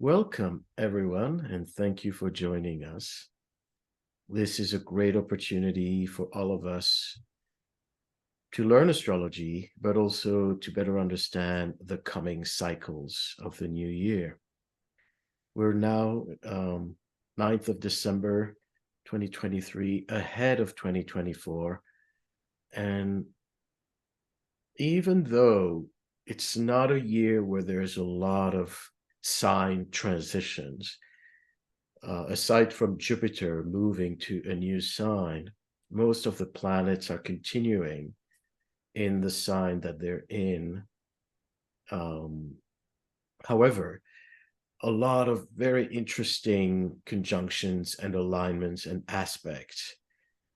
Welcome, everyone, and thank you for joining us. This is a great opportunity for all of us to learn astrology, but also to better understand the coming cycles of the new year. We're now 9th of December, 2023, ahead of 2024. And even though it's not a year where there's a lot of sign transitions, aside from Jupiter moving to a new sign, most of the planets are continuing in the sign that they're in. However, a lot of very interesting conjunctions and alignments and aspects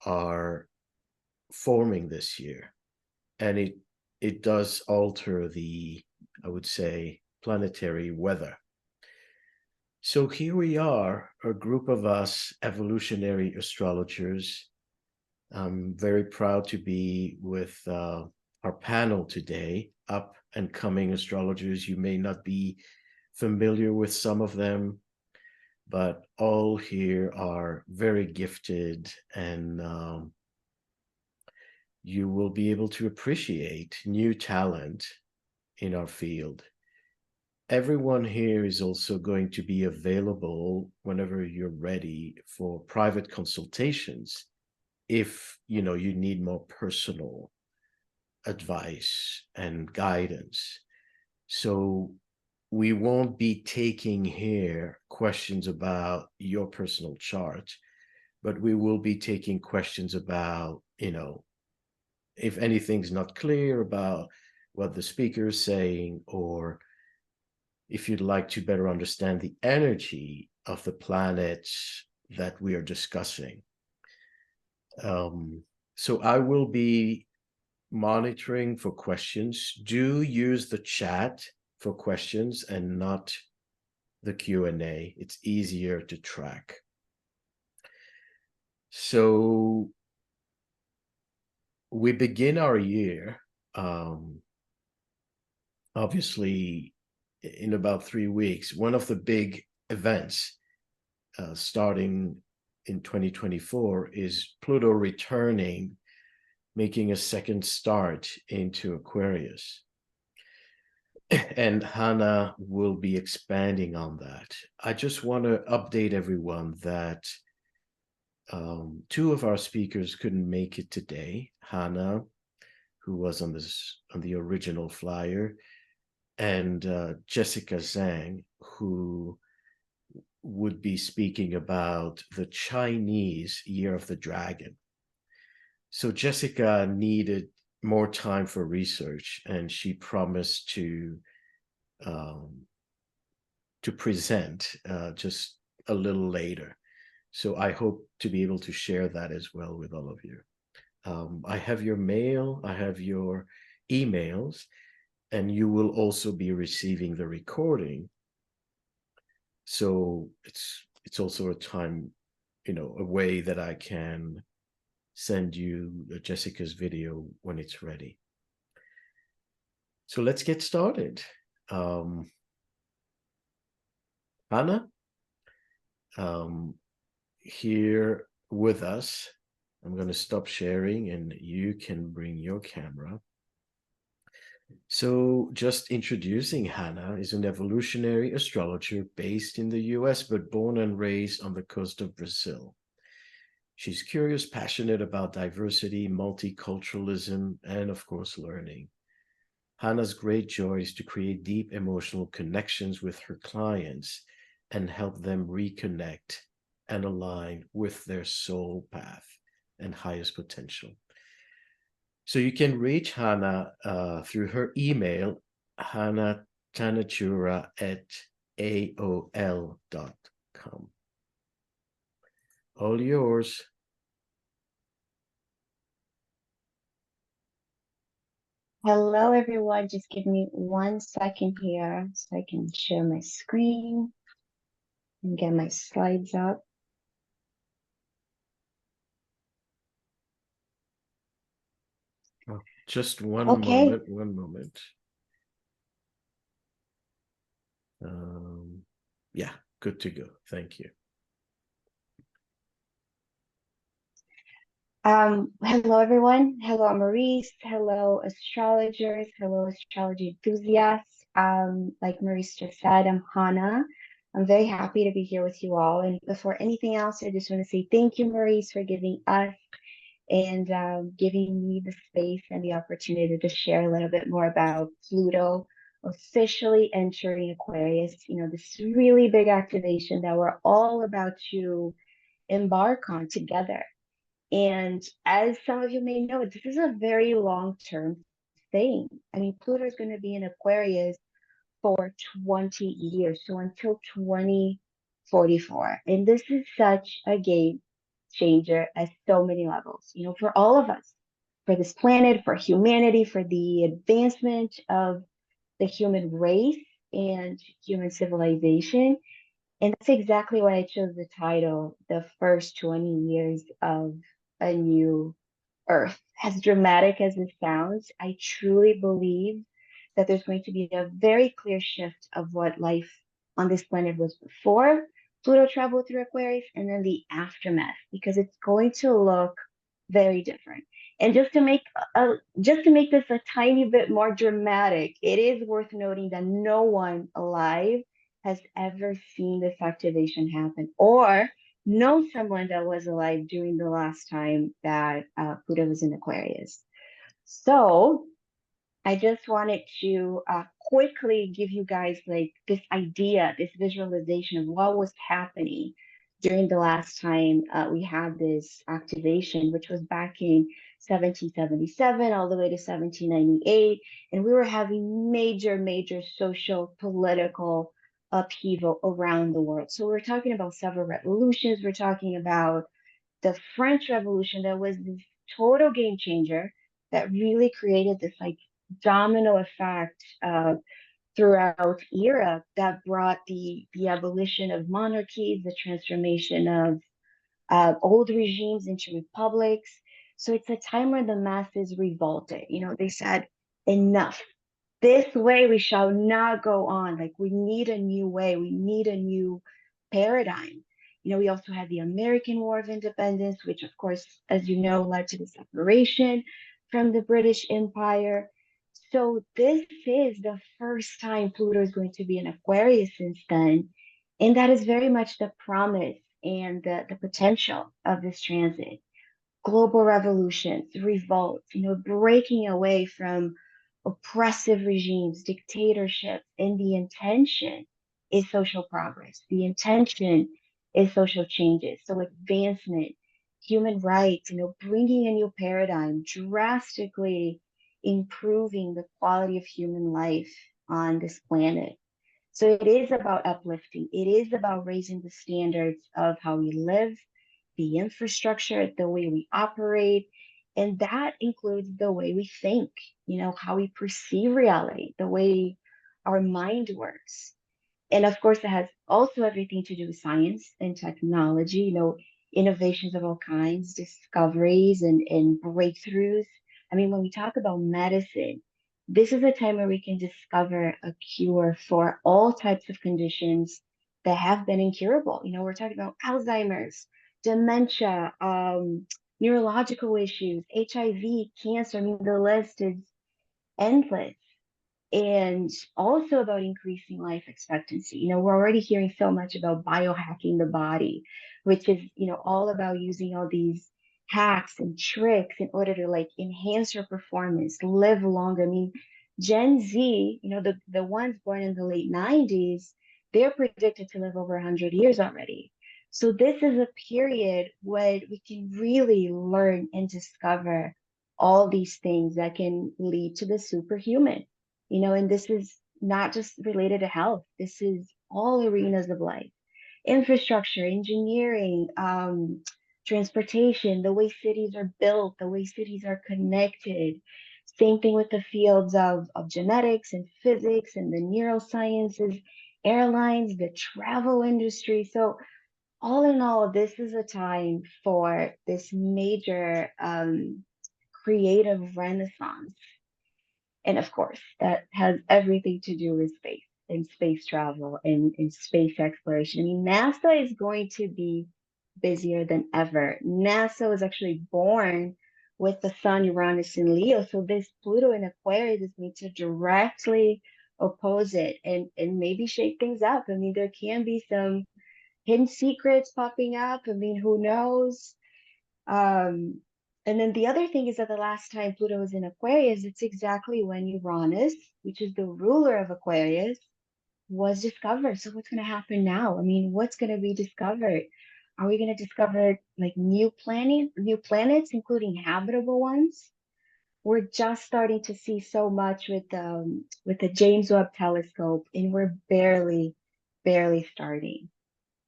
are forming this year. And it does alter the, I would say, planetary weather. So here we are, a group of us evolutionary astrologers. I'm very proud to be with our panel today, up and coming astrologers. You may not be familiar with some of them, but all here are very gifted, and you will be able to appreciate new talent in our field. Everyone here is also going to be available whenever you're ready for private consultations if you need more personal advice and guidance. So we won't be taking here questions about your personal chart, but we will be taking questions about, if anything's not clear about what the speaker is saying, or if you'd like to better understand the energy of the planets that we are discussing. So I will be monitoring for questions. Do use the chat for questions and not the Q&A. It's easier to track. So we begin our year, obviously, in about 3 weeks. One of the big events starting in 2024 is Pluto returning, making a second start into Aquarius. And Hannah will be expanding on that. I just want to update everyone that 2 of our speakers couldn't make it today. Hannah, who was on the original flyer, and Jessica Zhang, who would be speaking about the Chinese Year of the Dragon. So Jessica needed more time for research, and she promised to present just a little later. So I hope to be able to share that as well with all of you. I have your mail, I have your emails, and you will also be receiving the recording. So it's also a time, a way that I can send you Jessica's video when it's ready. So let's get started. Anna, here with us. I'm going to stop sharing and you can bring your camera. So just introducing Hannah is an evolutionary astrologer based in the US, but born and raised on the coast of Brazil. She's curious, passionate about diversity, multiculturalism, and of course, learning. Hannah's great joy is to create deep emotional connections with her clients and help them reconnect and align with their soul path and highest potential. So you can reach Hannah through her email, hannahtanachura@aol.com. All yours. Hello, everyone. Just give me 1 second here so I can share my screen and get my slides up. Oh, just one moment. Yeah, good to go. Thank you. Hello, everyone. Hello, Maurice. Hello, astrologers. Hello, astrology enthusiasts. Like Maurice just said, I'm Hannah. I'm very happy to be here with you all. And before anything else, I just want to say thank you, Maurice, for giving us and giving me the space and the opportunity to share a little bit more about Pluto officially entering Aquarius. You know, this really big activation that we're all about to embark on together. And as some of you may know, this is a very long-term thing. I mean, Pluto is going to be in Aquarius for 20 years, so until 2044. And this is such a game changer at so many levels, you know, for all of us, for this planet, for humanity, for the advancement of the human race and human civilization. And that's exactly why I chose the title, The First 20 Years of a New Earth. As dramatic as it sounds, I truly believe that there's going to be a very clear shift of what life on this planet was before Pluto traveled through Aquarius and then the aftermath, because it's going to look very different. And just to make this a tiny bit more dramatic, it is worth noting that no one alive has ever seen this activation happen or know someone that was alive during the last time that Pluto was in Aquarius. So I just wanted to quickly give you guys like this idea, this visualization of what was happening during the last time we had this activation, which was back in 1777 all the way to 1798. And we were having major, major social, political upheaval around the world. So we're talking about several revolutions. We're talking about the French Revolution that was this total game changer that really created this like domino effect throughout Europe that brought the abolition of monarchies, the transformation of old regimes into republics. So it's a time when the masses revolted. You know, they said, enough. This way we shall not go on. Like we need a new way. We need a new paradigm. You know, we also had the American War of Independence, which of course, as you know, led to the separation from the British Empire. So this is the first time Pluto is going to be in Aquarius since then. And that is very much the promise and the potential of this transit. Global revolutions, revolts, you know, breaking away from oppressive regimes, dictatorships, and the intention is social progress. The intention is social changes. So advancement, human rights, you know, bringing a new paradigm, drastically improving the quality of human life on this planet. So it is about uplifting. It is about raising the standards of how we live, the infrastructure, the way we operate, and that includes the way we think, you know, how we perceive reality, the way our mind works. And of course, it has also everything to do with science and technology, you know, innovations of all kinds, discoveries and breakthroughs. I mean, when we talk about medicine, this is a time where we can discover a cure for all types of conditions that have been incurable. You know, we're talking about Alzheimer's, dementia, neurological issues, HIV, cancer. I mean, the list is endless and also about increasing life expectancy. You know, we're already hearing so much about biohacking the body, which is, you know, all about using all these hacks and tricks in order to like enhance your performance, live longer. I mean, Gen Z, you know, the ones born in the late 90s, they're predicted to live over 100 years already. So this is a period where we can really learn and discover all these things that can lead to the superhuman, you know, and this is not just related to health. This is all arenas of life, infrastructure, engineering, transportation, the way cities are built, the way cities are connected. Same thing with the fields of genetics and physics and the neurosciences, airlines, the travel industry. So all in all, this is a time for this major creative renaissance, and of course, that has everything to do with space. in space travel and in space exploration. I mean, NASA is going to be busier than ever. NASA was actually born with the sun Uranus in Leo. So this Pluto in Aquarius is going to directly oppose it and maybe shake things up. I mean, there can be some hidden secrets popping up. I mean, who knows? Um, and then the other thing is that the last time Pluto was in Aquarius, it's exactly when Uranus, which is the ruler of Aquarius, was discovered. So what's going to happen now? I mean, what's going to be discovered? Are we going to discover like new planets, including habitable ones? We're just starting to see so much with the James Webb Telescope, and we're barely starting.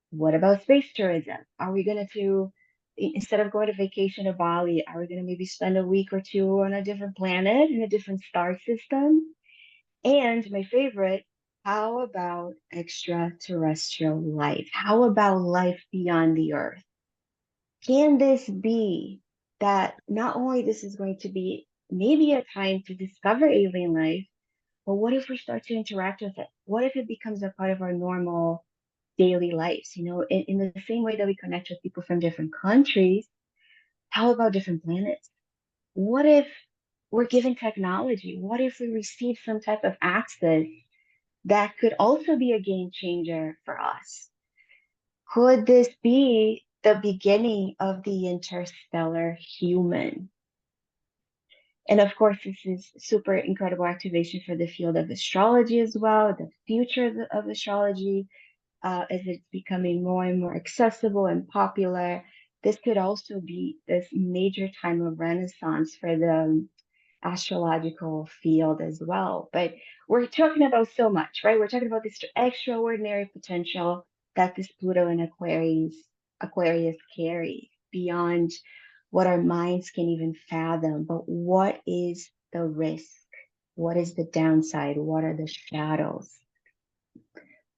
What about space tourism? Are we going to, instead of going to vacation to Bali, are we going to maybe spend a week or two on a different planet in a different star system? And my favorite, how about extraterrestrial life? How about life beyond the Earth? Can this be that not only this is going to be maybe a time to discover alien life, but what if we start to interact with it? What if it becomes a part of our normal daily lives? You know, in the same way that we connect with people from different countries, how about different planets? What if we're given technology? What if we receive some type of access that could also be a game changer for us? Could this be the beginning of the interstellar human? And of course, this is super incredible activation for the field of astrology as well, the future of astrology, as it's becoming more and more accessible and popular. This could also be this major time of renaissance for the astrological field as well. But we're talking about so much, right? We're talking about this extraordinary potential that this Pluto and Aquarius carry beyond what our minds can even fathom. But what is the risk? What is the downside? What are the shadows?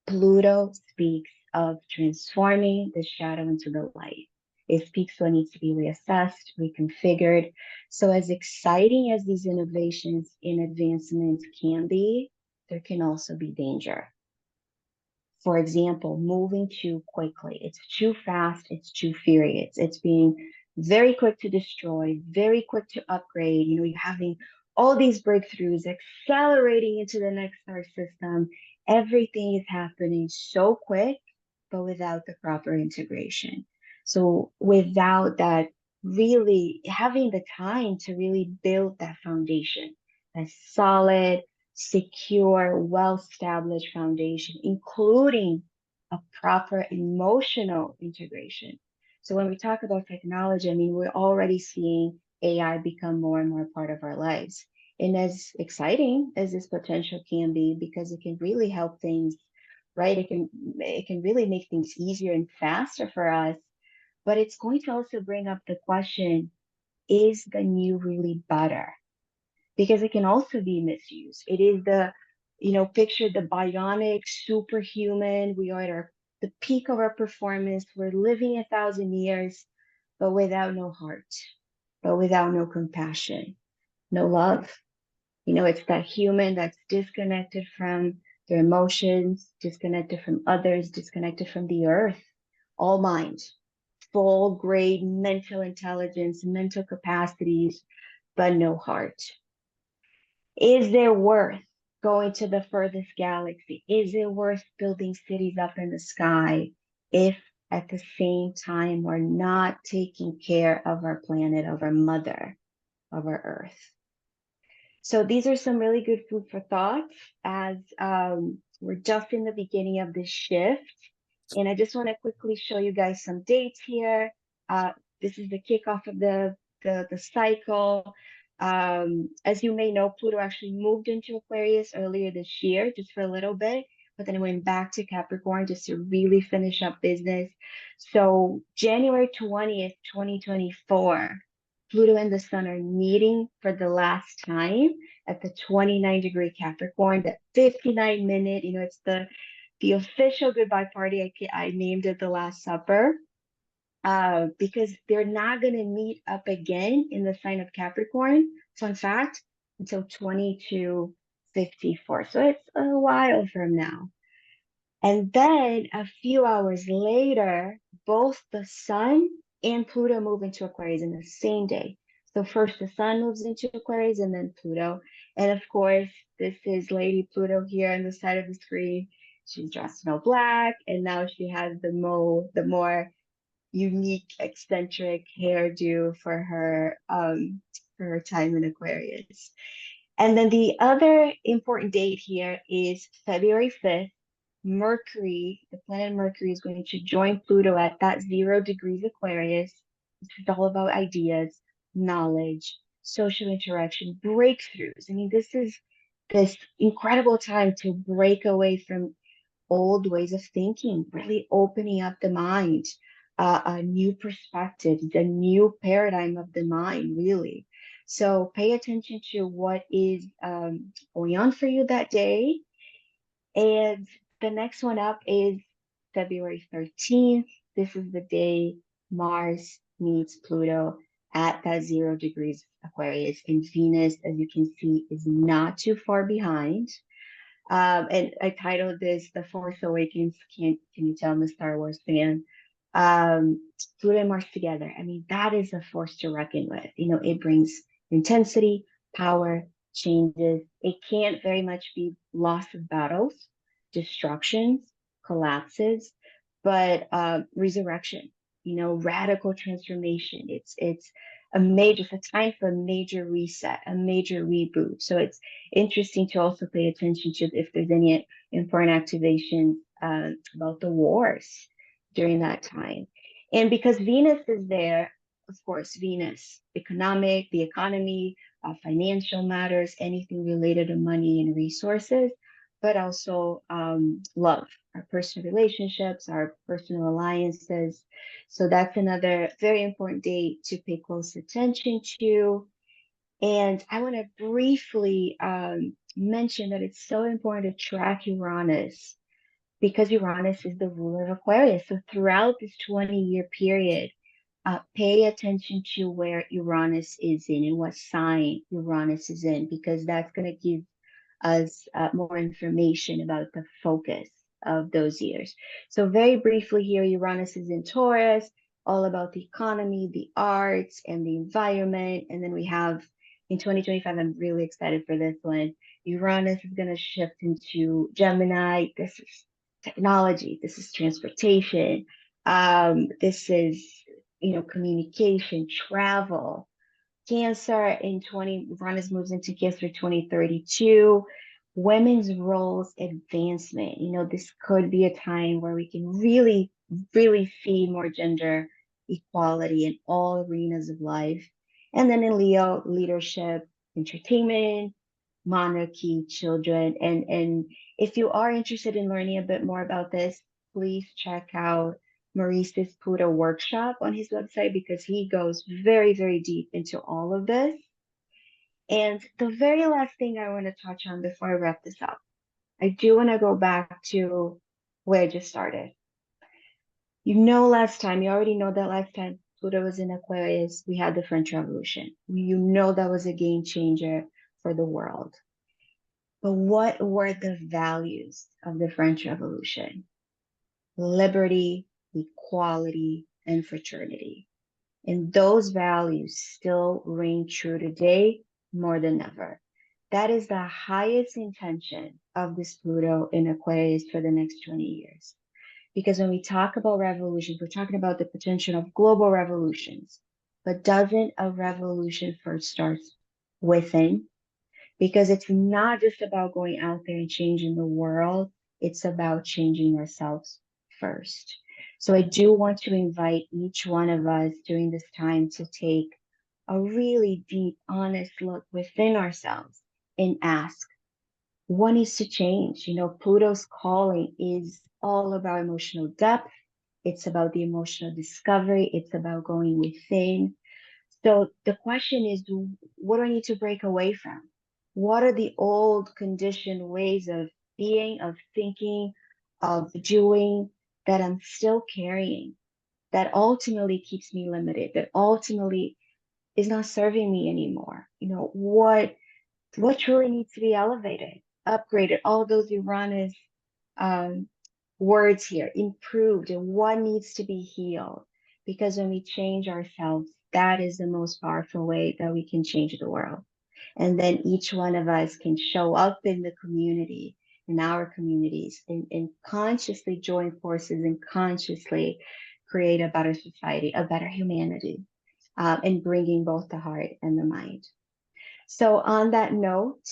Pluto speaks of transforming the shadow into the light. It speaks what needs to be reassessed, reconfigured. So, as exciting as these innovations and advancements can be, there can also be danger. For example, moving too quickly. It's too fast, it's too furious. It's being very quick to destroy, very quick to upgrade. You know, you're having all these breakthroughs accelerating into the next star system. Everything is happening so quick, but without the proper integration. So without that, really having the time to really build that foundation, that solid, secure, well-established foundation, including a proper emotional integration. So when we talk about technology, I mean, we're already seeing AI become more and more part of our lives. And as exciting as this potential can be, because it can really help things, right? It can really make things easier and faster for us. But it's going to also bring up the question, is the new really better? Because it can also be misused. It is picture the bionic superhuman. We are at the peak of our performance. We're living 1,000 years, but without no heart, but without no compassion, no love. You know, it's that human that's disconnected from their emotions, disconnected from others, disconnected from the earth, all mind, full grade mental intelligence, mental capacities, but no heart. Is there worth going to the furthest galaxy? Is it worth building cities up in the sky if at the same time we're not taking care of our planet, of our mother, of our earth? So these are some really good food for thought as we're just in the beginning of this shift. And I just want to quickly show you guys some dates here. This is the kickoff of the cycle. As you may know, Pluto actually moved into Aquarius earlier this year, just for a little bit, but then it went back to Capricorn just to really finish up business. So January 20th, 2024, Pluto and the Sun are meeting for the last time at the 29-degree Capricorn, that 59-minute, it's the official goodbye party. I named it the Last Supper, because they're not going to meet up again in the sign of Capricorn, fun fact, until 22 54. So it's a while from now. And then a few hours later, both the sun and Pluto move into Aquarius in the same day. So first the sun moves into Aquarius and then Pluto. And of course, this is Lady Pluto here on the side of the screen. She's dressed in all black, and now she has the more unique, eccentric hairdo for her time in Aquarius. And then the other important date here is February 5th. Mercury, the planet Mercury, is going to join Pluto at that 0 degrees Aquarius. This is all about ideas, knowledge, social interaction, breakthroughs. I mean, this is this incredible time to break away from old ways of thinking, really opening up the mind, a new perspective, the new paradigm of the mind, really. So pay attention to what is going on for you that day. And the next one up is February 13th. This is the day Mars meets Pluto at that 0 degrees Aquarius. And Venus, as you can see, is not too far behind. And I titled this "The Force Awakens." Can you tell I'm a Star Wars fan? Um, Pluto and Mars together. I mean, that is a force to reckon with. You know, it brings intensity, power, changes. It can't very much be loss of battles, destructions, collapses, but resurrection. You know, radical transformation. It's it's a time for a major reset, a major reboot. So it's interesting to also pay attention to if there's any important activations about the wars during that time. And because Venus is there, of course, Venus, the economy, financial matters, anything related to money and resources, but also love, our personal relationships, our personal alliances. So that's another very important date to pay close attention to. And I want to briefly mention that it's so important to track Uranus because Uranus is the ruler of Aquarius. So throughout this 20-year period, pay attention to where Uranus is in and what sign Uranus is in, because that's going to give us more information about the focus of those years. So very briefly here, Uranus is in Taurus, all about the economy, the arts, and the environment. And then we have in 2025, I'm really excited for this one. Uranus is going to shift into Gemini. This is technology. This is transportation. This is, communication, travel. Cancer in 20, Uranus moves into Cancer 2032. Women's roles advancement. This could be a time where we can really, really see more gender equality in all arenas of life. And then in Leo, leadership, entertainment, monarchy, children. And if you are interested in learning a bit more about this, please check out Maurice's Pluto workshop on his website because he goes very, very deep into all of this. And the very last thing I want to touch on before I wrap this up, I do want to go back to where I just started. Last time, you already know that last time Pluto was in Aquarius, we had the French Revolution. That was a game changer for the world. But what were the values of the French Revolution? Liberty, equality, and fraternity. And those values still reign true today more than ever. That is the highest intention of this Pluto in Aquarius for the next 20 years. Because when we talk about revolutions, we're talking about the potential of global revolutions. But doesn't a revolution first start within? Because it's not just about going out there and changing the world, it's about changing ourselves first. So I do want to invite each one of us during this time to take a really deep, honest look within ourselves and ask, what needs to change? Pluto's calling is all about emotional depth. It's about the emotional discovery. It's about going within. So the question is, what do I need to break away from? What are the old conditioned ways of being, of thinking, of doing that I'm still carrying, that ultimately keeps me limited, that ultimately is not serving me anymore? What what truly needs to be elevated, upgraded, all those Uranus um, words here, improved, and what needs to be healed. Because when we change ourselves, that is the most powerful way that we can change the world. And then each one of us can show up in the community, in our communities, and consciously join forces and consciously create a better society, a better humanity, and bringing both the heart and the mind. So, on that note,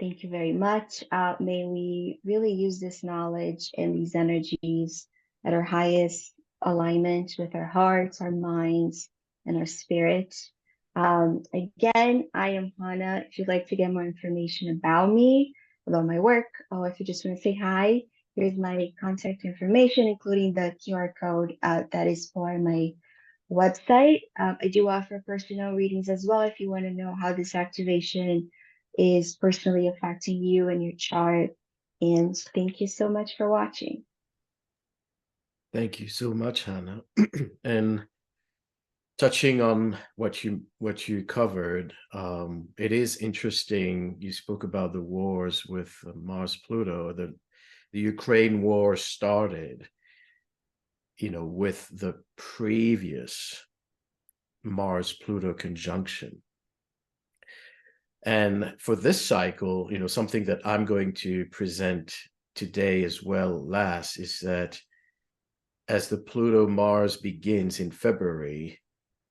thank you very much. May we really use this knowledge and these energies at our highest alignment with our hearts, our minds, and our spirit. Again, I am Hannah. If you'd like to get more information about me, about my work, or if you just want to say hi, here's my contact information, including the QR code that is for my website. I do offer personal readings as well if you want to know how this activation is personally affecting you and your chart. And thank you so much for watching. Thank you so much, Hannah. And touching on what you covered, it is interesting. You spoke about the wars with Mars Pluto. The Ukraine war started, with the previous Mars Pluto conjunction. And for this cycle, something that I'm going to present today as well, last, is that as the Pluto Mars begins in February,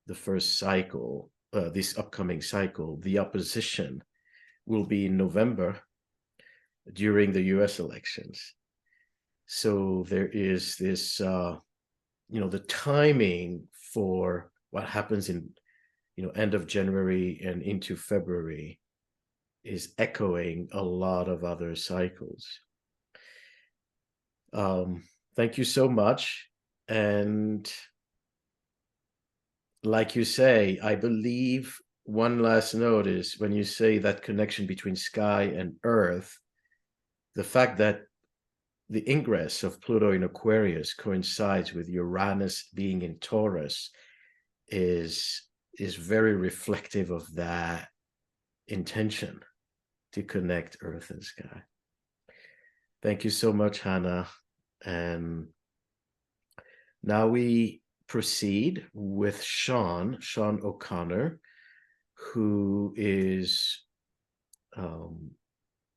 the first cycle, this upcoming cycle, the opposition will be in November during the US elections. So there is this, the timing for what happens in, end of January and into February is echoing a lot of other cycles. Thank you so much. And like you say, I believe one last note is when you say that connection between sky and earth, the fact that the ingress of Pluto in Aquarius coincides with Uranus being in Taurus is very reflective of that intention to connect earth and sky. Thank you so much, Hannah. And now we proceed with Sean O'Connor, who is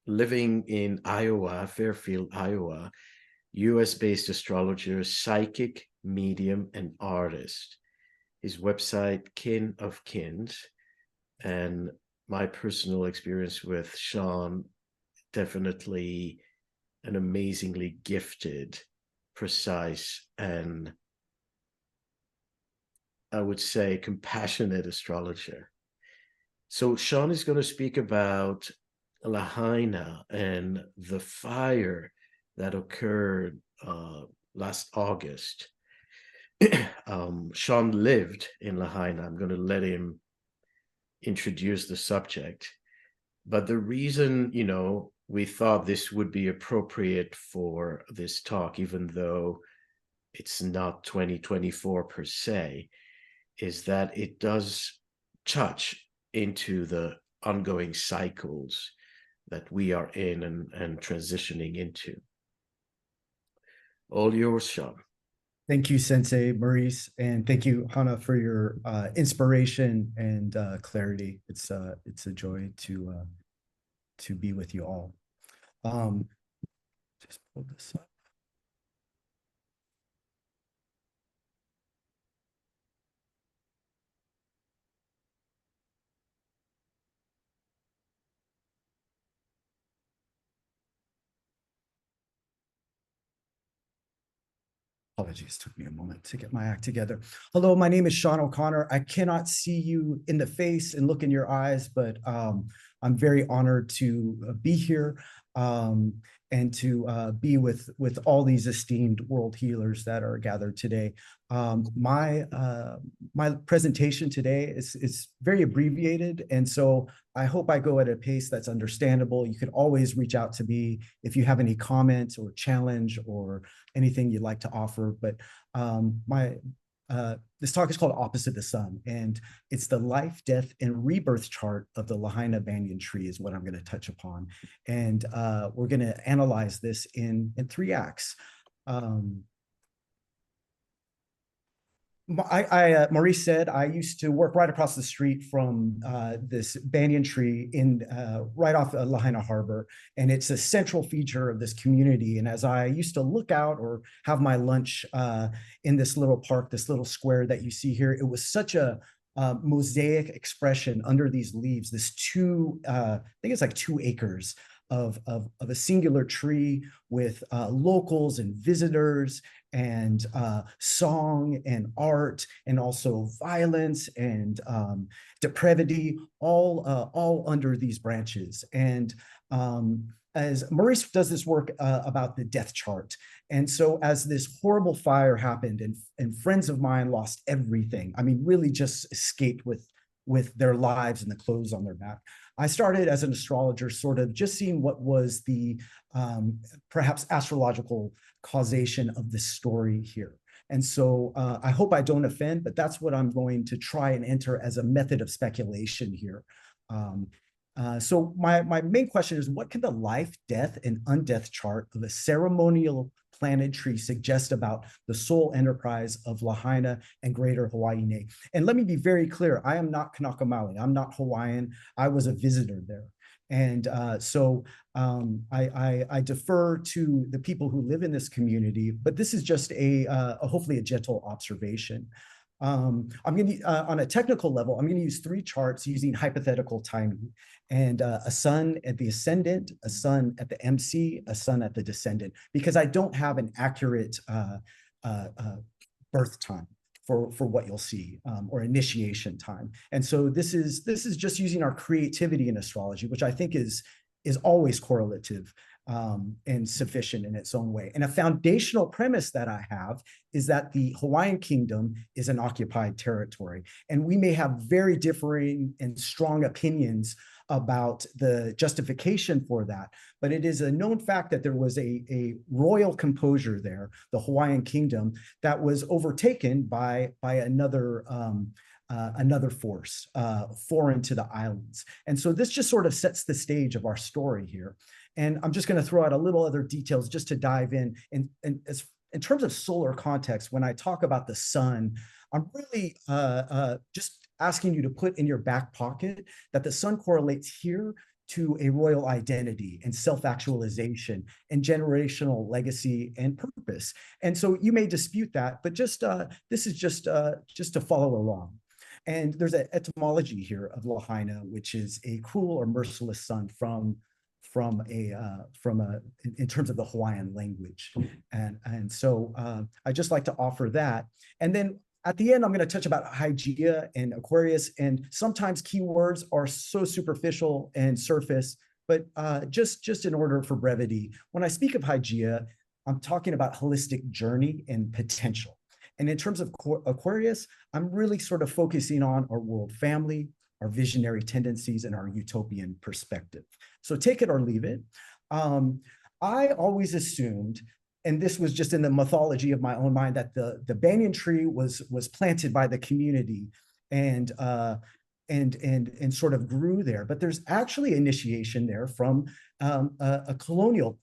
living in Iowa, Fairfield, Iowa, US-based astrologer, psychic, medium, and artist. His website, Kin of Kins, and my personal experience with Sean, definitely an amazingly gifted, precise, and I would say compassionate astrologer. So Sean is going to speak about Lahaina and the fire that occurred last August. Sean lived in Lahaina. I'm going to let him introduce the subject. But the reason, we thought this would be appropriate for this talk, even though it's not 2024 per se, is that it does touch into the ongoing cycles that we are in and transitioning into. All yours, Sean. Thank you, Sensei Maurice, and thank you, Hannah, for your inspiration and clarity. It's a joy to be with you all. Just pull this up. Apologies, took me a moment to get my act together. Hello, my name is Sean O'Connor. I cannot see you in the face and look in your eyes, but I'm very honored to be here and to be with all these esteemed world healers that are gathered today. My presentation today is very abbreviated, and so I hope I go at a pace that's understandable. You can always reach out to me if you have any comments or challenge or anything you'd like to offer. But this talk is called Opposite the Sun, and it's the life, death, and rebirth chart of the Lahaina banyan tree is what I'm going to touch upon. And we're going to analyze this in 3 acts. Maurice said I used to work right across the street from this banyan tree in right off Lahaina Harbor, and it's a central feature of this community. And as I used to look out or have my lunch in this little park, this little square that you see here, it was such a mosaic expression under these leaves. This I think it's like 2 acres of a singular tree with locals and visitors and song and art and also violence and depravity, all under these branches. And as Maurice does this work about the death chart. And so as this horrible fire happened and friends of mine lost everything, I mean, really just escaped with their lives and the clothes on their back, I started as an astrologer, sort of just seeing what was the perhaps astrological causation of this story here. And so I hope I don't offend, but that's what I'm going to try and enter as a method of speculation here. So my main question is, what can the life, death, and undeath chart of a ceremonial planetary suggest about the soul enterprise of Lahaina and Greater Hawaii? And let me be very clear, I am not Kanaka Maoli. I'm not Hawaiian. I was a visitor there. And so I defer to the people who live in this community, but this is just hopefully a gentle observation. I'm going to, on a technical level, I'm going to use 3 charts using hypothetical timing, and a sun at the ascendant, a sun at the MC, a sun at the descendant, because I don't have an accurate birth time for what you'll see, or initiation time. And so this is just using our creativity in astrology, which I think is always correlative and sufficient in its own way. And a foundational premise that I have is that the Hawaiian kingdom is an occupied territory. And we may have very differing and strong opinions about the justification for that, but it is a known fact that there was a royal composure there, the Hawaiian kingdom, that was overtaken by another force foreign to the islands. And so this just sort of sets the stage of our story here. And I'm just going to throw out a little other details just to dive in. And in terms of solar context, when I talk about the sun, I'm really just asking you to put in your back pocket that the sun correlates here to a royal identity and self-actualization and generational legacy and purpose. And so you may dispute that, but just this is just to follow along. And there's an etymology here of Lahaina, which is a cruel or merciless sun in terms of the Hawaiian language. And so I just like to offer that. And then at the end, I'm going to touch about Hygeia and Aquarius. And sometimes keywords are so superficial and surface, but just in order for brevity, when I speak of Hygeia, I'm talking about holistic journey and potential. And in terms of Aquarius, I'm really sort of focusing on our world family, our visionary tendencies, and our utopian perspective. So take it or leave it. I always assumed, and this was just in the mythology of my own mind, that the banyan tree was planted by the community and sort of grew there. But there's actually initiation there from a colonial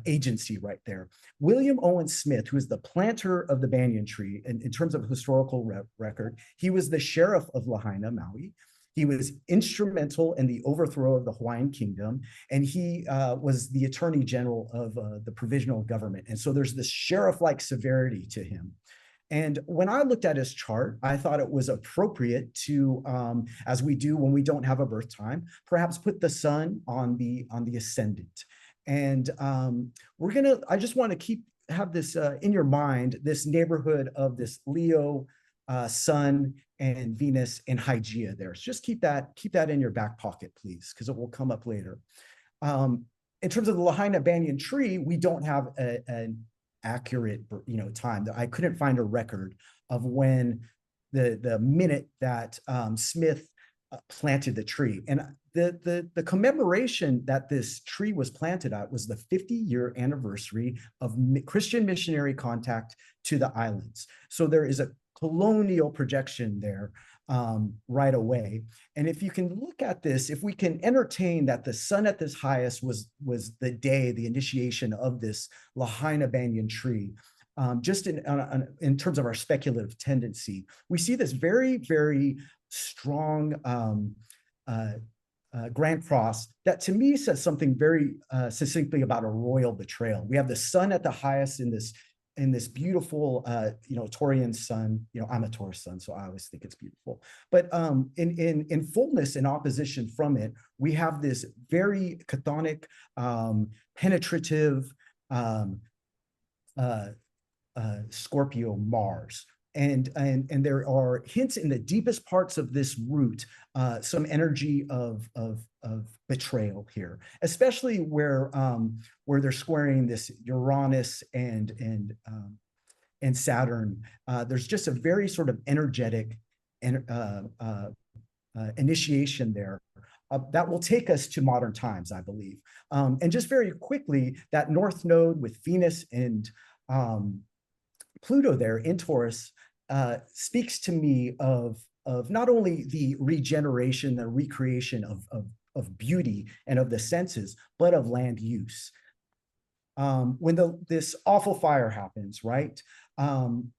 agency right there. William Owen Smith, who is the planter of the banyan tree in terms of historical record, he was the sheriff of Lahaina, Maui. He was instrumental in the overthrow of the Hawaiian kingdom, and he was the attorney general of the provisional government. And so there's this sheriff-like severity to him. And when I looked at his chart, I thought it was appropriate to, as we do when we don't have a birth time, perhaps put the sun on the ascendant. And I just want to have this in your mind, this neighborhood of this Leo, Sun, and Venus and Hygeia there. So just keep that in your back pocket, please, because it will come up later. In terms of the Lahaina banyan tree, we don't have an accurate, time. I couldn't find a record of when the minute that Smith planted the tree. And the commemoration that this tree was planted at was the 50-year anniversary of Christian missionary contact to the islands. So there is a colonial projection there right away. And if you can look at this, if we can entertain that the sun at this highest was the day, the initiation of this Lahaina banyan tree, just in terms of our speculative tendency, we see this very, very strong Grand Cross that to me says something very succinctly about a royal betrayal. We have the sun at the highest in this beautiful, Taurian sun. I'm a Taurus sun, so I always think it's beautiful. But in fullness, in opposition from it, we have this very chthonic, penetrative Scorpio Mars. And there are hints in the deepest parts of this root, some energy of betrayal here, especially where they're squaring this Uranus and Saturn. There's just a very sort of energetic initiation there that will take us to modern times, I believe. And just very quickly, that North Node with Venus and Pluto there in Taurus speaks to me of not only the regeneration, the recreation of beauty and of the senses, but of land use. When this awful fire happens, right? And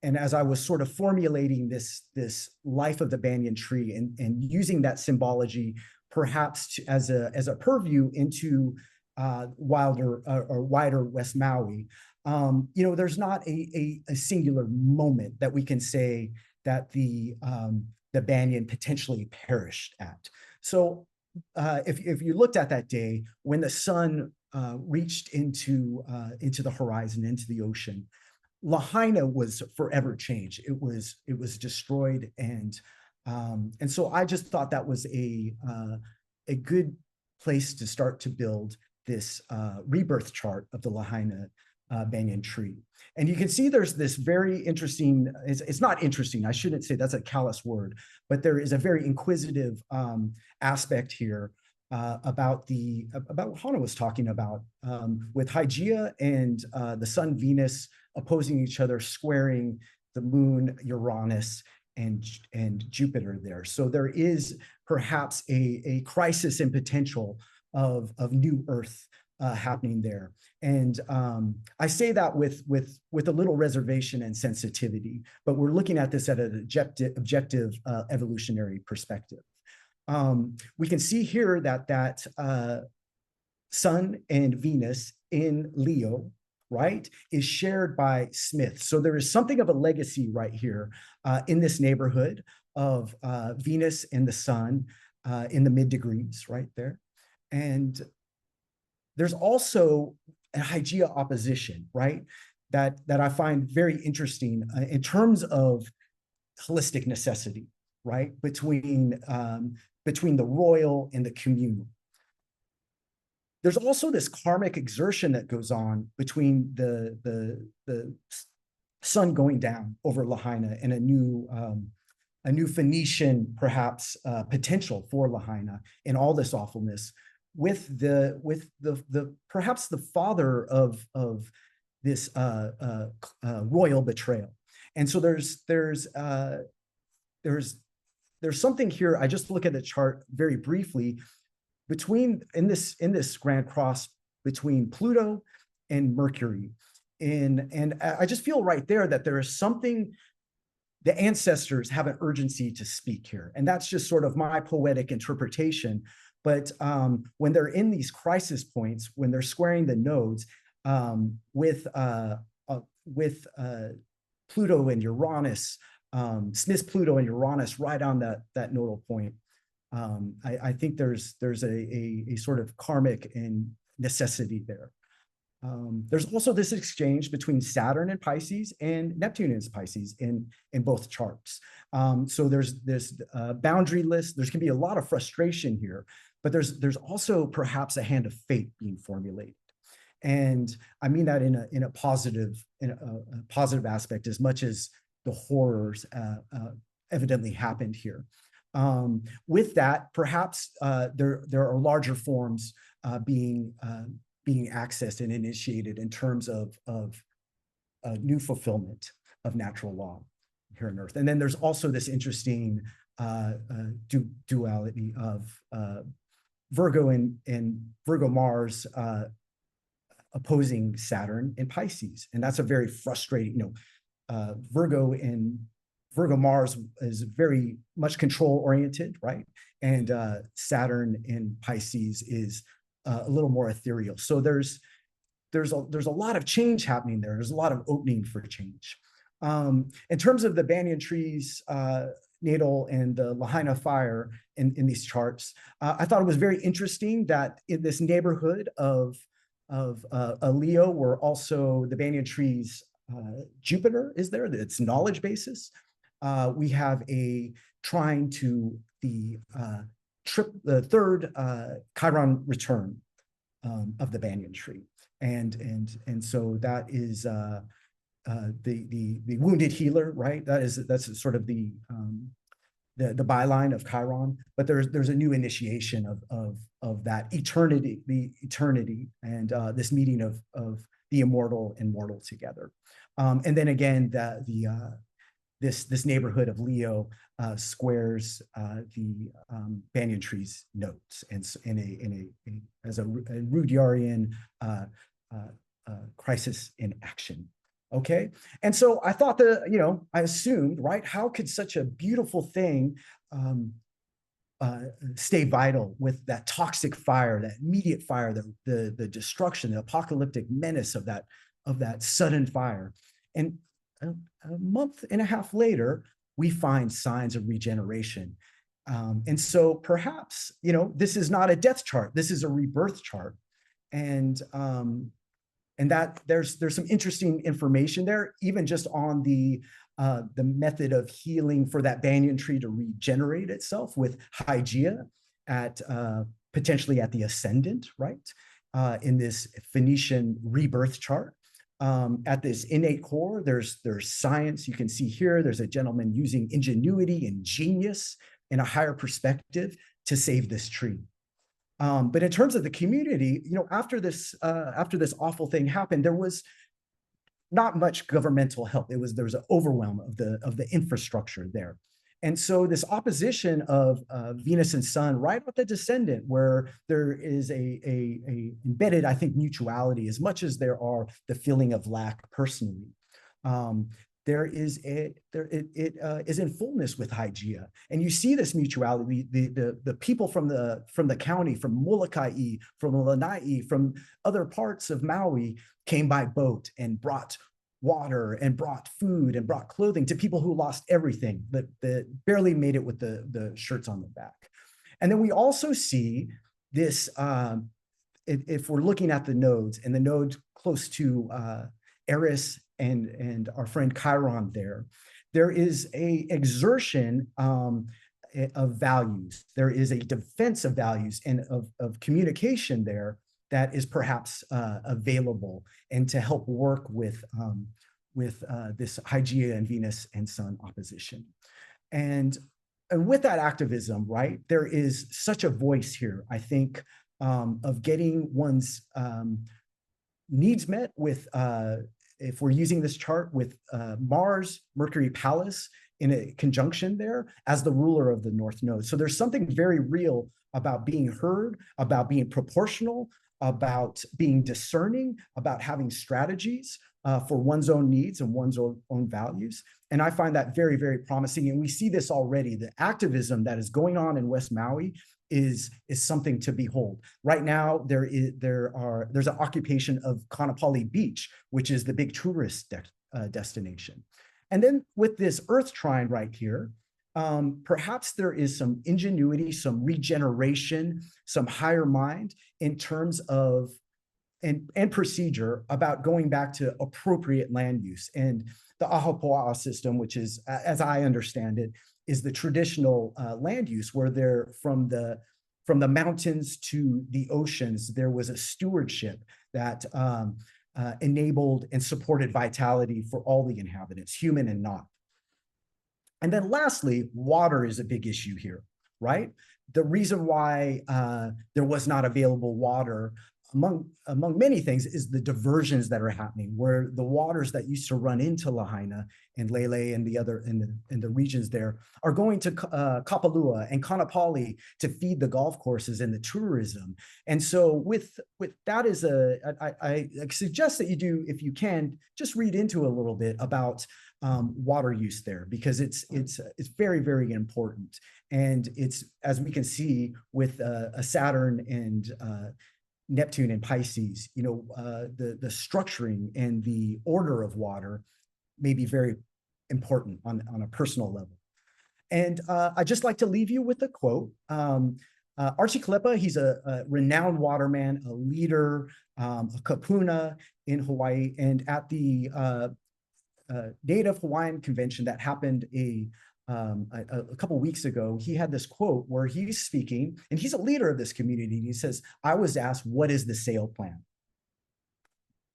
as I was sort of formulating this life of the banyan tree and using that symbology perhaps as a purview into wider West Maui, there's not a singular moment that we can say that the banyan potentially perished at. So if you looked at that day when the sun reached into the horizon, into the ocean, Lahaina was forever changed. It was destroyed, and so I just thought that was a good place to start to build this rebirth chart of the Lahaina banyan tree. And you can see there's this very interesting, it's not interesting, I shouldn't say that's a callous word, but there is a very inquisitive aspect here about what Hana was talking about, with Hygeia and the sun Venus opposing each other, squaring the moon Uranus and Jupiter there. So there is perhaps a crisis in potential of new Earth happening there. And I say that with a little reservation and sensitivity, but we're looking at this at an objective evolutionary perspective. We can see here that Sun and Venus in Leo, right, is shared by Smith. So there is something of a legacy right here in this neighborhood of Venus and the Sun in the mid degrees right there. And there's also a Hygeia opposition, right, that I find very interesting in terms of holistic necessity, right, between the royal and the communal. There's also this karmic exertion that goes on between the sun going down over Lahaina and a new Phoenician perhaps potential for Lahaina in all this awfulness, with the perhaps the father of this royal betrayal. And so there's something here. I just look at the chart very briefly in this Grand Cross between Pluto and Mercury. And I just feel right there that there is something, the ancestors have an urgency to speak here. And that's just sort of my poetic interpretation. But when they're in these crisis points, when they're squaring the nodes with Pluto and Uranus, Smith's Pluto and Uranus right on that nodal point, I think there's a sort of karmic and necessity there. There's also this exchange between Saturn and Pisces and Neptune and Pisces in both charts. So there's this boundaryless, there's can be a lot of frustration here, but there's also perhaps a hand of fate being formulated. And I mean that in a positive aspect, as much as the horrors evidently happened here. With that, perhaps there are larger forms being accessed and initiated in terms of new fulfillment of natural law. here on Earth. And then there's also this interesting duality of Virgo and Virgo Mars opposing Saturn in Pisces. And that's a very frustrating, Virgo Mars is very much control oriented, right? And Saturn in Pisces is a little more ethereal. So there's a lot of change happening there. There's a lot of opening for change. In terms of the banyan trees natal and the Lahaina fire in these charts, I thought it was very interesting that in this neighborhood of a Leo, where also the banyan trees Jupiter is there, its knowledge basis. We have a trine to the third Chiron return of the banyan tree, and so that is the wounded healer, right? That's sort of the byline of Chiron, but there's a new initiation of that eternity, and this meeting of the immortal and mortal together. And then again, this neighborhood of Leo squares the banyan tree's notes, and as a Rudyardian crisis in action. Okay, and so I thought I assumed, right? How could such a beautiful thing stay vital with that toxic fire, that immediate fire, the destruction, the apocalyptic menace of that sudden fire? And a month and a half later, we find signs of regeneration. And so perhaps, this is not a death chart. This is a rebirth chart. And that there's some interesting information there, even just on the method of healing for that banyan tree to regenerate itself with Hygeia potentially at the ascendant, right? In this Phoenician rebirth chart. At this innate core, there's science. You can see here, there's a gentleman using ingenuity and genius in a higher perspective to save this tree. But in terms of the community, after this awful thing happened, there was not much governmental help. There was an overwhelm of the infrastructure there. And so this opposition of Venus and Sun right at the descendant, where there is a embedded, I think, mutuality, as much as there are the feeling of lack personally. It is in fullness with Hygeia, and you see this mutuality. The people from the county, from Molokai, from Lanai, from other parts of Maui, came by boat and brought water and brought food and brought clothing to people who lost everything, that barely made it with the shirts on the back. And then we also see this, if we're looking at the nodes, and the node close to Eris and our friend Chiron there is a exertion of values. There is a defense of values and of communication there that is perhaps available, and to help work with this Hygeia and Venus and Sun opposition. And with that activism, right, there is such a voice here, I think, of getting one's needs met with, if we're using this chart with Mars, Mercury, Pallas in a conjunction there as the ruler of the North Node. So there's something very real about being heard, about being proportional, about being discerning, about having strategies for one's own needs and one's own values. And I find that very, very promising. And we see this already. The activism that is going on in West Maui is something to behold. Right now, there's an occupation of Kaanapali Beach, which is the big tourist destination. And then with this Earth trine right here, perhaps there is some ingenuity, some regeneration, some higher mind in terms of and procedure about going back to appropriate land use. And the Ahapoa'a system, which is, as I understand it, is the traditional land use, where they're from the mountains to the oceans, there was a stewardship that enabled and supported vitality for all the inhabitants, human and not. And then lastly, water is a big issue here, right? The reason why there was not available water among many things, is the diversions that are happening, where the waters that used to run into Lahaina and Lele and the other in the regions there are going to Kapalua and Kanapali to feed the golf courses and the tourism. And so with that is I suggest that you do, if you can, just read into a little bit about water use there, because it's very, very important. And it's, as we can see with a Saturn and Neptune and Pisces, the structuring and the order of water may be very important on a personal level. And I just like to leave you with a quote. Archie Kalepa, he's a renowned waterman, a leader, a kapuna in Hawaii. And at the Native Hawaiian convention that happened a couple weeks ago, he had this quote where he's speaking, and he's a leader of this community. And he says, "I was asked, what is the sail plan?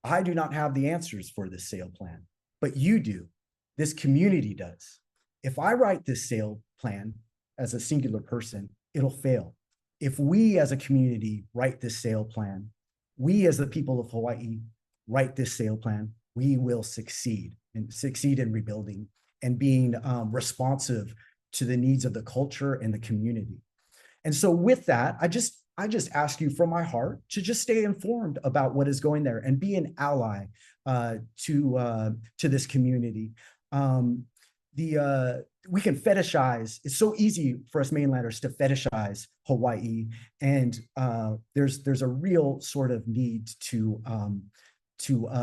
I do not have the answers for this sail plan, but you do. This community does. If I write this sail plan as a singular person, it'll fail. If we as a community write this sail plan, we as the people of Hawaii write this sail plan, we will succeed in rebuilding and being responsive to the needs of the culture and the community." And so with that, I just ask you from my heart to just stay informed about what is going there and be an ally to this community. We can fetishize. It's so easy for us mainlanders to fetishize Hawaii, and there's a real sort of need to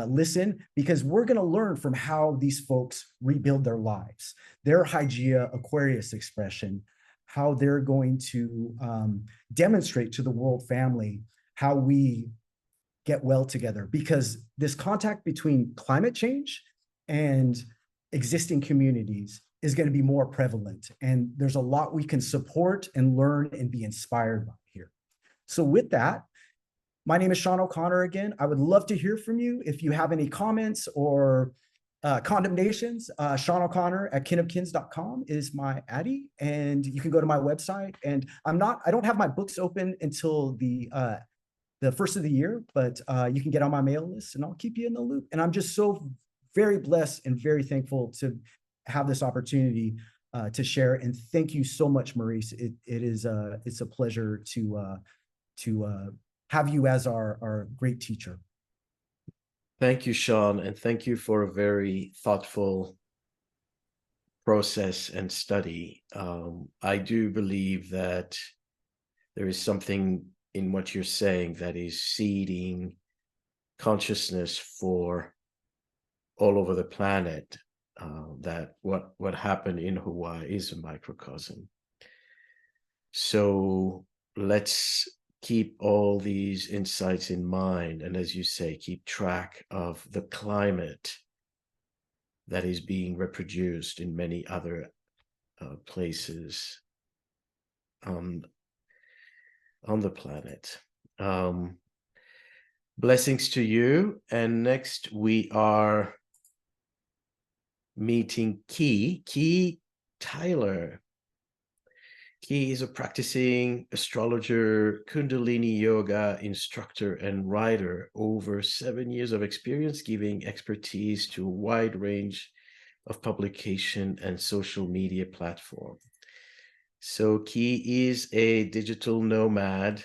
listen, because we're going to learn from how these folks rebuild their lives, their Hygeia Aquarius expression, how they're going to demonstrate to the world family how we get well together, because this contact between climate change and existing communities is going to be more prevalent. And there's a lot we can support and learn and be inspired by here. So with that, my name is Sean O'Connor again. I would love to hear from you if you have any comments or condemnations. Sean O'Connor at kinofkins.com is my addy, and you can go to my website. And I don't have my books open until the first of the year, but you can get on my mail list and I'll keep you in the loop. And I'm just so very blessed and very thankful to have this opportunity to share. And thank you so much, Maurice. It's a pleasure to have you as our great teacher. Thank you, Sean, and thank you for a very thoughtful process and study. I do believe that there is something in what you're saying that is seeding consciousness for all over the planet, that what happened in Hawaii is a microcosm. So let's keep all these insights in mind, and as you say, keep track of the climate that is being reproduced in many other places on the planet. Blessings to you. And next we are meeting Key Tyler. Key is a practicing astrologer, Kundalini yoga instructor, and writer. Over 7 years of experience giving expertise to a wide range of publication and social media platform. So Key is a digital nomad.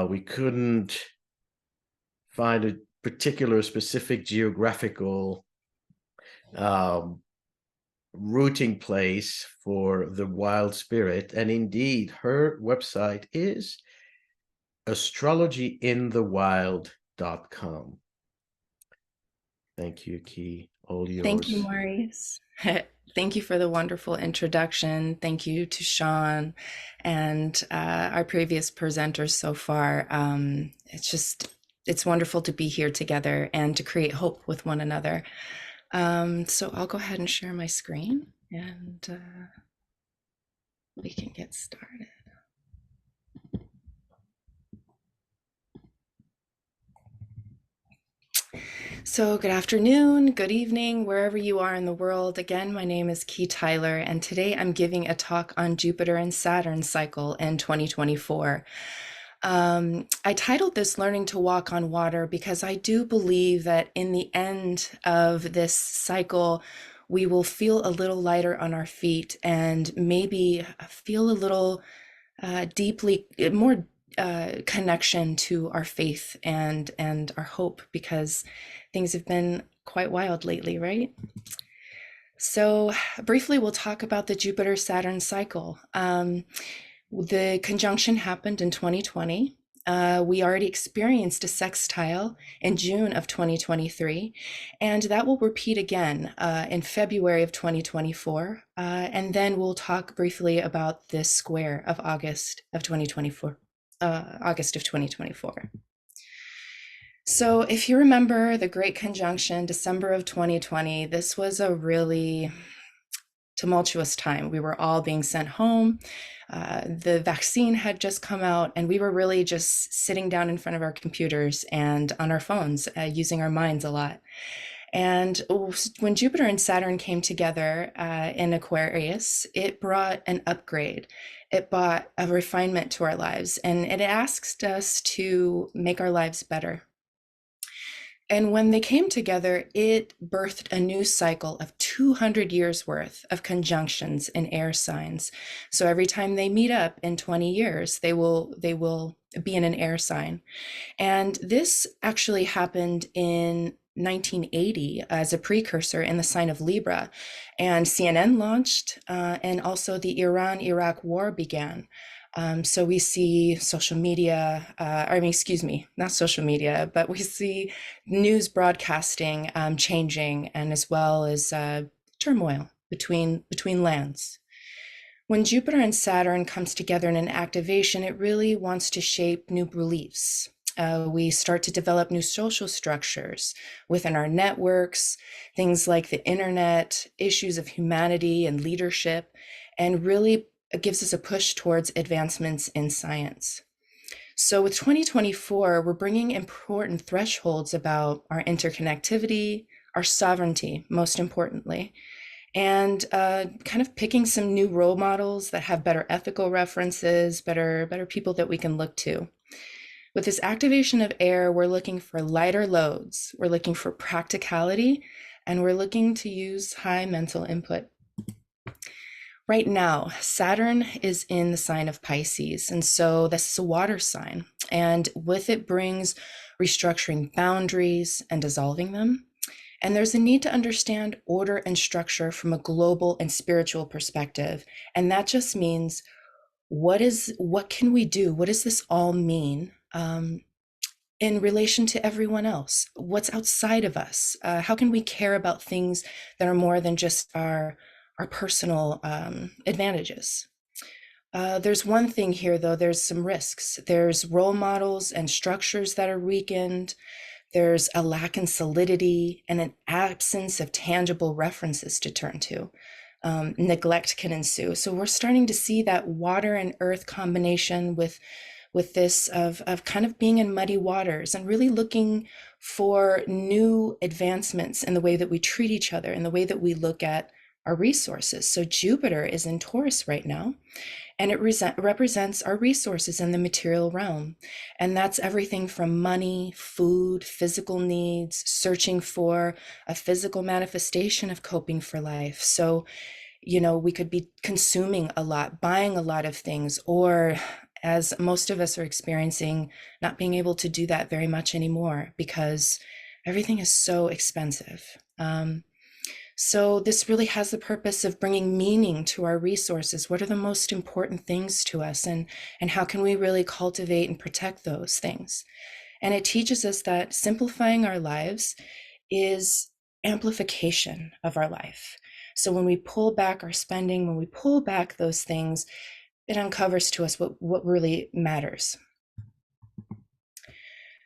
We couldn't find a particular specific geographical rooting place for the wild spirit, and indeed her website is astrologyinthewild.com. Thank you, Key. All yours. Thank you, Maurice. Thank you for the wonderful introduction. Thank you to Sean and our previous presenters so far. It's wonderful to be here together and to create hope with one another. So I'll go ahead and share my screen and we can get started. So good afternoon, good evening, wherever you are in the world. Again, my name is Key Tyler, and today I'm giving a talk on Jupiter and Saturn cycle in 2024. I titled this Learning to Walk on Water because I do believe that in the end of this cycle, we will feel a little lighter on our feet and maybe feel a little deeply more connection to our faith and our hope, because things have been quite wild lately, right? So briefly, we'll talk about the Jupiter-Saturn cycle. The conjunction happened in 2020. We already experienced a sextile in June of 2023, and that will repeat again in February of 2024. And then we'll talk briefly about this square of August of 2024. August of 2024. So if you remember the Great Conjunction, December of 2020, this was a really tumultuous time. We were all being sent home. The vaccine had just come out, and we were really just sitting down in front of our computers and on our phones, using our minds a lot. And when Jupiter and Saturn came together in Aquarius, it brought an upgrade. It brought a refinement to our lives, and it asked us to make our lives better. And when they came together, it birthed a new cycle of 200 years worth of conjunctions in air signs. So every time they meet up in 20 years, they will be in an air sign. And this actually happened in 1980 as a precursor in the sign of Libra. And CNN launched, and also the Iran-Iraq war began. So we see social media, not social media, but we see news broadcasting changing, and as well as turmoil between lands. When Jupiter and Saturn comes together in an activation, it really wants to shape new beliefs. We start to develop new social structures within our networks, things like the internet, issues of humanity and leadership, and really gives us a push towards advancements in science. So with 2024, we're bringing important thresholds about our interconnectivity, our sovereignty, most importantly, and kind of picking some new role models that have better ethical references, better people that we can look to. With this activation of air, we're looking for lighter loads, we're looking for practicality, and we're looking to use high mental input. Right now, Saturn is in the sign of Pisces, and so this is a water sign, and with it brings restructuring boundaries and dissolving them. And there's a need to understand order and structure from a global and spiritual perspective, and that just means what can we do? What does this all mean in relation to everyone else? What's outside of us? How can we care about things that are more than just our personal advantages? There's one thing here, though. There's some risks. There's role models and structures that are weakened. There's a lack in solidity and an absence of tangible references to turn to. Neglect can ensue. So we're starting to see that water and earth combination with this of kind of being in muddy waters and really looking for new advancements in the way that we treat each other, in the way that we look at our resources. So Jupiter is in Taurus right now, and it represents our resources in the material realm. And that's everything from money, food, physical needs, searching for a physical manifestation of coping for life. So, we could be consuming a lot, buying a lot of things, or as most of us are experiencing, not being able to do that very much anymore because everything is so expensive. So this really has the purpose of bringing meaning to our resources. What are the most important things to us, and how can we really cultivate and protect those things? And it teaches us that simplifying our lives is amplification of our life. So when we pull back our spending, when we pull back those things, it uncovers to us what really matters.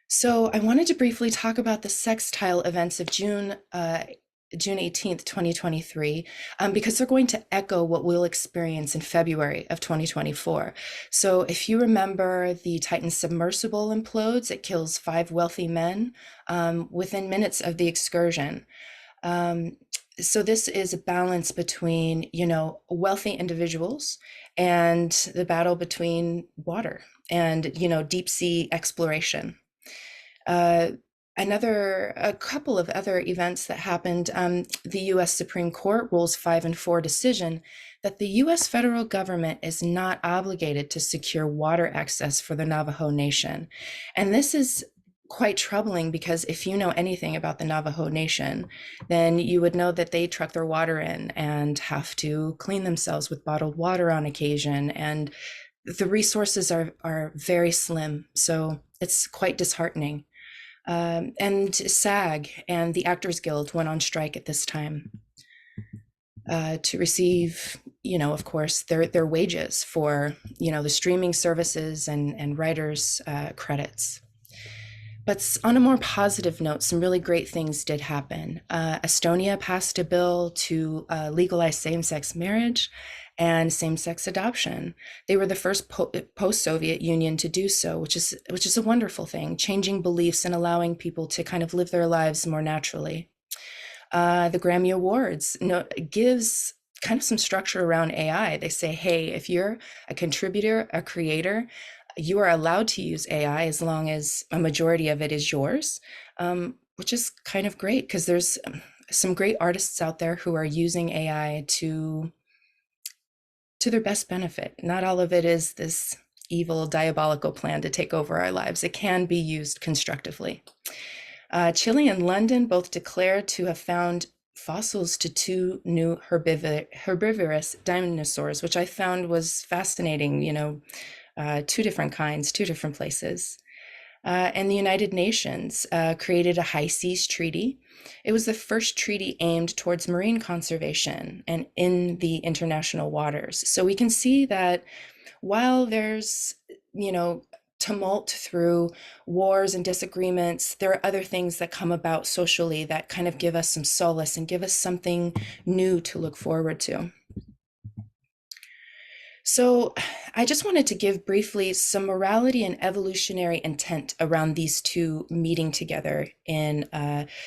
So I wanted to briefly talk about the sextile events of June 18th, 2023, because they're going to echo what we'll experience in February of 2024. So if you remember, the Titan submersible implodes, it kills 5 wealthy men within minutes of the excursion. So this is a balance between, wealthy individuals and the battle between water and, deep sea exploration. A couple of other events that happened, the US Supreme Court rules 5-4 decision that the US federal government is not obligated to secure water access for the Navajo Nation. And this is quite troubling because if you know anything about the Navajo Nation, then you would know that they truck their water in and have to clean themselves with bottled water on occasion. And the resources are very slim. So it's quite disheartening. And SAG and the Actors Guild went on strike at this time to receive, of course, their wages for, the streaming services and writers' credits. But on a more positive note, some really great things did happen. Estonia passed a bill to legalize same-sex marriage and same-sex adoption. They were the first post-Soviet Union to do so, which is a wonderful thing, changing beliefs and allowing people to kind of live their lives more naturally. The Grammy Awards gives kind of some structure around AI. They say, hey, if you're a contributor, a creator, you are allowed to use AI as long as a majority of it is yours, which is kind of great because there's some great artists out there who are using AI to their best benefit. Not all of it is this evil, diabolical plan to take over our lives. It can be used constructively. Chile and London both declared to have found fossils to 2 new herbivorous dinosaurs, which I found was fascinating, 2 different kinds, 2 different places. And the United Nations created a high seas treaty. It was the first treaty aimed towards marine conservation and in the international waters. So we can see that while there's, tumult through wars and disagreements, there are other things that come about socially that kind of give us some solace and give us something new to look forward to. So I just wanted to give briefly some morality and evolutionary intent around these 2 meeting together in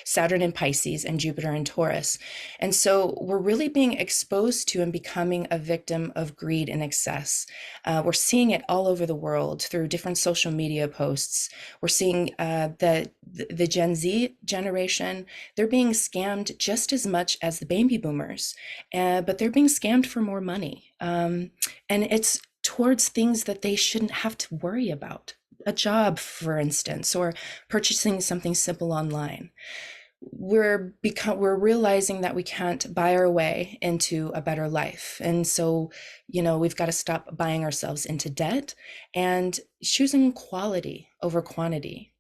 Saturn in Pisces and Jupiter in Taurus. And so we're really being exposed to and becoming a victim of greed and excess. We're seeing it all over the world through different social media posts. We're seeing the Gen Z generation, they're being scammed just as much as the baby boomers, but they're being scammed for more money. And it's towards things that they shouldn't have to worry about. A job, for instance, or purchasing something simple online. We're realizing that we can't buy our way into a better life. And so, we've got to stop buying ourselves into debt and choosing quality over quantity.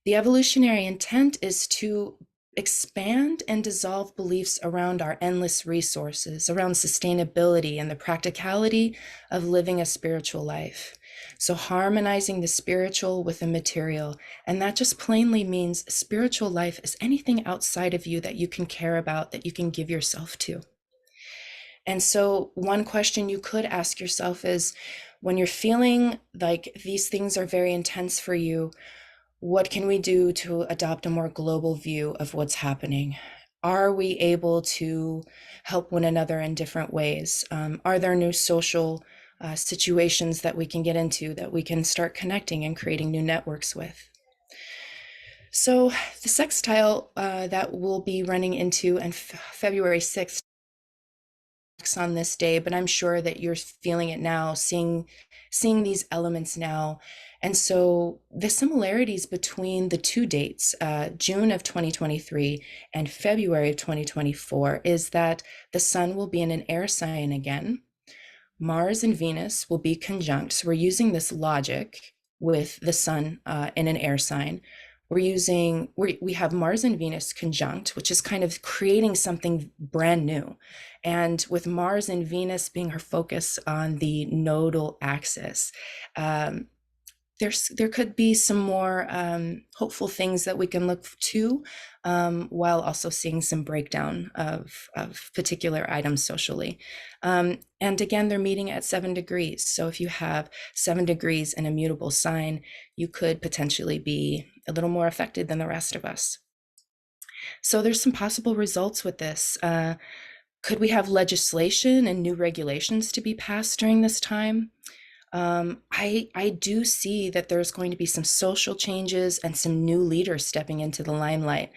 The evolutionary intent is to expand and dissolve beliefs around our endless resources, around sustainability and the practicality of living a spiritual life. So harmonizing the spiritual with the material. And that just plainly means spiritual life is anything outside of you that you can care about, that you can give yourself to. And so one question you could ask yourself is, when you're feeling like these things are very intense for you, what can we do to adopt a more global view of what's happening? Are we able to help one another in different ways? Are there new social situations that we can get into that we can start connecting and creating new networks with? So the sextile that we'll be running into on February 6th on this day, but I'm sure that you're feeling it now, seeing these elements now. And so the similarities between the 2 dates, June of 2023 and February of 2024, is that the sun will be in an air sign again. Mars and Venus will be conjunct. So we're using this logic with the sun in an air sign. We have Mars and Venus conjunct, which is kind of creating something brand new. And with Mars and Venus being her focus on the nodal axis, there could be some more hopeful things that we can look to, while also seeing some breakdown of particular items socially. And again, they're meeting at 7 degrees. So if you have 7 degrees in a mutable sign, you could potentially be a little more affected than the rest of us. So there's some possible results with this. Could we have legislation and new regulations to be passed during this time? I do see that there's going to be some social changes and some new leaders stepping into the limelight.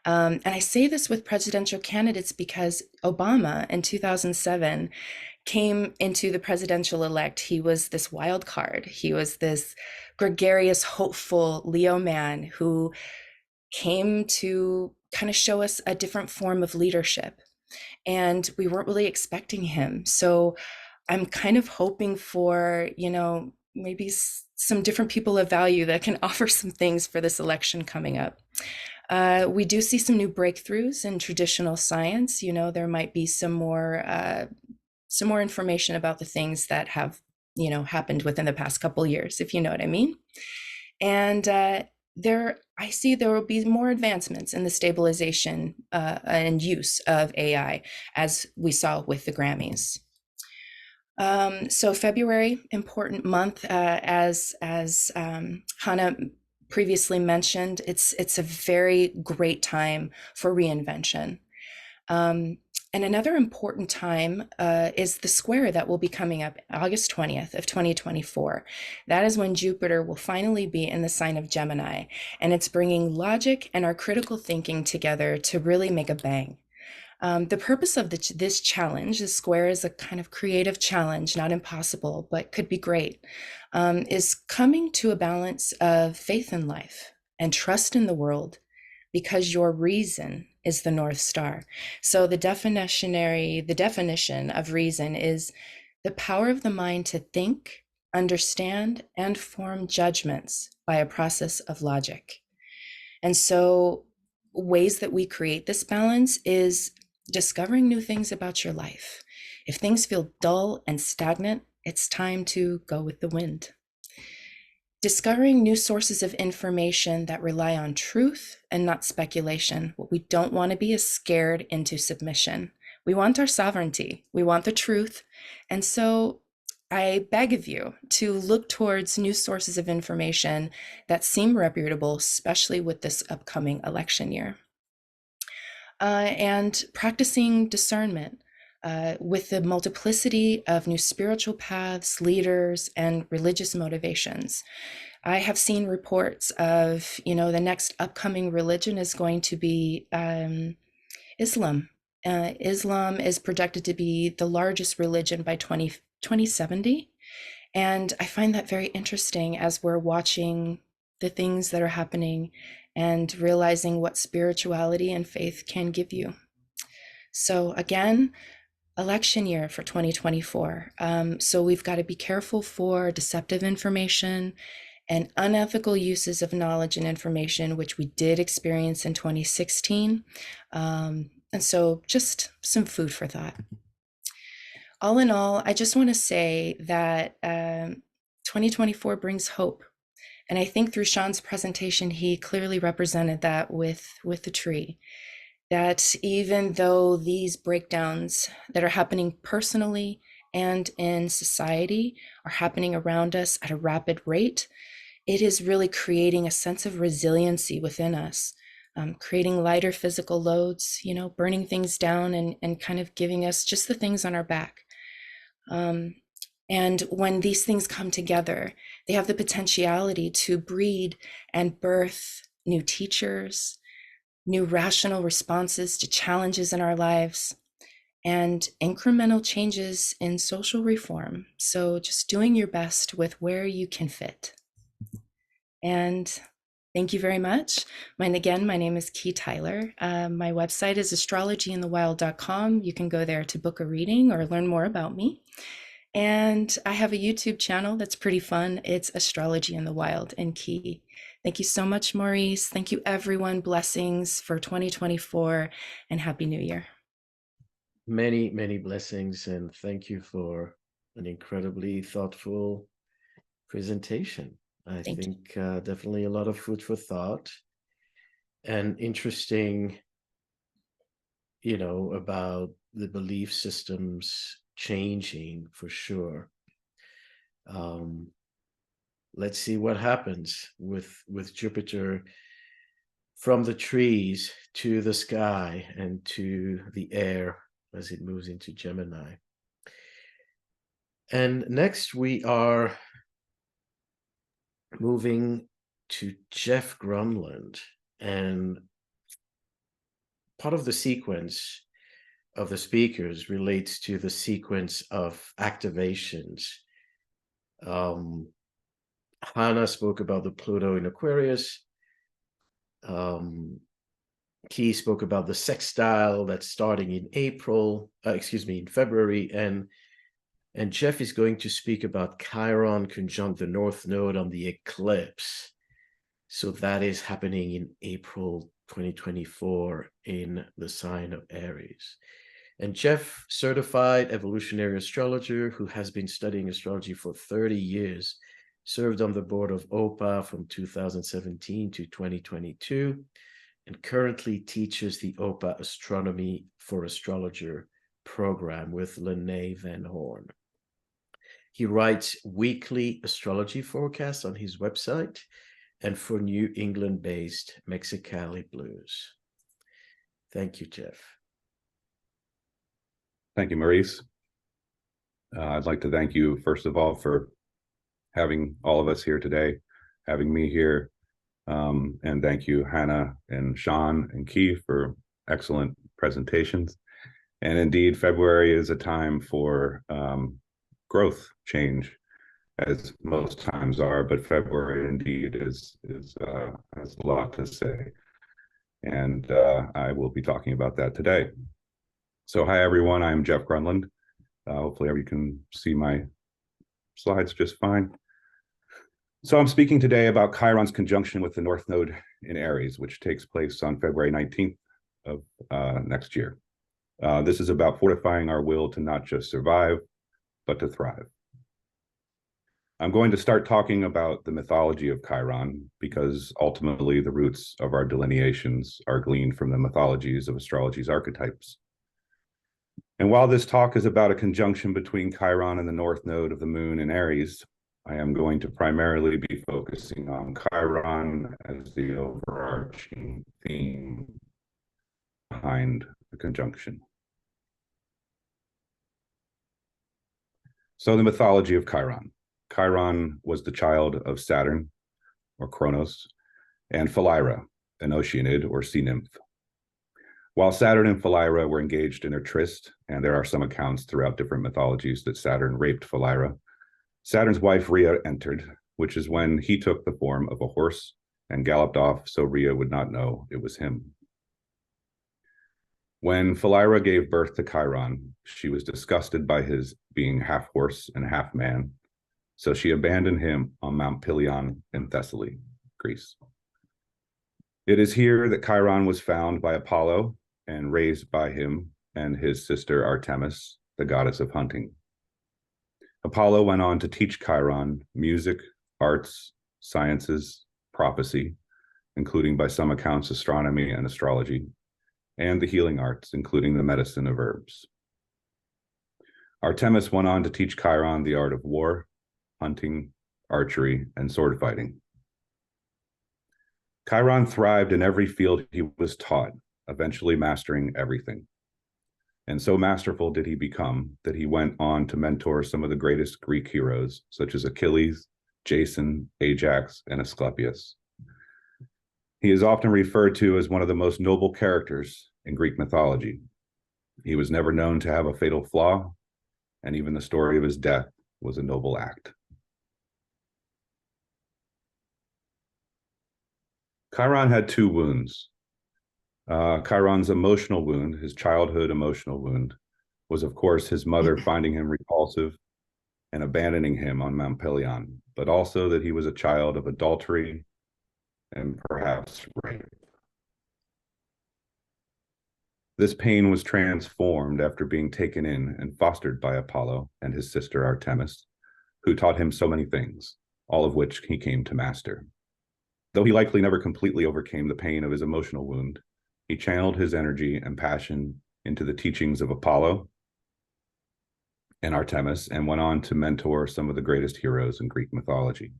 And I say this with presidential candidates because Obama in 2007 came into the presidential elect. He was this wild card. He was this gregarious, hopeful Leo man who came to kind of show us a different form of leadership. And we weren't really expecting him. So I'm kind of hoping for, maybe some different people of value that can offer some things for this election coming up. We do see some new breakthroughs in traditional science. There might be some more information about the things that have, happened within the past couple years, if you know what I mean. And I see there will be more advancements in the stabilization and use of AI, as we saw with the Grammys. So February, important month, as Hannah previously mentioned, it's a very great time for reinvention. And another important time is the square that will be coming up August 20th of 2024. That is when Jupiter will finally be in the sign of Gemini, and it's bringing logic and our critical thinking together to really make a bang. The purpose of this challenge, the square is a kind of creative challenge, not impossible, but could be great, is coming to a balance of faith in life and trust in the world, because your reason is the North Star. So the definition of reason is the power of the mind to think, understand, and form judgments by a process of logic. And so ways that we create this balance is discovering new things about your life. If things feel dull and stagnant, it's time to go with the wind. Discovering new sources of information that rely on truth and not speculation. What we don't want to be is scared into submission. We want our sovereignty. We want the truth. And so I beg of you to look towards new sources of information that seem reputable, especially with this upcoming election year. And practicing discernment with the multiplicity of new spiritual paths, leaders, and religious motivations. I have seen reports of, the next upcoming religion is going to be Islam. Islam is projected to be the largest religion by 2070. And I find that very interesting as we're watching the things that are happening and realizing what spirituality and faith can give you. So again, election year for 2024. So we've got to be careful for deceptive information and unethical uses of knowledge and information, which we did experience in 2016. And so just some food for thought. All in all, I just want to say that 2024 brings hope. And I think through Sean's presentation, he clearly represented that with the tree. That even though these breakdowns that are happening personally and in society are happening around us at a rapid rate, it is really creating a sense of resiliency within us, creating lighter physical loads, burning things down and kind of giving us just the things on our back. And when these things come together, they have the potentiality to breed and birth new teachers, new rational responses to challenges in our lives, and incremental changes in social reform. So just doing your best with where you can fit. And thank you very much. My name is Key Tyler. My website is astrologyinthewild.com. You can go there to book a reading or learn more about me. And I have a YouTube channel that's pretty fun. It's Astrology in the Wild and Key. Thank you so much, Maurice. Thank you, everyone. Blessings for 2024 and Happy New Year. Many, many blessings. And thank you for an incredibly thoughtful presentation. I think definitely a lot of food for thought and interesting, about the belief systems changing for sure. Let's see what happens with Jupiter from the trees to the sky and to the air as it moves into Gemini. And next we are moving to Jeff Grunland. And part of the sequence of the speakers relates to the sequence of activations. Hannah spoke about the Pluto in Aquarius. Key spoke about the sextile that's starting in in February, and Jeff is going to speak about Chiron conjunct the North Node on the eclipse. So that is happening in April 2024 in the sign of Aries. And Jeff, certified evolutionary astrologer who has been studying astrology for 30 years, served on the board of OPA from 2017 to 2022, and currently teaches the OPA Astronomy for Astrologer program with Lene Van Horn. He writes weekly astrology forecasts on his website and for New England-based Mexicali Blues. Thank you, Jeff. Thank you, Maurice. I'd like to thank you, first of all, for having all of us here today, having me here. And thank you, Hannah and Sean and Keith, for excellent presentations. And indeed, February is a time for growth, change, as most times are, but February indeed has a lot to say. And I will be talking about that today. So hi, everyone. I'm Jeff Grunland. Hopefully you can see my slides just fine. So I'm speaking today about Chiron's conjunction with the North Node in Aries, which takes place on February 19th of next year. This is about fortifying our will to not just survive, but to thrive. I'm going to start talking about the mythology of Chiron because ultimately the roots of our delineations are gleaned from the mythologies of astrology's archetypes. And while this talk is about a conjunction between Chiron and the North Node of the Moon in Aries, I am going to primarily be focusing on Chiron as the overarching theme behind the conjunction. So the mythology of Chiron. Chiron was the child of Saturn, or Kronos, and Philyra, an Oceanid, or sea nymph. While Saturn and Philyra were engaged in their tryst, and there are some accounts throughout different mythologies that Saturn raped Philyra, Saturn's wife Rhea entered, which is when he took the form of a horse and galloped off so Rhea would not know it was him. When Philyra gave birth to Chiron, she was disgusted by his being half horse and half man, so she abandoned him on Mount Pelion in Thessaly, Greece. It is here that Chiron was found by Apollo and raised by him and his sister Artemis, the goddess of hunting. Apollo went on to teach Chiron music, arts, sciences, prophecy, including by some accounts astronomy and astrology, and the healing arts, including the medicine of herbs. Artemis went on to teach Chiron the art of war, hunting, archery, and sword fighting. Chiron thrived in every field he was taught, eventually mastering everything. And so masterful did he become that he went on to mentor some of the greatest Greek heroes, such as Achilles, Jason, Ajax, and Asclepius. He is often referred to as one of the most noble characters in Greek mythology. He was never known to have a fatal flaw, and even the story of his death was a noble act. Chiron had two wounds. Chiron's emotional wound, his childhood emotional wound, was of course his mother finding him repulsive and abandoning him on Mount Pelion, but also that he was a child of adultery and perhaps rape. This pain was transformed after being taken in and fostered by Apollo and his sister Artemis, who taught him so many things, all of which he came to master. Though he likely never completely overcame the pain of his emotional wound, he channeled his energy and passion into the teachings of Apollo and Artemis and went on to mentor some of the greatest heroes in Greek mythology.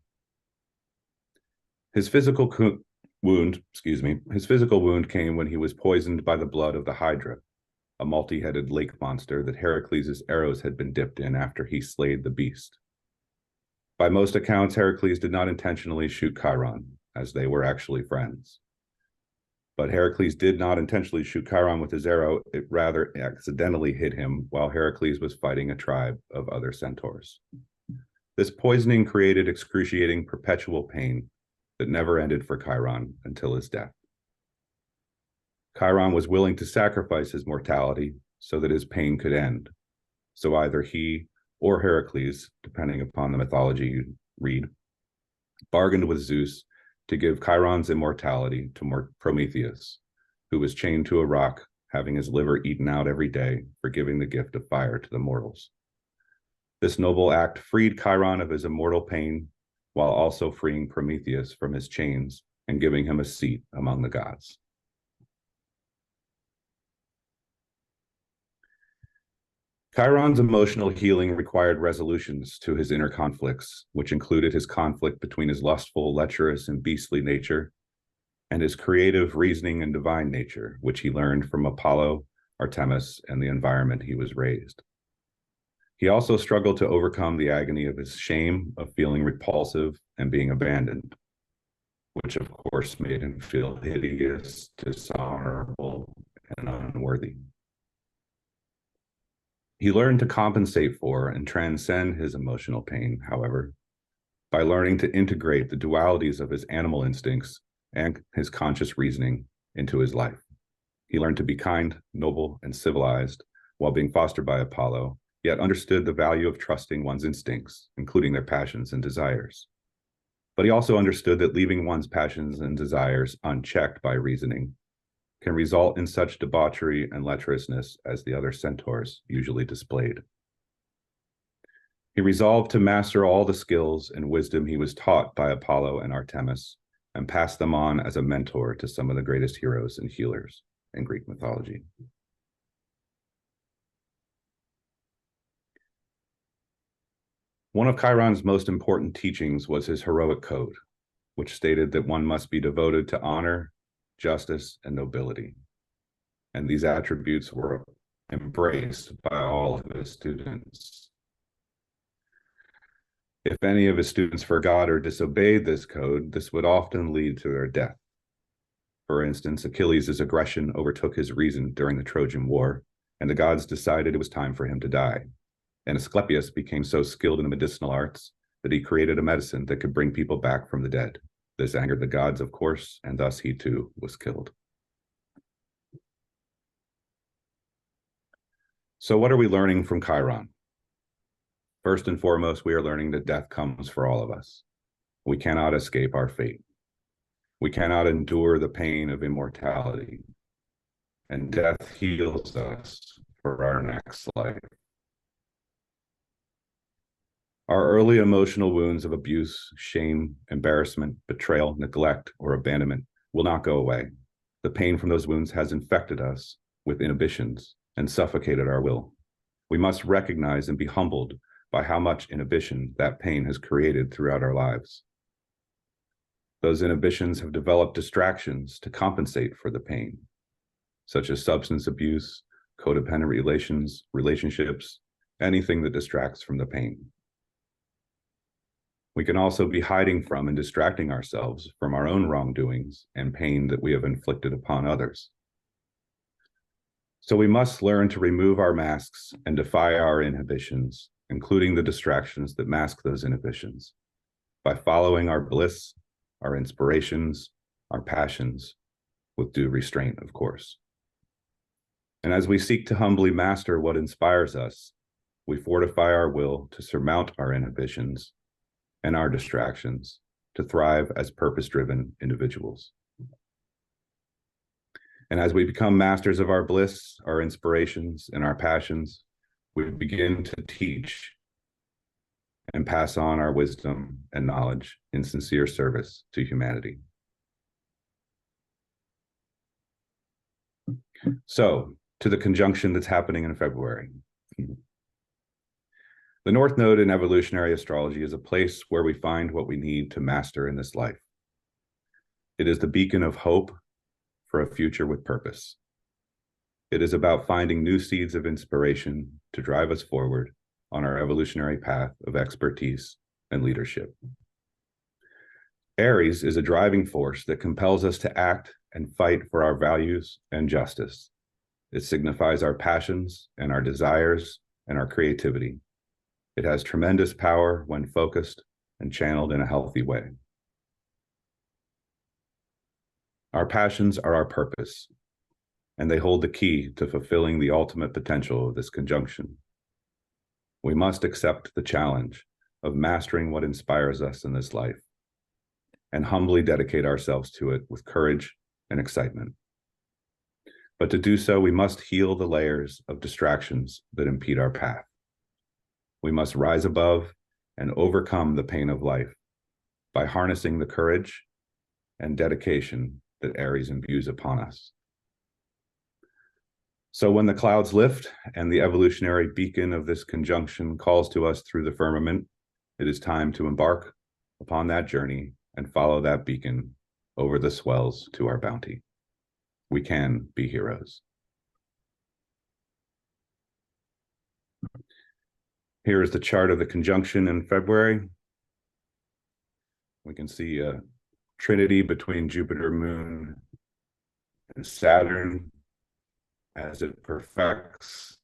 His physical wound came when he was poisoned by the blood of the Hydra, a multi-headed lake monster that Heracles' arrows had been dipped in after he slayed the beast. By most accounts, Heracles did not intentionally shoot Chiron, as they were actually friends. But Heracles did not intentionally shoot Chiron with his arrow, it rather accidentally hit him while Heracles was fighting a tribe of other centaurs. This poisoning created excruciating perpetual pain that never ended for Chiron until his death. Chiron was willing to sacrifice his mortality so that his pain could end. So either he or Heracles, depending upon the mythology you read, bargained with Zeus to give Chiron's immortality to Prometheus, who was chained to a rock, having his liver eaten out every day for giving the gift of fire to the mortals. This noble act freed Chiron of his immortal pain, while also freeing Prometheus from his chains and giving him a seat among the gods. Chiron's emotional healing required resolutions to his inner conflicts, which included his conflict between his lustful, lecherous, and beastly nature and his creative, reasoning, and divine nature, which he learned from Apollo, Artemis, and the environment he was raised. He also struggled to overcome the agony of his shame of feeling repulsive and being abandoned, which of course made him feel hideous, dishonorable, and unworthy. He learned to compensate for and transcend his emotional pain, however, by learning to integrate the dualities of his animal instincts and his conscious reasoning into his life. He learned to be kind, noble, and civilized while being fostered by Apollo, yet understood the value of trusting one's instincts, including their passions and desires. But he also understood that leaving one's passions and desires unchecked by reasoning can result in such debauchery and lecherousness as the other centaurs usually displayed. He resolved to master all the skills and wisdom he was taught by Apollo and Artemis and pass them on as a mentor to some of the greatest heroes and healers in Greek mythology. One of Chiron's most important teachings was his heroic code, which stated that one must be devoted to honor, justice, and nobility. And these attributes were embraced by all of his students. If any of his students forgot or disobeyed this code, this would often lead to their death. For instance, Achilles' aggression overtook his reason during the Trojan War, and the gods decided it was time for him to die. And Asclepius became so skilled in the medicinal arts that he created a medicine that could bring people back from the dead. This angered the gods, of course, and thus he too was killed. So what are we learning from Chiron? First and foremost, we are learning that death comes for all of us. We cannot escape our fate. We cannot endure the pain of immortality. And death heals us for our next life. Our early emotional wounds of abuse, shame, embarrassment, betrayal, neglect, or abandonment will not go away. The pain from those wounds has infected us with inhibitions and suffocated our will. We must recognize and be humbled by how much inhibition that pain has created throughout our lives. Those inhibitions have developed distractions to compensate for the pain, such as substance abuse, codependent relationships, anything that distracts from the pain. We can also be hiding from and distracting ourselves from our own wrongdoings and pain that we have inflicted upon others. So we must learn to remove our masks and defy our inhibitions, including the distractions that mask those inhibitions, by following our bliss, our inspirations, our passions, with due restraint, of course. And as we seek to humbly master what inspires us, we fortify our will to surmount our inhibitions and our distractions to thrive as purpose-driven individuals. And as we become masters of our bliss, our inspirations, and our passions, we begin to teach and pass on our wisdom and knowledge in sincere service to humanity. So, to the conjunction that's happening in February. The North Node in evolutionary astrology is a place where we find what we need to master in this life. It is the beacon of hope for a future with purpose. It is about finding new seeds of inspiration to drive us forward on our evolutionary path of expertise and leadership. Aries is a driving force that compels us to act and fight for our values and justice. It signifies our passions and our desires and our creativity. It has tremendous power when focused and channeled in a healthy way. Our passions are our purpose, and they hold the key to fulfilling the ultimate potential of this conjunction. We must accept the challenge of mastering what inspires us in this life and humbly dedicate ourselves to it with courage and excitement. But to do so, we must heal the layers of distractions that impede our path. We must rise above and overcome the pain of life by harnessing the courage and dedication that Aries imbues upon us. So when the clouds lift and the evolutionary beacon of this conjunction calls to us through the firmament, it is time to embark upon that journey and follow that beacon over the swells to our bounty. We can be heroes. Here is the chart of the conjunction in February. We can see a trinity between Jupiter, Moon, and Saturn as it perfects.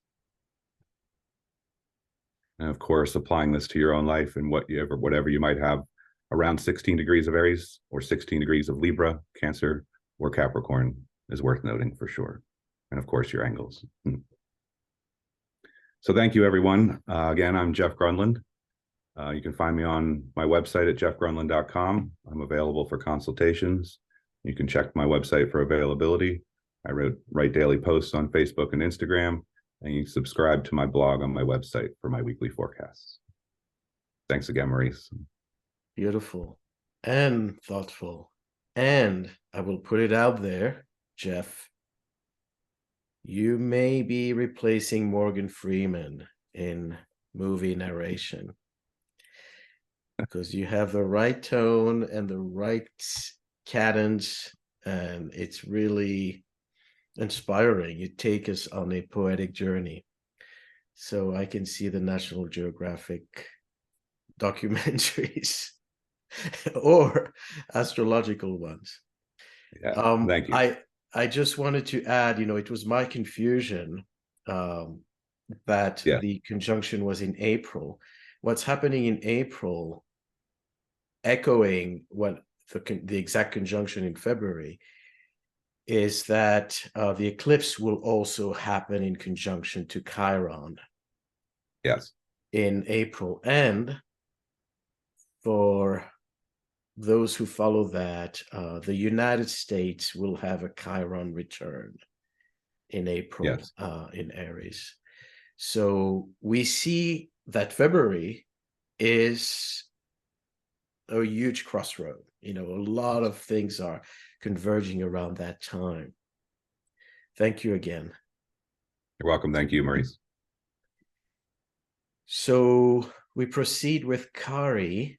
And of course, applying this to your own life and whatever you might have around 16 degrees of Aries or 16 degrees of Libra, Cancer, or Capricorn is worth noting for sure. And of course, your angles. So thank you, everyone. Again, I'm Jeff Grunland. You can find me on my website at jeffgrunland.com. I'm available for consultations. You can check my website for availability. I write daily posts on Facebook and Instagram, and you can subscribe to my blog on my website for my weekly forecasts. Thanks again, Maurice. Beautiful and thoughtful. And I will put it out there, Jeff, you may be replacing Morgan Freeman in movie narration because you have the right tone and the right cadence, and it's really inspiring. You take us on a poetic journey. So I can see the National Geographic documentaries or astrological ones. Yeah, thank you. I just wanted to add, it was my confusion that the conjunction was in April. What's happening in April, echoing what the exact conjunction in February, is that the eclipse will also happen in conjunction to Chiron. Yes. In April. And for those who follow that, the United States will have a Chiron return in April. Yes. In Aries. So we see that February is a huge crossroad. A lot of things are converging around that time. Thank you again. You're welcome. Thank you, Maurice. So we proceed with Shari,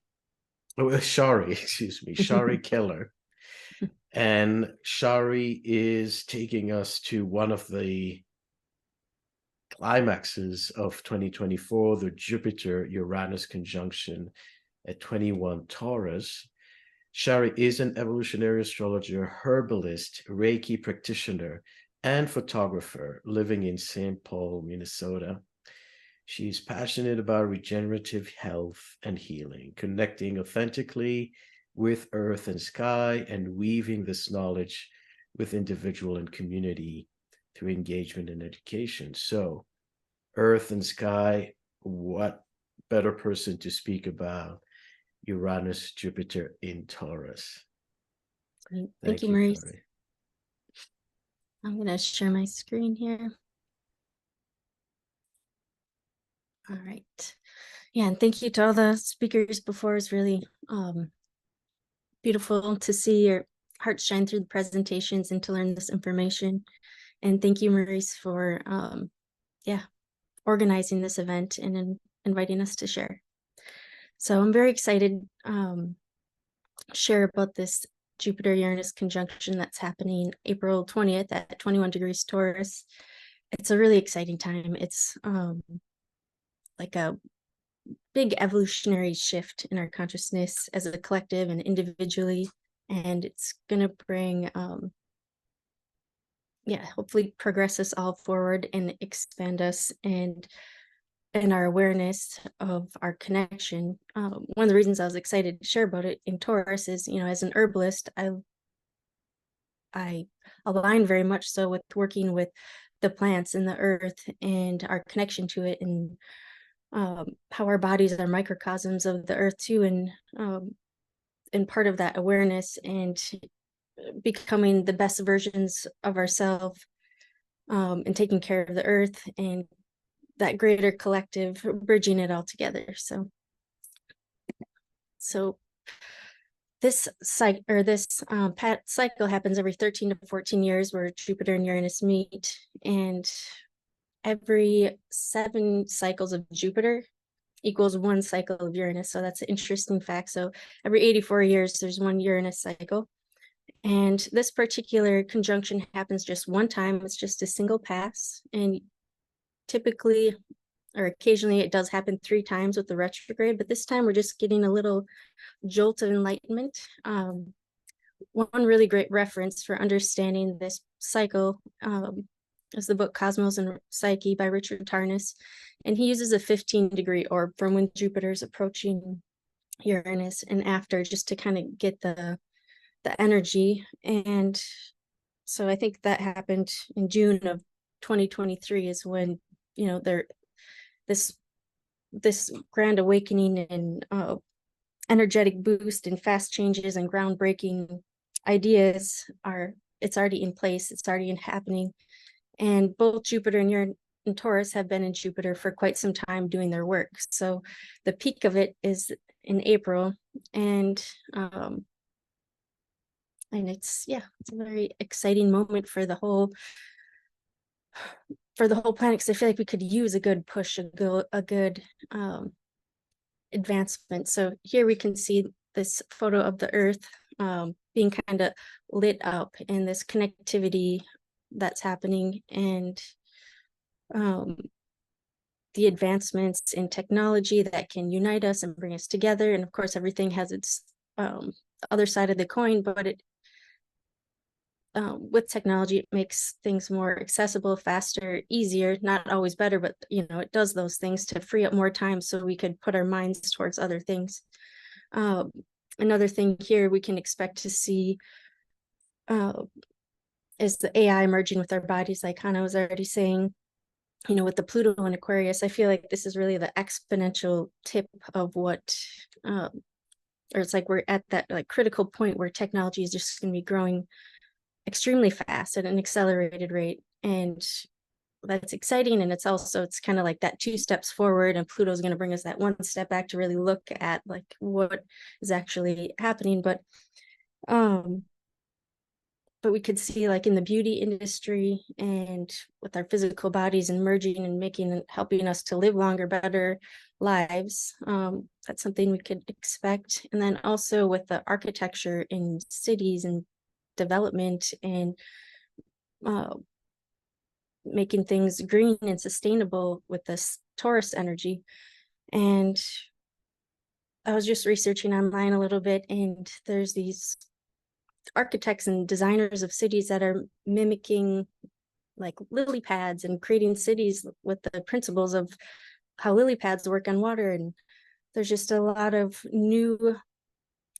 Shari Keller. And Shari is taking us to one of the climaxes of 2024, the Jupiter-Uranus conjunction at 21 Taurus. Shari is an evolutionary astrologer, herbalist, Reiki practitioner, and photographer living in St. Paul, Minnesota. She's passionate about regenerative health and healing, connecting authentically with earth and sky, and weaving this knowledge with individual and community through engagement and education. So, earth and sky, what better person to speak about Uranus, Jupiter in Taurus? Thank you, Maurice. Shari. I'm going to share my screen here. All right. Yeah, and thank you to all the speakers before. It's really beautiful to see your hearts shine through the presentations and to learn this information. And thank you, Maurice, for organizing this event and inviting us to share. So I'm very excited to share about this Jupiter-Uranus conjunction that's happening April 20th at 21 degrees Taurus. it's a really exciting time. It's like a big evolutionary shift in our consciousness as a collective and individually, and it's going to bring hopefully progress us all forward and expand us and our awareness of our connection. One of the reasons I was excited to share about it in Taurus is, as an herbalist, I align very much so with working with the plants and the earth and our connection to it, and how our bodies are microcosms of the earth too, and part of that awareness and becoming the best versions of ourselves, and taking care of the earth and that greater collective, bridging it all together. So this cycle happens every 13 to 14 years, where Jupiter and Uranus meet, and every 7 cycles of Jupiter equals 1 cycle of Uranus. So that's an interesting fact. So every 84 years, there's 1 Uranus cycle. And this particular conjunction happens just 1 time. It's just a single pass. And typically, or occasionally, it does happen 3 times with the retrograde, but this time we're just getting a little jolt of enlightenment. One really great reference for understanding this cycle is the book Cosmos and Psyche by Richard Tarnas. And he uses a 15-degree orb from when Jupiter's approaching Uranus and after, just to kind of get the energy. And so I think that happened in June of 2023 is when, this grand awakening and energetic boost and fast changes and groundbreaking ideas it's already in place, it's already happening. And both Jupiter and Uranus and Taurus have been in Jupiter for quite some time doing their work. So the peak of it is in April, and it's a very exciting moment for the whole planet, because I feel like we could use a good push, a good advancement. So here we can see this photo of the Earth being kind of lit up in this connectivity that's happening, and the advancements in technology that can unite us and bring us together. And of course, everything has its other side of the coin, but with technology, it makes things more accessible, faster, easier, not always better, but it does those things to free up more time so we could put our minds towards other things. Another thing here we can expect to see is the AI merging with our bodies, like Hannah was already saying. With the Pluto and Aquarius, I feel like this is really the exponential tip of what, or it's like we're at that like critical point where technology is just going to be growing extremely fast at an accelerated rate. And that's exciting. And it's kind of like that 2 steps forward, and Pluto's going to bring us that 1 step back to really look at like what is actually happening. But we could see, like in the beauty industry and with our physical bodies and merging and helping us to live longer, better lives. That's something we could expect. And then also with the architecture in cities and development and making things green and sustainable with this Taurus energy. And I was just researching online a little bit, and there's these architects and designers of cities that are mimicking like lily pads and creating cities with the principles of how lily pads work on water. And there's just a lot of new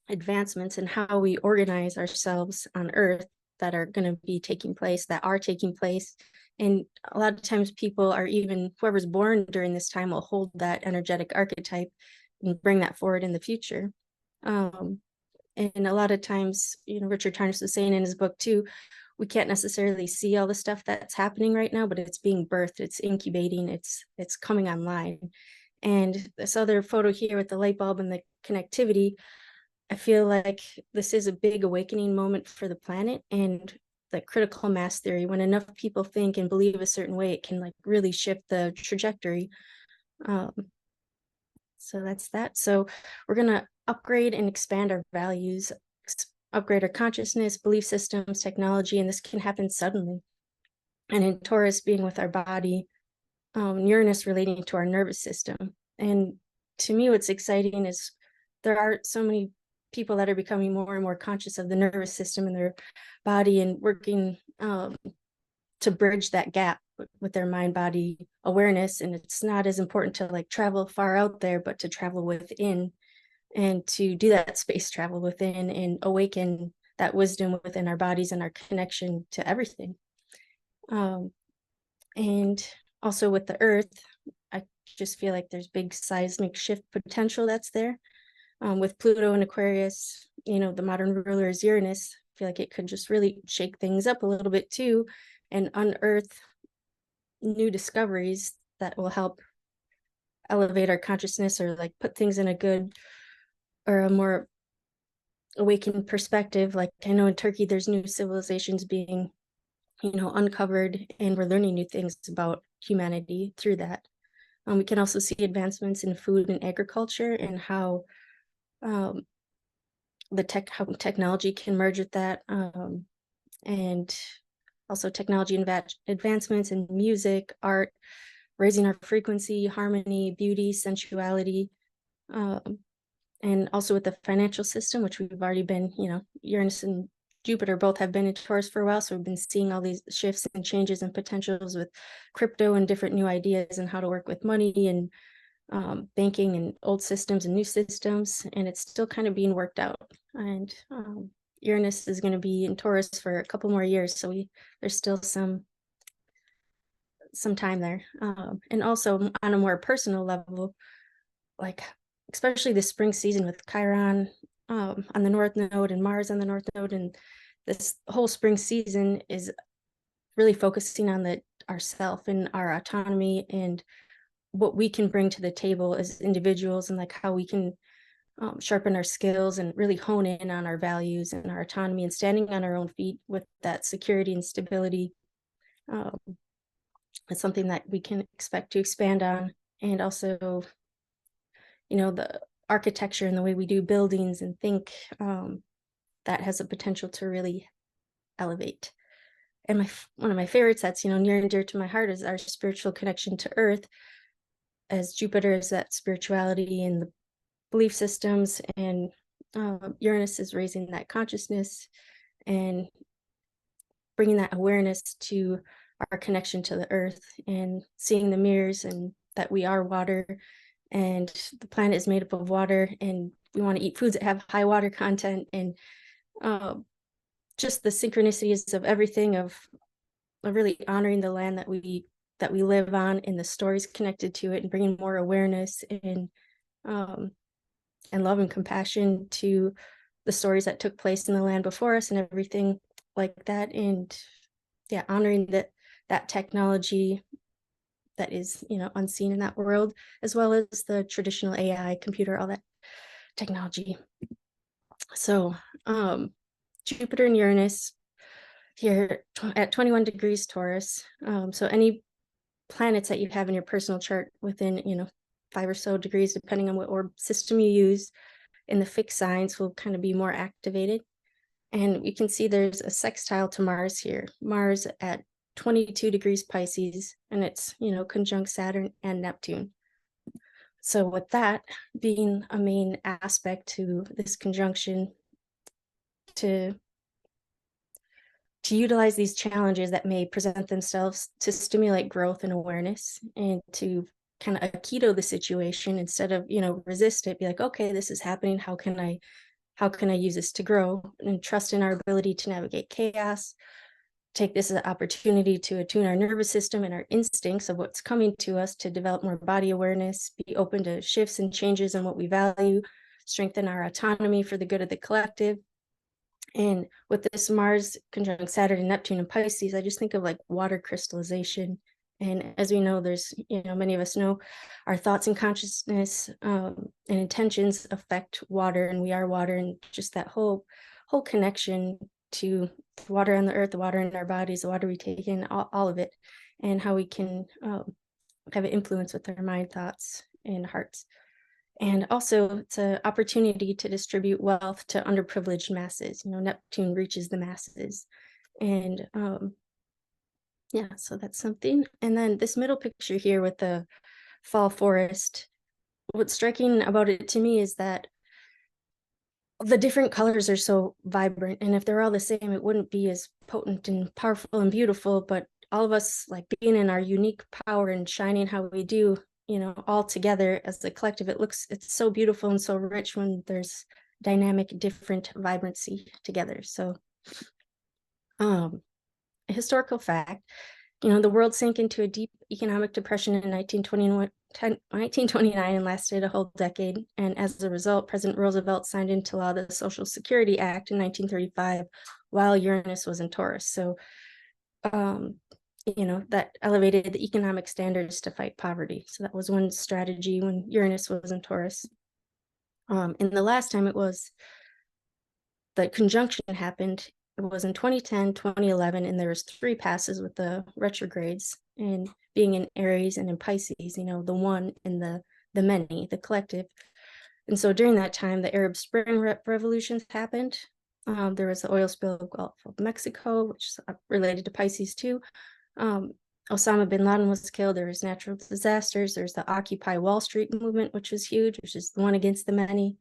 advancements in how we organize ourselves on Earth that are going to be taking place, and a lot of times people are, even whoever's born during this time will hold that energetic archetype and bring that forward in the future. And a lot of times, Richard Tarnas was saying in his book too, we can't necessarily see all the stuff that's happening right now, but it's being birthed, it's incubating, it's coming online. And this other photo here with the light bulb and the connectivity, I feel like this is a big awakening moment for the planet, and the critical mass theory, when enough people think and believe a certain way, it can like really shift the trajectory. So that's that. So we're going to upgrade and expand our values, upgrade our consciousness, belief systems, technology, and this can happen suddenly. and in Taurus being with our body, Uranus relating to our nervous system. And to me, what's exciting is there are so many people that are becoming more and more conscious of the nervous system in their body and working to bridge that gap with their mind body awareness. And it's not as important to like travel far out there, but to travel within, and to do that space travel within and awaken that wisdom within our bodies and our connection to everything. And also with the earth, I just feel like there's big seismic shift potential that's there. With Pluto and Aquarius, you know, the modern ruler is Uranus. I feel like it could just really shake things up a little bit too, and unearth new discoveries that will help elevate our consciousness, or like put things in a good or a more awakened perspective. Like I know in Turkey, there's new civilizations being, you know, uncovered, and we're learning new things about humanity through that. We can also see advancements in food and agriculture, and how how technology can merge with that, and also technology advancements in music, art, raising our frequency, harmony, beauty, sensuality, and also with the financial system, which we've already been, you know, Uranus and Jupiter both have been in Taurus for a while, so we've been seeing all these shifts and changes and potentials with crypto and different new ideas and how to work with money and banking and old systems and new systems, and it's still kind of being worked out. And Uranus is going to be in Taurus for a couple more years, so there's still some time there. And also on a more personal level, like especially the spring season with Chiron on the North Node and Mars on the North Node, and this whole spring season is really focusing on ourself and our autonomy and what we can bring to the table as individuals, and like how we can sharpen our skills and really hone in on our values and our autonomy and standing on our own feet with that security and stability. It's something that we can expect to expand on. And also, you know, the architecture and the way we do buildings and think, that has a potential to really elevate. And one of my favorites that's, you know, near and dear to my heart is our spiritual connection to Earth, as Jupiter is that spirituality and the belief systems, and Uranus is raising that consciousness and bringing that awareness to our connection to the earth, and seeing the mirrors, and that we are water, and the planet is made up of water, and we want to eat foods that have high water content, and just the synchronicities of everything, of really honoring the land that we live on, and the stories connected to it, and bringing more awareness and love and compassion to the stories that took place in the land before us and everything like that. And yeah, honoring that technology that is, you know, unseen in that world, as well as the traditional AI, computer, all that technology. So Jupiter and Uranus here at 21 degrees Taurus. So any planets that you have in your personal chart within, you know, 5 or so degrees, depending on what orb system you use, in the fixed signs will kind of be more activated. And we can see there's a sextile to Mars here. Mars at 22 degrees Pisces, and it's, you know, conjunct Saturn and Neptune. So with that being a main aspect to this conjunction, to utilize these challenges that may present themselves to stimulate growth and awareness, and to kind of Aikido the situation instead of, you know, resist it, be like, okay, this is happening. How can I use this to grow, and trust in our ability to navigate chaos, take this as an opportunity to attune our nervous system and our instincts of what's coming to us, to develop more body awareness, be open to shifts and changes in what we value, strengthen our autonomy for the good of the collective. And with this Mars conjunct Saturn and Neptune and Pisces, I just think of like water crystallization. And as we know, there's, you know, many of us know our thoughts and consciousness and intentions affect water, and we are water, and just that whole connection to the water on the earth, the water in our bodies, the water we take in, all of it, and how we can have an influence with our mind, thoughts, and hearts. And also it's an opportunity to distribute wealth to underprivileged masses. You know, Neptune reaches the masses, and Yeah, so that's something. And then this middle picture here with the fall forest, what's striking about it to me is that the different colors are so vibrant, and if they're all the same, it wouldn't be as potent and powerful and beautiful. But all of us, like, being in our unique power and shining how we do, all together as a collective, it's so beautiful and so rich when there's dynamic, different vibrancy together. So a historical fact, the world sank into a deep economic depression in 1929 and lasted a whole decade. And as a result, President Roosevelt signed into law the Social Security Act in 1935 while Uranus was in Taurus. So, that elevated the economic standards to fight poverty. So that was one strategy when Uranus was in Taurus. And the last time the conjunction happened, it was in 2010, 2011, and there was 3 passes with the retrogrades, and being in Aries and in Pisces, the one and the many, the collective. And so during that time, the Arab Spring revolutions happened. There was the oil spill of Gulf of Mexico, which is related to Pisces too. Osama bin Laden was killed. There was natural disasters. There's the Occupy Wall Street movement, which was huge, which is the one against the many.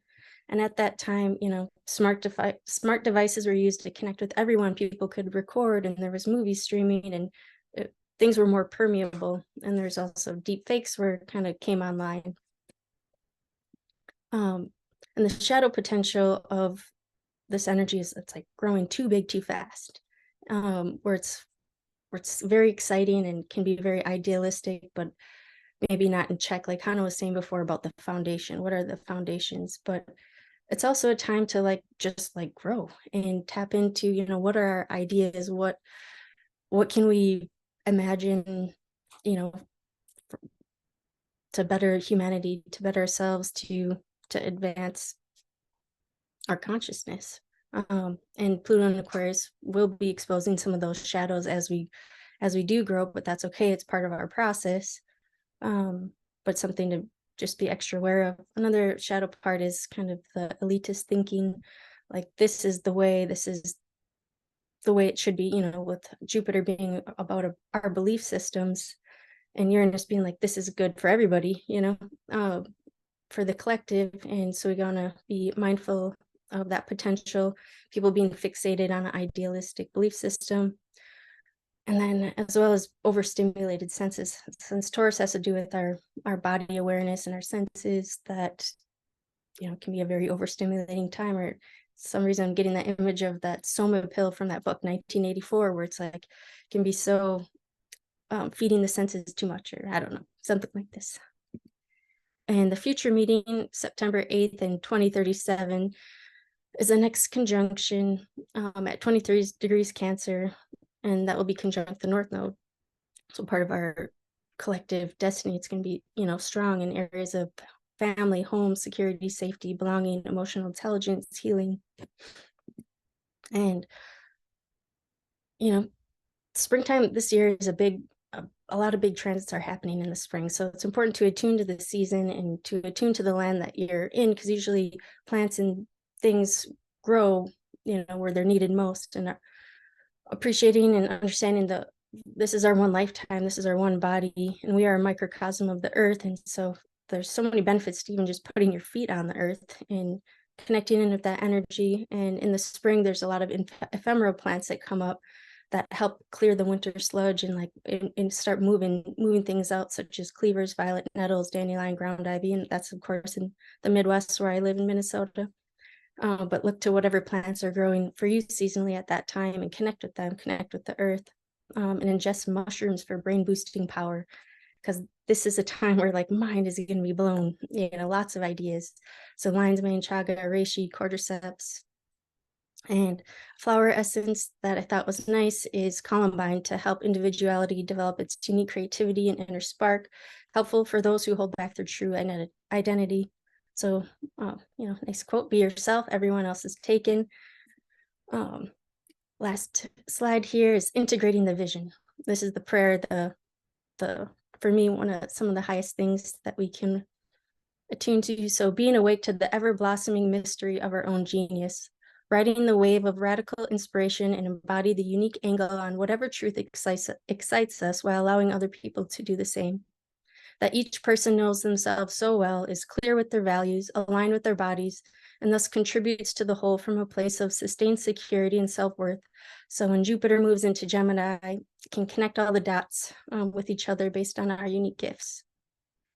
And at that time, smart devices were used to connect with everyone. People could record, and there was movie streaming, and things were more permeable. And there's also deep fakes where it kind of came online. And the shadow potential of this energy it's like growing too big too fast, where it's very exciting and can be very idealistic, but maybe not in check. Like Hannah was saying before about the foundation. What are the foundations? But it's also a time to just grow and tap into, what are our ideas? What can we imagine, to better humanity, to better ourselves, to advance our consciousness. And Pluto and Aquarius will be exposing some of those shadows as we do grow, but that's okay. It's part of our process. But something to just be extra aware of. Another shadow part is kind of the elitist thinking, like this is the way it should be, with Jupiter being about our belief systems, and Uranus being like, this is good for everybody, for the collective. And so we're gonna be mindful of that potential, people being fixated on an idealistic belief system. And then as well as overstimulated senses, since Taurus has to do with our body awareness and our senses, that can be a very overstimulating time. Or some reason I'm getting that image of that Soma pill from that book 1984, where it's like can be so feeding the senses too much, or I don't know, something like this. And the future meeting, September 8th in 2037, is the next conjunction at 23 degrees Cancer, and that will be conjunct the North Node. So part of our collective destiny, it's going to be, strong in areas of family, home, security, safety, belonging, emotional intelligence, healing. And, springtime this year is a lot of big transits are happening in the spring. So it's important to attune to the season and to attune to the land that you're in, because usually plants and things grow, where they're needed most. And appreciating and understanding this is our one lifetime, this is our one body, and we are a microcosm of the earth. And so there's so many benefits to even just putting your feet on the earth and connecting in with that energy. And in the spring, there's a lot of ephemeral plants that come up that help clear the winter sludge and start moving things out, such as cleavers, violet nettles, dandelion, ground ivy. And that's of course in the Midwest where I live in Minnesota. But look to whatever plants are growing for you seasonally at that time and connect with them, connect with the earth, and ingest mushrooms for brain boosting power, because this is a time where mind is going to be blown, lots of ideas. So lion's mane, chaga, reishi, cordyceps. And flower essence that I thought was nice is columbine, to help individuality develop its unique creativity and inner spark, helpful for those who hold back their true identity. So, nice quote, be yourself, everyone else is taken. Last slide here is integrating the vision. This is the prayer, for me, some of the highest things that we can attune to. So being awake to the ever blossoming mystery of our own genius, riding the wave of radical inspiration and embody the unique angle on whatever truth excites us while allowing other people to do the same. That each person knows themselves so well, is clear with their values, aligned with their bodies, and thus contributes to the whole from a place of sustained security and self-worth. So when Jupiter moves into Gemini, it can connect all the dots with each other based on our unique gifts.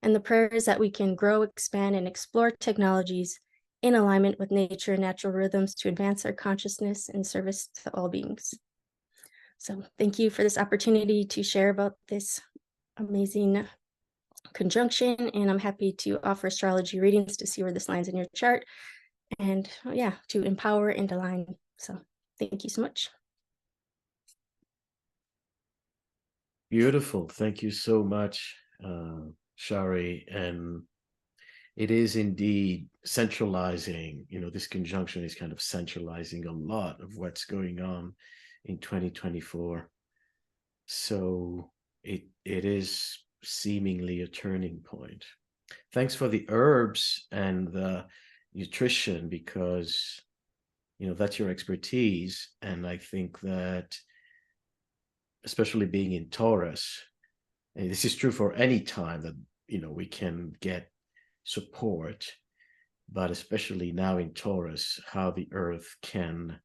And the prayer is that we can grow, expand, and explore technologies in alignment with nature and natural rhythms to advance our consciousness and service to all beings. So thank you for this opportunity to share about this amazing conjunction, and I'm happy to offer astrology readings to see where this lands in your chart, and yeah, to empower and align. So thank you so much. Beautiful. Thank you so much, Shari. And it is indeed centralizing, this conjunction is kind of centralizing a lot of what's going on in 2024. So it is seemingly a turning point. Thanks for the herbs and the nutrition, because that's your expertise. And I think that, especially being in Taurus, and this is true for any time that we can get support, but especially now in Taurus, how the earth can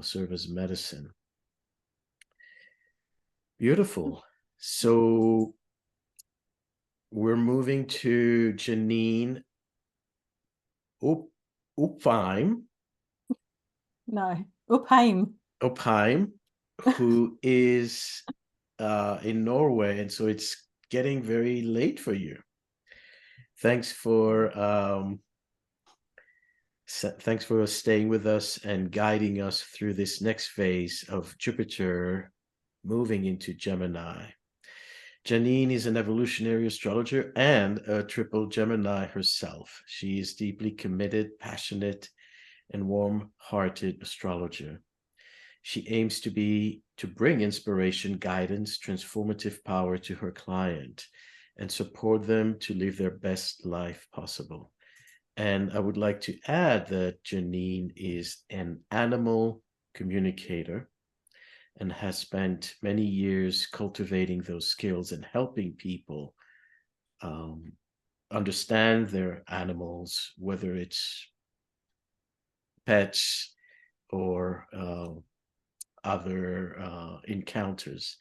serve as medicine. Beautiful. So we're moving to Janine Upheim. No, Upheim, who is in Norway, and so it's getting very late for you. Thanks for staying with us and guiding us through this next phase of Jupiter moving into Gemini. Janine is an evolutionary astrologer and a triple Gemini herself. She is deeply committed, passionate, and warm-hearted astrologer. She aims to bring inspiration, guidance, transformative power to her client and support them to live their best life possible. And I would like to add that Janine is an animal communicator and has spent many years cultivating those skills and helping people understand their animals, whether it's pets or other encounters.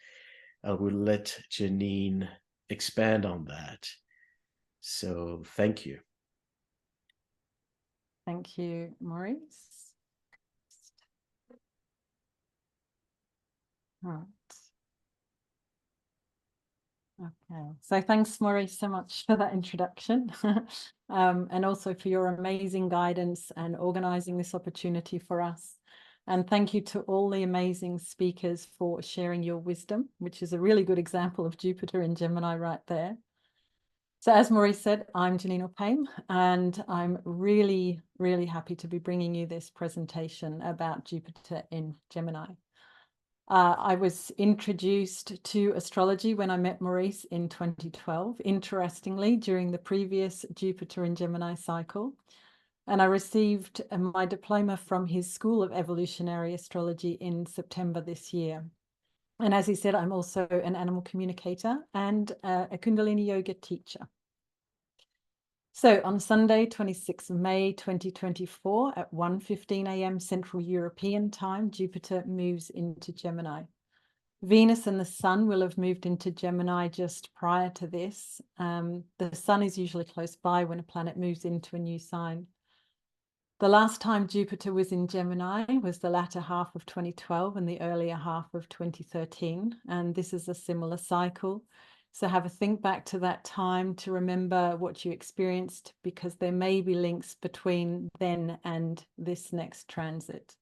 I will let Janine expand on that. So thank you. Thank you, Maurice. Right. Okay, so thanks, Maurice, so much for that introduction, and also for your amazing guidance and organizing this opportunity for us. And thank you to all the amazing speakers for sharing your wisdom, which is a really good example of Jupiter in Gemini right there. So as Maurice said, I'm Janine Upheim, and I'm really, really happy to be bringing you this presentation about Jupiter in Gemini. I was introduced to astrology when I met Maurice in 2012, interestingly, during the previous Jupiter in Gemini cycle. And I received my diploma from his School of Evolutionary Astrology in September this year. And as he said, I'm also an animal communicator and a Kundalini yoga teacher. So on Sunday, 26th May 2024 at 1:15 a.m. Central European Time, Jupiter moves into Gemini. Venus and the Sun will have moved into Gemini just prior to this. The Sun is usually close by when a planet moves into a new sign. The last time Jupiter was in Gemini was the latter half of 2012 and the earlier half of 2013, and this is a similar cycle. So have a think back to that time to remember what you experienced, because there may be links between then and this next transit.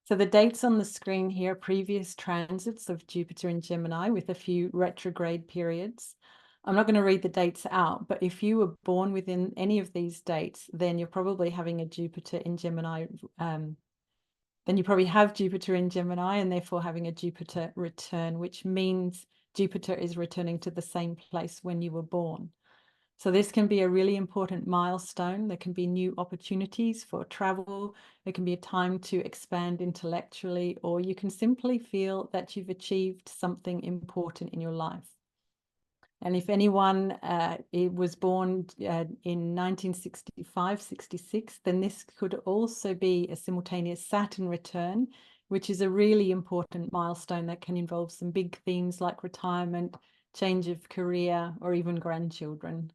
So the dates on the screen here, previous transits of Jupiter in Gemini with a few retrograde periods. I'm not going to read the dates out, but if you were born within any of these dates, then you're probably having a Jupiter in Gemini. Then you probably have Jupiter in Gemini and therefore having a Jupiter return, which means Jupiter is returning to the same place when you were born. So this can be a really important milestone. There can be new opportunities for travel. It can be a time to expand intellectually, or you can simply feel that you've achieved something important in your life. And if anyone was born in 1965-66, then this could also be a simultaneous Saturn return, which is a really important milestone that can involve some big themes like retirement, change of career, or even grandchildren.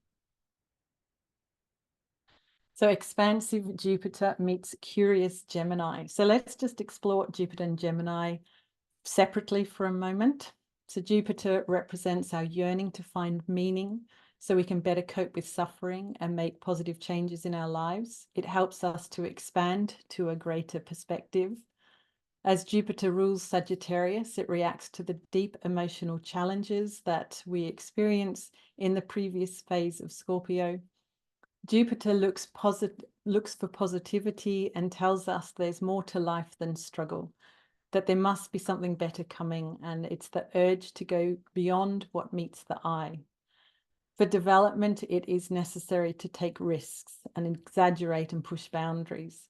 So expansive Jupiter meets curious Gemini. So let's just explore Jupiter and Gemini separately for a moment. So Jupiter represents our yearning to find meaning so we can better cope with suffering and make positive changes in our lives. It helps us to expand to a greater perspective. As Jupiter rules Sagittarius, it reacts to the deep emotional challenges that we experience in the previous phase of Scorpio. Jupiter looks for positivity and tells us there's more to life than struggle, that there must be something better coming, and it's the urge to go beyond what meets the eye. For development, it is necessary to take risks and exaggerate and push boundaries.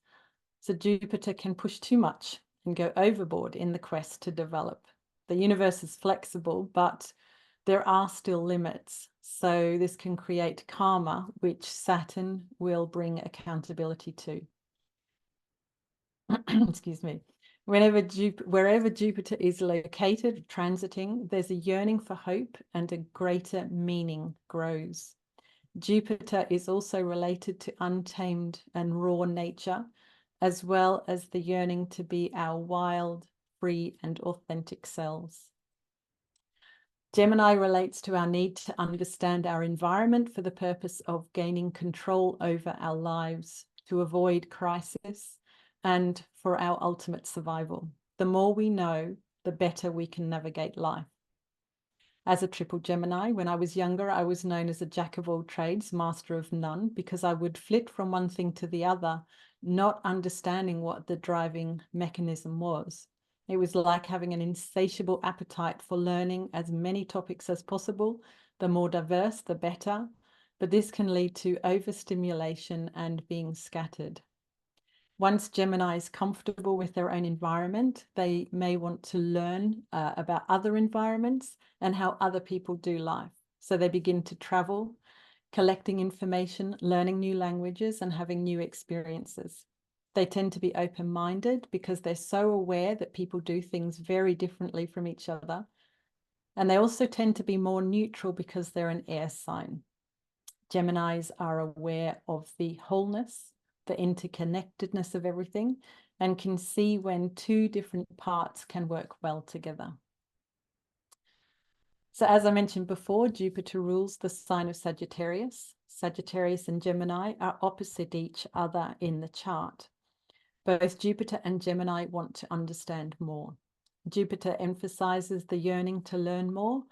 So Jupiter can push too much and go overboard in the quest to develop. The universe is flexible, but there are still limits. So this can create karma, which Saturn will bring accountability to. Excuse me. Wherever Jupiter is located, transiting, there's a yearning for hope and a greater meaning grows. Jupiter is also related to untamed and raw nature, as well as the yearning to be our wild, free, and authentic selves. Gemini relates to our need to understand our environment for the purpose of gaining control over our lives, to avoid crisis, and for our ultimate survival. The more we know, the better we can navigate life. As a triple Gemini, when I was younger, I was known as a jack of all trades, master of none, because I would flit from one thing to the other, not understanding what the driving mechanism was. It was like having an insatiable appetite for learning as many topics as possible. The more diverse, the better. But this can lead to overstimulation and being scattered. Once Gemini is comfortable with their own environment, they may want to learn about other environments and how other people do life. So they begin to travel, collecting information, learning new languages, and having new experiences. They tend to be open-minded because they're so aware that people do things very differently from each other. And they also tend to be more neutral because they're an air sign. Geminis are aware of the wholeness, the interconnectedness of everything, and can see when two different parts can work well together. So as I mentioned before, Jupiter rules the sign of Sagittarius. Sagittarius and Gemini are opposite each other in the chart. Both Jupiter and Gemini want to understand more. Jupiter emphasizes the yearning to learn more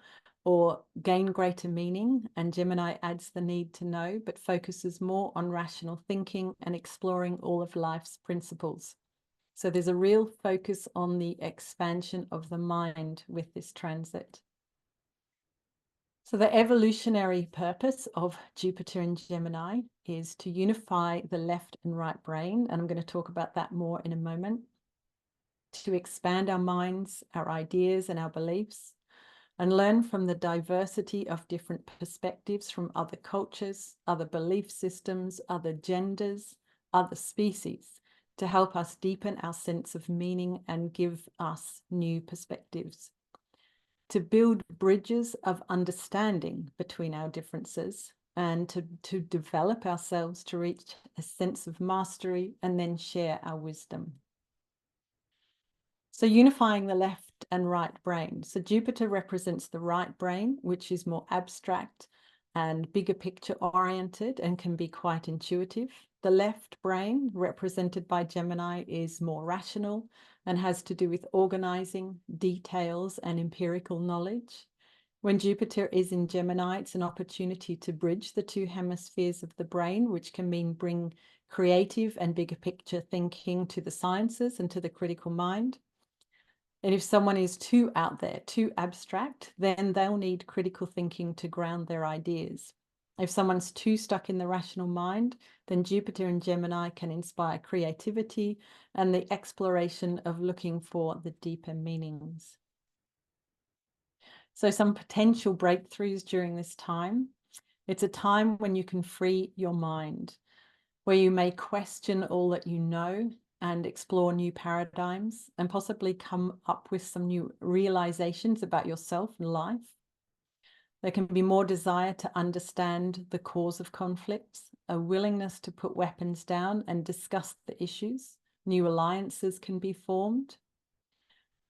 or gain greater meaning, and Gemini adds the need to know, but focuses more on rational thinking and exploring all of life's principles. So there's a real focus on the expansion of the mind with this transit. So the evolutionary purpose of Jupiter and Gemini is to unify the left and right brain, and I'm going to talk about that more in a moment, to expand our minds, our ideas, and our beliefs, and learn from the diversity of different perspectives from other cultures, other belief systems, other genders, other species, to help us deepen our sense of meaning and give us new perspectives. To build bridges of understanding between our differences, and to develop ourselves to reach a sense of mastery and then share our wisdom. So unifying the left and right brain. So Jupiter represents the right brain, which is more abstract and bigger picture oriented and can be quite intuitive. The left brain, represented by Gemini, is more rational and has to do with organizing, details, and empirical knowledge. When Jupiter is in Gemini, it's an opportunity to bridge the two hemispheres of the brain, which can mean bring creative and bigger picture thinking to the sciences and to the critical mind. And if someone is too out there, too abstract, then they'll need critical thinking to ground their ideas. If someone's too stuck in the rational mind, then Jupiter in Gemini can inspire creativity and the exploration of looking for the deeper meanings. So some potential breakthroughs during this time. It's a time when you can free your mind, where you may question all that you know and explore new paradigms and possibly come up with some new realizations about yourself and life. There can be more desire to understand the cause of conflicts, a willingness to put weapons down and discuss the issues. New alliances can be formed.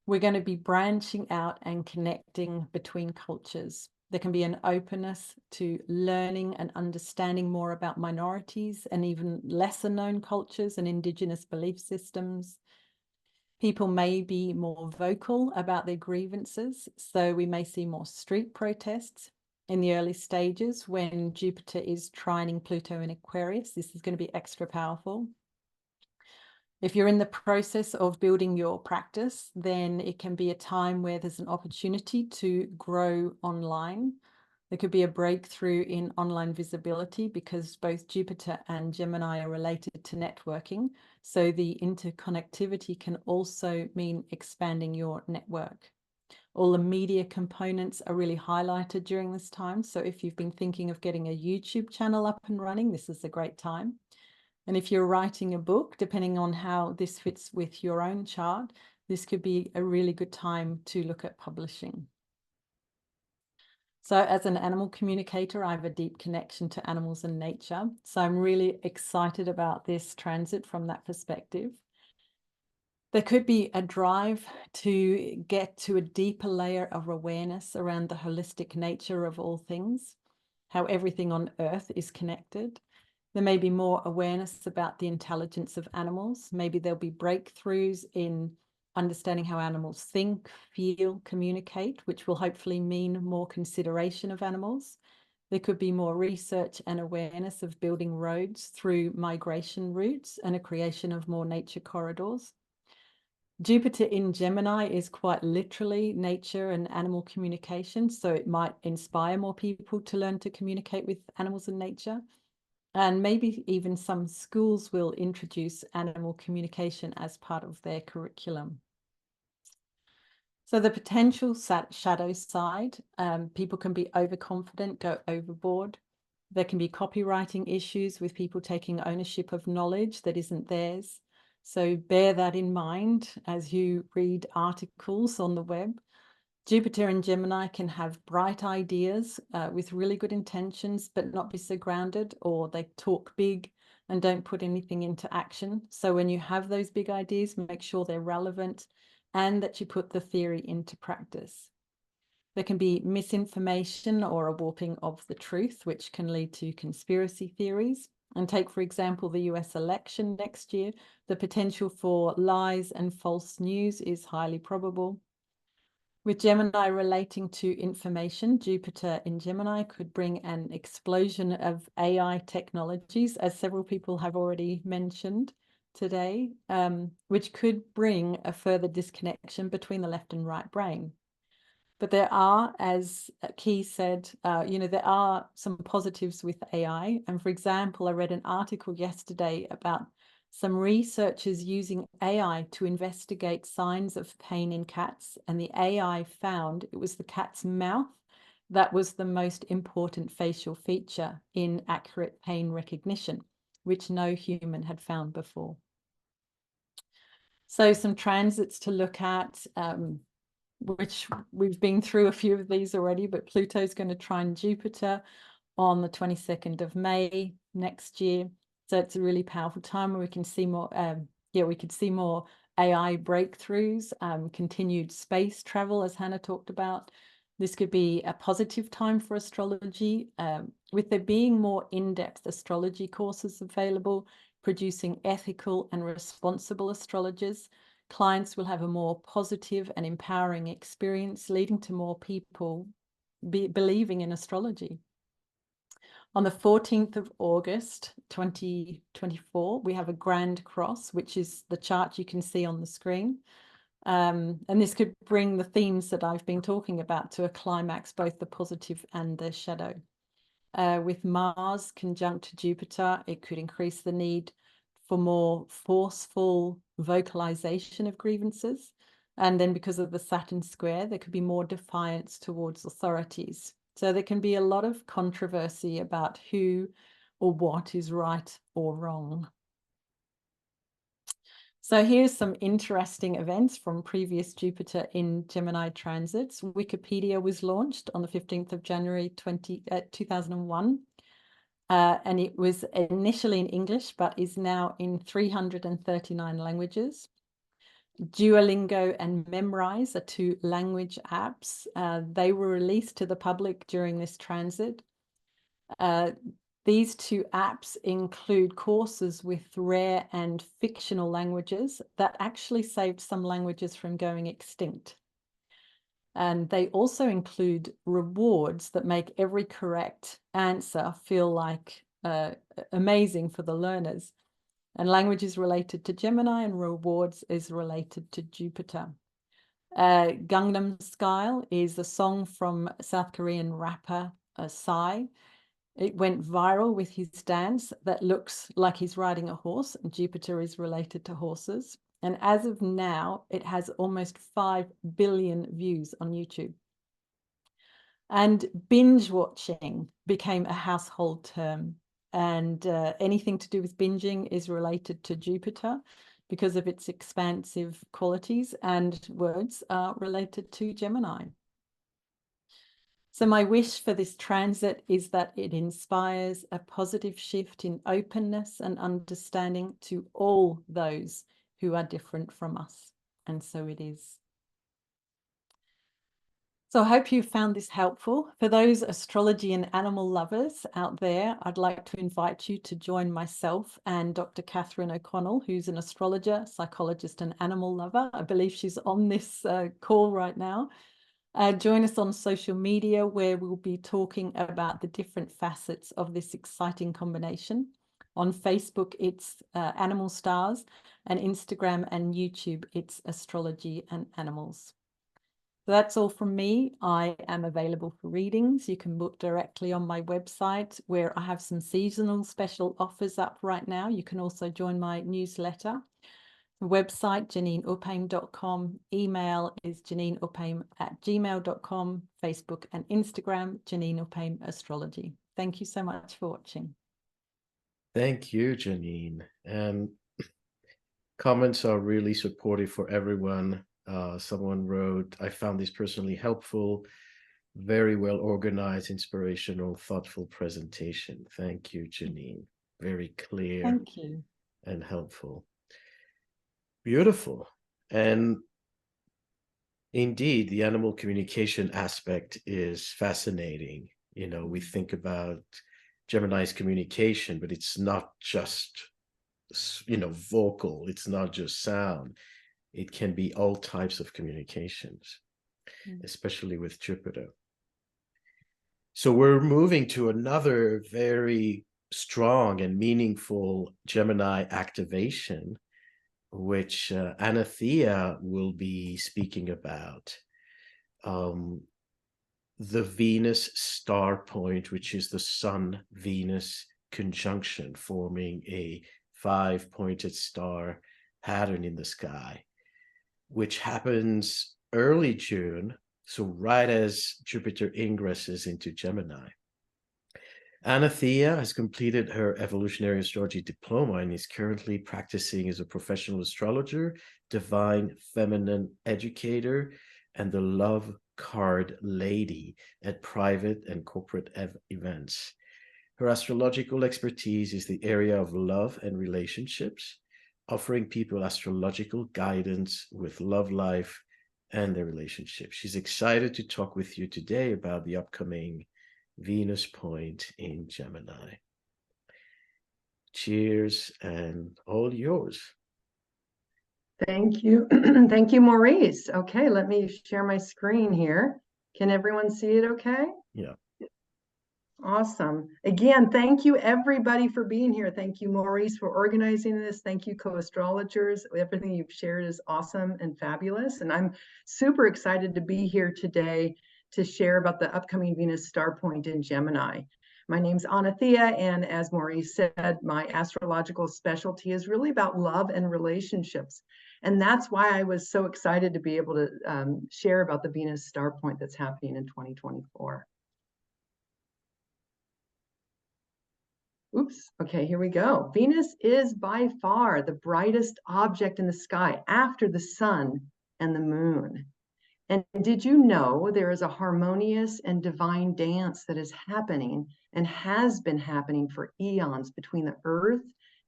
We're going to be branching out and connecting between cultures. There can be an openness to learning and understanding more about minorities and even lesser known cultures and indigenous belief systems. People may be more vocal about their grievances, so we may see more street protests in the early stages when Jupiter is trining Pluto in Aquarius. This is going to be extra powerful. If you're in the process of building your practice, then it can be a time where there's an opportunity to grow online. There could be a breakthrough in online visibility because both Jupiter and Gemini are related to networking. So the interconnectivity can also mean expanding your network. All the media components are really highlighted during this time. So if you've been thinking of getting a YouTube channel up and running, this is a great time. And if you're writing a book, depending on how this fits with your own chart, this could be a really good time to look at publishing. So as an animal communicator, I have a deep connection to animals and nature. So I'm really excited about this transit from that perspective. There could be a drive to get to a deeper layer of awareness around the holistic nature of all things, how everything on Earth is connected. There may be more awareness about the intelligence of animals. Maybe there'll be breakthroughs in understanding how animals think, feel, communicate, which will hopefully mean more consideration of animals. There could be more research and awareness of building roads through migration routes and a creation of more nature corridors. Jupiter in Gemini is quite literally nature and animal communication, so it might inspire more people to learn to communicate with animals and nature. And maybe even some schools will introduce animal communication as part of their curriculum. So the potential shadow side, people can be overconfident, go overboard. There can be copywriting issues with people taking ownership of knowledge that isn't theirs. So bear that in mind as you read articles on the web. Jupiter and Gemini can have bright ideas with really good intentions, but not be so grounded, or they talk big and don't put anything into action. So when you have those big ideas, make sure they're relevant and that you put the theory into practice. There can be misinformation or a warping of the truth, which can lead to conspiracy theories. And take, for example, the US election next year. The potential for lies and false news is highly probable. With Gemini relating to information, Jupiter in Gemini could bring an explosion of AI technologies, as several people have already mentioned today, which could bring a further disconnection between the left and right brain. But there are, as Key said, there are some positives with AI. And for example, I read an article yesterday about some researchers using AI to investigate signs of pain in cats. And the AI found it was the cat's mouth that was the most important facial feature in accurate pain recognition, which no human had found before. So some transits to look at, which we've been through a few of these already, but Pluto's going to trine Jupiter on the 22nd of May next year. So it's a really powerful time where we can see more, we could see more AI breakthroughs, continued space travel, as Hannah talked about. This could be a positive time for astrology, with there being more in-depth astrology courses available, producing ethical and responsible astrologers. Clients will have a more positive and empowering experience, leading to more people believing in astrology. On the 14th of August, 2024, we have a Grand Cross, which is the chart you can see on the screen. And this could bring the themes that I've been talking about to a climax, both the positive and the shadow. With Mars conjunct Jupiter, it could increase the need for more forceful vocalization of grievances. And then because of the Saturn square, there could be more defiance towards authorities. So there can be a lot of controversy about who or what is right or wrong. So here's some interesting events from previous Jupiter in Gemini transits. Wikipedia was launched on the 15th of January 2001. And it was initially in English, but is now in 339 languages. Duolingo and Memrise are two language apps. They were released to the public during this transit. These two apps include courses with rare and fictional languages that actually saved some languages from going extinct. And they also include rewards that make every correct answer feel like amazing for the learners. And language is related to Gemini and rewards is related to Jupiter. Gangnam Style is a song from South Korean rapper Psy. It went viral with his dance that looks like he's riding a horse, and Jupiter is related to horses. And as of now, it has almost 5 billion views on YouTube. And binge watching became a household term. And anything to do with binging is related to Jupiter because of its expansive qualities, and words are related to Gemini. So my wish for this transit is that it inspires a positive shift in openness and understanding to all those who are different from us. And so it is. So I hope you found this helpful. For those astrology and animal lovers out there, I'd like to invite you to join myself and Dr. Catherine O'Connell, who's an astrologer, psychologist, and animal lover. I believe she's on this call right now. Join us on social media, where we'll be talking about the different facets of this exciting combination. On Facebook, it's Animal Stars, and Instagram and YouTube, it's Astrology and Animals. So that's all from me. I am available for readings. You can book directly on my website, where I have some seasonal special offers up right now. You can also join my newsletter. The website, JanineUpheim.com. Email is JanineUpheim@gmail.com. Facebook and Instagram, Janine Upheim Astrology. Thank you so much for watching. Thank you, Janine. And comments are really supportive for everyone. Someone wrote, I found this personally helpful, very well organized, inspirational, thoughtful presentation. Thank you, Janine. Very clear. Thank you. And helpful. Beautiful. And indeed, the animal communication aspect is fascinating. You know, we think about Gemini's communication, but it's not just, you know, vocal. It's not just sound. It can be all types of communications, especially with Jupiter. So we're moving to another very strong and meaningful Gemini activation, which Anathea will be speaking about. The Venus star point, which is the Sun-Venus conjunction, forming a 5-pointed star pattern in the sky, which happens early June, so right as Jupiter ingresses into Gemini. Anathea has completed her evolutionary astrology diploma and is currently practicing as a professional astrologer, divine feminine educator, and the love card lady at private and corporate events. Her astrological expertise is the area of love and relationships, offering people astrological guidance with love life and their relationships. She's excited to talk with you today about the upcoming Venus point in Gemini. Cheers, and all yours. Thank you. Thank you, Maurice. Okay, let me share my screen here. Can everyone see it okay? Yeah. Awesome. Again, thank you everybody for being here. Thank you, Maurice, for organizing this. Thank you, co-astrologers. Everything you've shared is awesome and fabulous. And I'm super excited to be here today to share about the upcoming Venus star point in Gemini. My name's Anathea, and as Maurice said, my astrological specialty is really about love and relationships. And that's why I was so excited to be able to share about the Venus star point that's happening in 2024. Oops, okay, here we go. Venus is by far the brightest object in the sky after the sun and the moon. And did you know there is a harmonious and divine dance that is happening and has been happening for eons between the Earth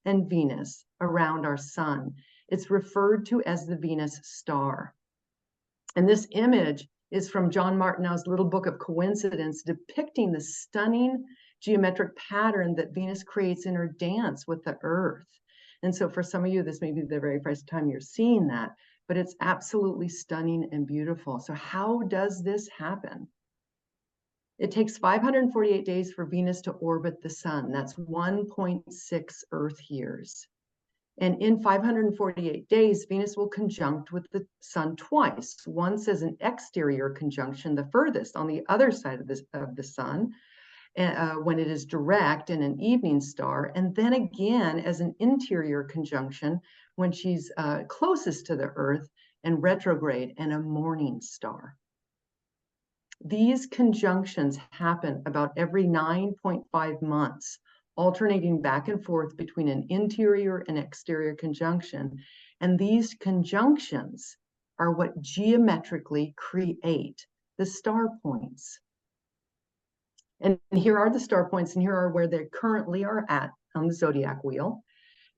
and Venus around our sun? It's referred to as the Venus star. And this image is from John Martineau's little book of coincidence, depicting the stunning geometric pattern that Venus creates in her dance with the Earth. And so for some of you, this may be the very first time you're seeing that, but it's absolutely stunning and beautiful. So how does this happen? It takes 548 days for Venus to orbit the sun. That's 1.6 Earth years. And in 548 days, Venus will conjunct with the sun twice, once as an exterior conjunction, the furthest on the other side of the sun, when it is direct in an evening star, and then again as an interior conjunction when she's closest to the Earth and retrograde in a morning star. These conjunctions happen about every 9.5 months, alternating back and forth between an interior and exterior conjunction. And these conjunctions are what geometrically create the star points. And here are the star points, and here are where they currently are at on the zodiac wheel.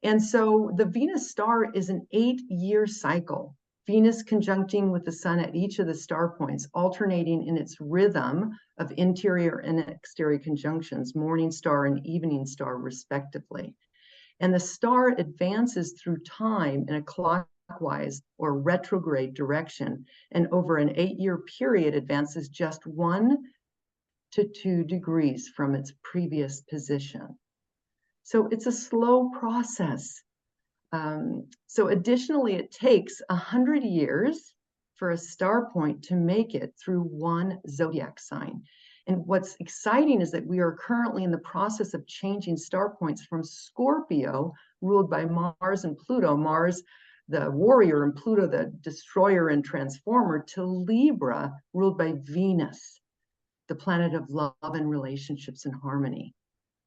And so the Venus star is an 8-year cycle, Venus conjuncting with the sun at each of the star points, alternating in its rhythm of interior and exterior conjunctions, morning star and evening star, respectively. And the star advances through time in a clockwise or retrograde direction, and over an 8-year period advances just 1 to 2 degrees from its previous position. So it's a slow process. So additionally, it takes 100 years for a star point to make it through one zodiac sign. And what's exciting is that we are currently in the process of changing star points from Scorpio, ruled by Mars and Pluto, Mars the warrior and Pluto the destroyer and transformer, to Libra, ruled by Venus, the planet of love and relationships and harmony.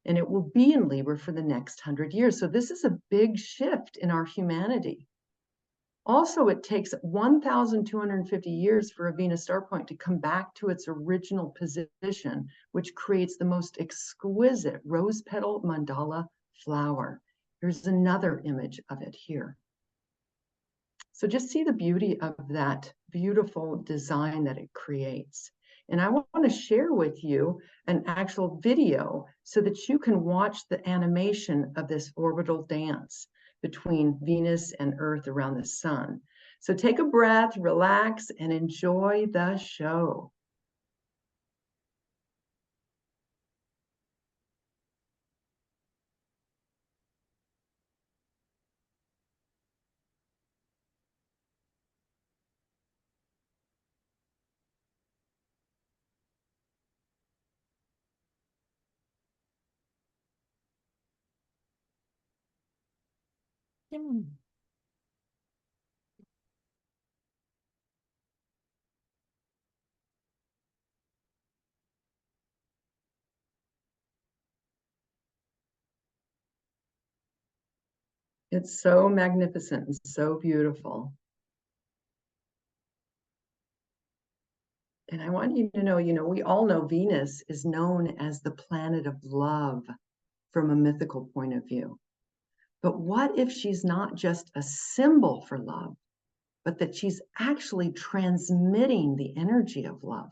And it will be in Libra for the next 100 years. So this is a big shift in our humanity. Also, it takes 1,250 years for a Venus star point to come back to its original position, which creates the most exquisite rose petal mandala flower. Here's another image of it here. So just see the beauty of that beautiful design that it creates. And I want to share with you an actual video so that you can watch the animation of this orbital dance between Venus and Earth around the sun. So take a breath, relax, and enjoy the show. It's so magnificent and so beautiful. And I want you to know, we all know Venus is known as the planet of love from a mythical point of view. But what if she's not just a symbol for love, but that she's actually transmitting the energy of love?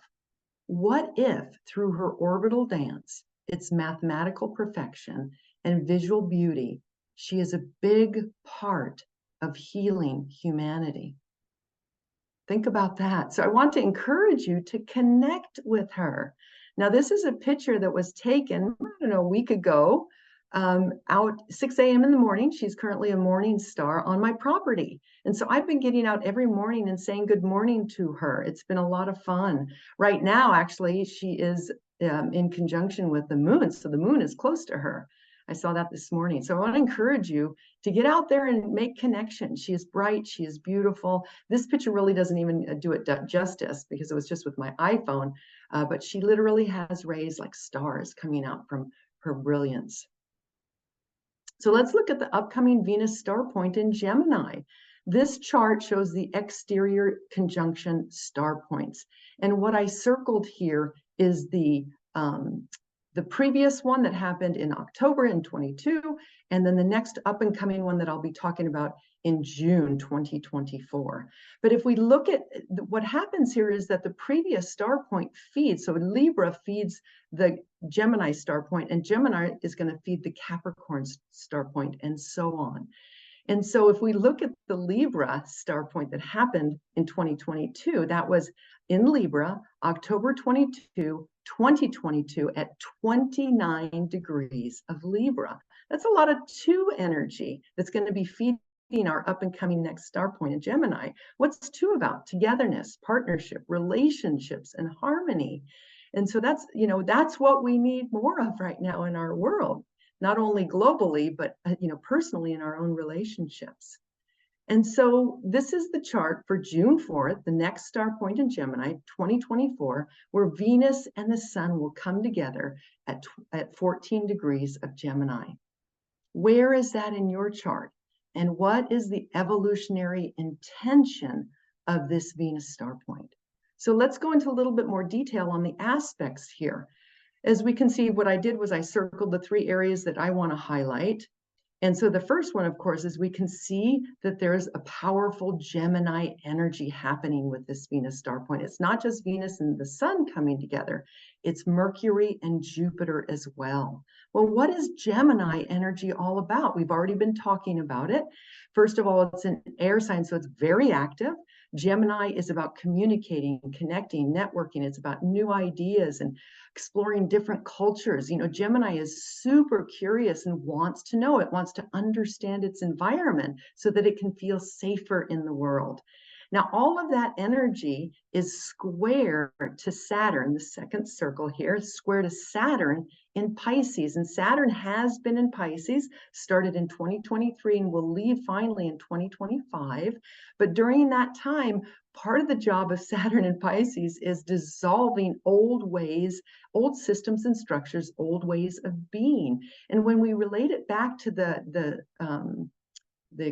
What if through her orbital dance, its mathematical perfection and visual beauty, she is a big part of healing humanity? Think about that. So I want to encourage you to connect with her. Now, this is a picture that was taken, I don't know, a week ago out 6 a.m. in the morning. She's currently a morning star on my property. And so I've been getting out every morning and saying good morning to her. It's been a lot of fun. Right now, actually, she is in conjunction with the moon. So the moon is close to her. I saw that this morning. So I want to encourage you to get out there and make connection. She is bright. She is beautiful. This picture really doesn't even do it justice because it was just with my iPhone. But she literally has rays like stars coming out from her brilliance. So let's look at the upcoming Venus star point in Gemini. This chart shows the exterior conjunction star points. And what I circled here is the previous one that happened in October in 22, and then the next up and coming one that I'll be talking about in June 2024. But if we look at what happens here is that the previous star point feeds, so Libra feeds the Gemini star point, and Gemini is going to feed the Capricorn star point, and so on. And so if we look at the Libra star point that happened in 2022, that was in Libra, October 22, 2022 at 29 degrees of Libra. That's a lot of 2 energy that's going to be feeding our up and coming next star point in Gemini. What's 2 about? Togetherness, partnership, relationships, and harmony. And so that's, that's what we need more of right now in our world, not only globally, but, personally in our own relationships. And so this is the chart for June 4th, the next star point in Gemini, 2024, where Venus and the Sun will come together at 14 degrees of Gemini. Where is that in your chart? And what is the evolutionary intention of this Venus star point? So let's go into a little bit more detail on the aspects here. As we can see, what I did was I circled the 3 areas that I want to highlight. And so the first one, of course, is we can see that there's a powerful Gemini energy happening with this Venus star point. It's not just Venus and the Sun coming together, it's Mercury and Jupiter as well. Well, what is Gemini energy all about? We've already been talking about it. First of all, it's an air sign, so it's very active. Gemini is about communicating, connecting, networking. It's about new ideas and exploring different cultures. Gemini is super curious and wants to know. It wants to understand its environment so that it can feel safer in the world. Now, all of that energy is square to Saturn. The second circle here is square to Saturn in Pisces. And Saturn has been in Pisces, started in 2023 and will leave finally in 2025. But during that time, part of the job of Saturn in Pisces is dissolving old ways, old systems and structures, old ways of being. And when we relate it back to the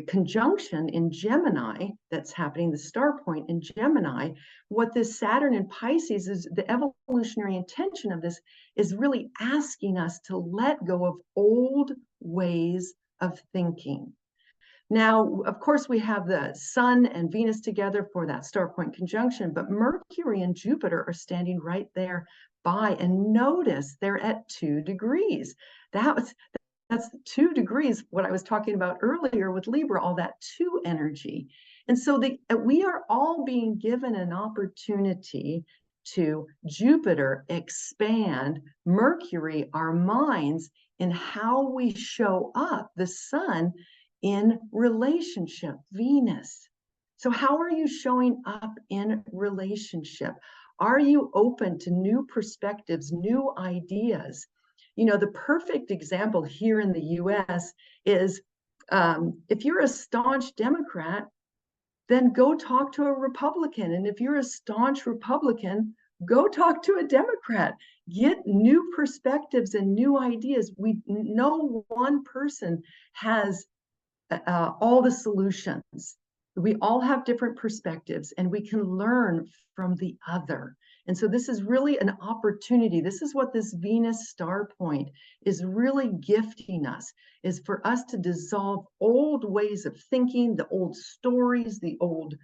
conjunction in Gemini that's happening, the star point in Gemini, what this Saturn in Pisces is, the evolutionary intention of this is really asking us to let go of old ways of thinking. Now, of course, we have the Sun and Venus together for that star point conjunction, but Mercury and Jupiter are standing right there by, and notice they're at 2 degrees. That's 2 degrees, what I was talking about earlier with Libra, all that 2 energy. And so we are all being given an opportunity to Jupiter expand, Mercury, our minds, in how we show up, the Sun in relationship, Venus. So how are you showing up in relationship? Are you open to new perspectives, new ideas? The perfect example here in the US is if you're a staunch Democrat, then go talk to a Republican. And if you're a staunch Republican, go talk to a Democrat. Get new perspectives and new ideas. No one person has all the solutions. We all have different perspectives and we can learn from the other. And so this is really an opportunity. This is what this Venus star point is really gifting us, is for us to dissolve old ways of thinking, the old stories, the old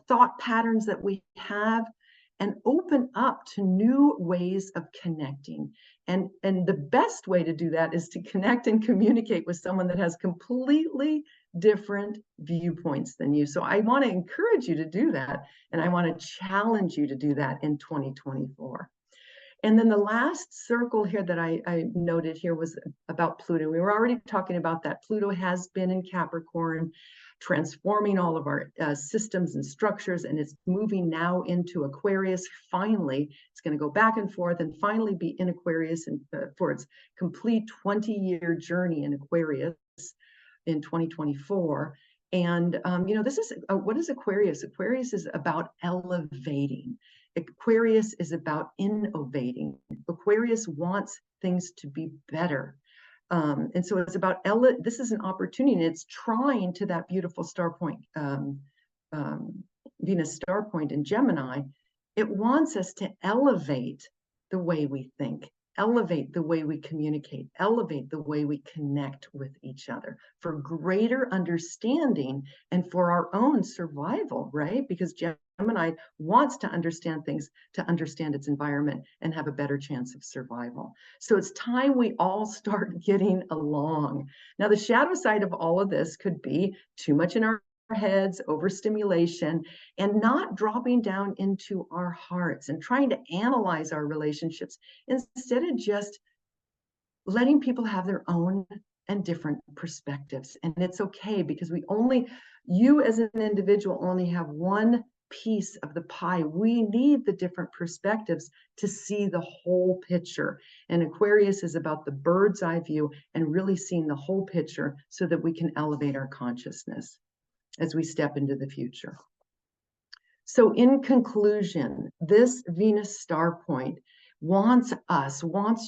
thought patterns that we have, and open up to new ways of connecting. And the best way to do that is to connect and communicate with someone that has completely different viewpoints than you. So I want to encourage you to do that. And I want to challenge you to do that in 2024. And then the last circle here that I noted here was about Pluto. We were already talking about that. Pluto has been in Capricorn, transforming all of our systems and structures, and it's moving now into Aquarius. Finally, it's going to go back and forth and finally be in Aquarius and for its complete 20-year journey in Aquarius in 2024. And, you know, this is, what is Aquarius? Aquarius is about elevating. Aquarius is about innovating. Aquarius wants things to be better. And so it's about, this is an opportunity, and it's trying to that beautiful star point, Venus star point in Gemini. It wants us to elevate the way we think, elevate the way we communicate, elevate the way we connect with each other for greater understanding and for our own survival, right? Because Gemini wants to understand things, to understand its environment and have a better chance of survival. So it's time we all start getting along. Now, the shadow side of all of this could be too much in our heads, overstimulation, and not dropping down into our hearts and trying to analyze our relationships instead of just letting people have their own and different perspectives. And it's okay, because you as an individual only have one piece of the pie. We need the different perspectives to see the whole picture. And Aquarius is about the bird's eye view and really seeing the whole picture so that we can elevate our consciousness as we step into the future. So in conclusion, this Venus star point wants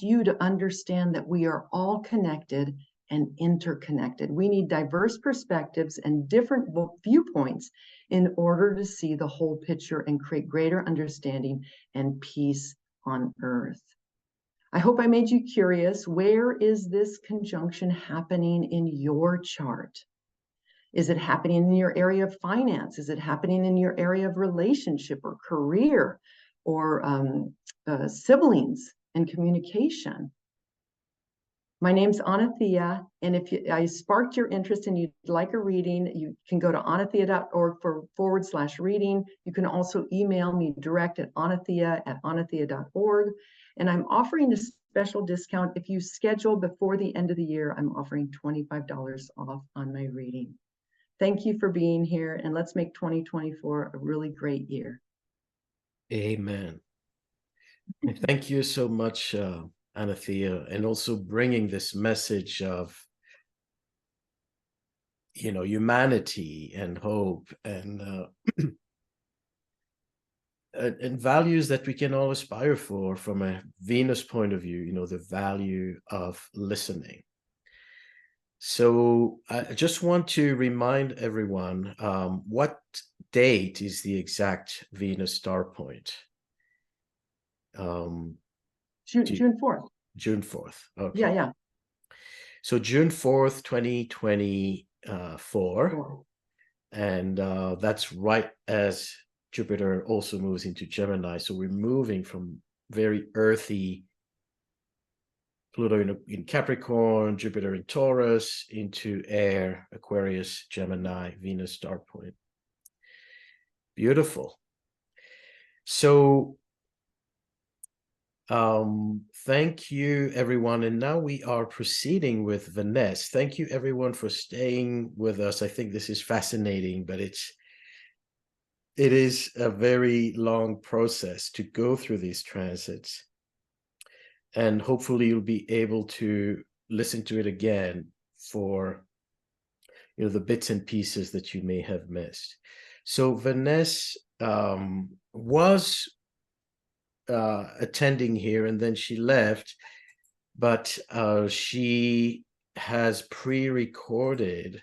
you to understand that we are all connected and interconnected. We need diverse perspectives and different viewpoints in order to see the whole picture and create greater understanding and peace on Earth. I hope I made you curious. Where is this conjunction happening in your chart? Is it happening in your area of finance? Is it happening in your area of relationship or career or siblings and communication? My name's Anathea, and if I sparked your interest and you'd like a reading, you can go to anathea.org /reading. You can also email me direct at anathea@anathea.org. And I'm offering a special discount. If you schedule before the end of the year, I'm offering $25 off on my reading. Thank you for being here, and let's make 2024 a really great year. Amen. Thank you so much, Anathea, and also bringing this message of, you know, humanity and hope and and values that we can all aspire for from a Venus point of view, you know, the value of listening. So I just want to remind everyone, what date is the exact Venus star point? June 4th. June 4th. Okay. Yeah. So June 4th, 2024. And that's right as Jupiter also moves into Gemini. So we're moving from very earthy Pluto in Capricorn, Jupiter in Taurus, into air, Aquarius, Gemini, Venus star point. Beautiful. So thank you, everyone. And now we are proceeding with Vanessa. Thank you, everyone, for staying with us. I think this is fascinating, but it is a very long process to go through these transits. And hopefully you'll be able to listen to it again for, you know, the bits and pieces that you may have missed. So Vanessa was attending here, and then she left, but she has pre-recorded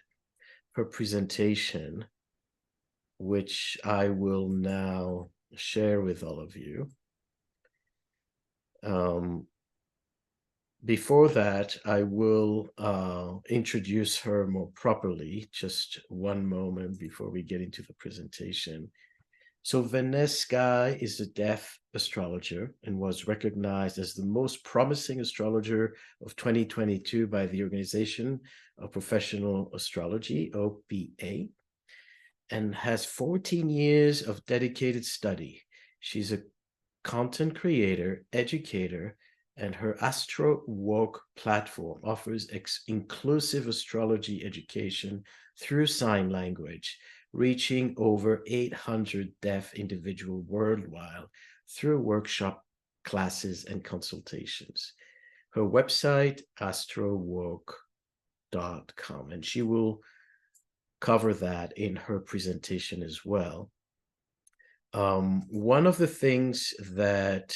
her presentation, which I will now share with all of you. Before that, I will introduce her more properly. Just one moment before we get into the presentation. So Vanessa is a deaf astrologer and was recognized as the most promising astrologer of 2022 by the Organization of Professional Astrology, OPA, and has 14 years of dedicated study. She's a content creator, educator, and her Astro Walk platform offers inclusive astrology education through sign language, reaching over 800 deaf individuals worldwide through workshop classes and consultations. Her website, astrowalk.com, and she will cover that in her presentation as well. One of the things that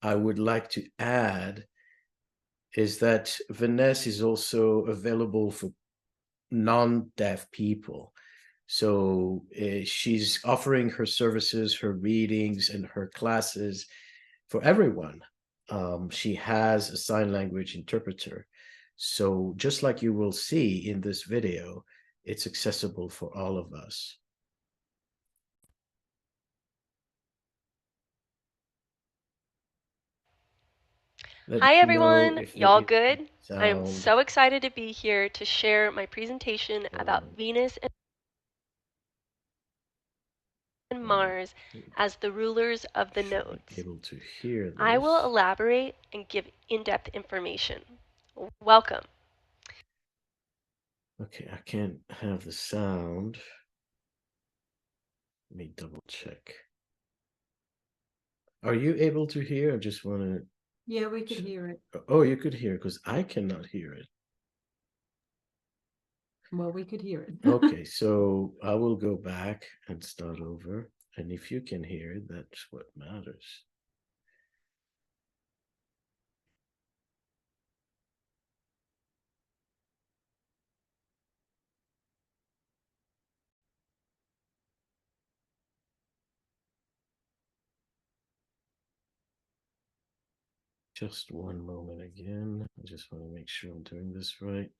I would like to add is that Vanessa is also available for non-deaf people. So she's offering her services, her readings, and her classes for everyone. She has a sign language interpreter. So just like you will see in this video, it's accessible for all of us. Hi everyone, y'all good? I am so excited to be here to share my presentation about Venus and Mars as the rulers of the nodes. Able to hear this. I will elaborate and give in-depth information. Welcome. Okay, I can't have the sound. Let me double check. Are you able to hear? I just want to. Yeah, we could hear it. Oh, you could hear, because I cannot hear it. Well, we could hear it. Okay, so I will go back and start over. And if you can hear it, that's what matters. Just one moment again. I just want to make sure I'm doing this right.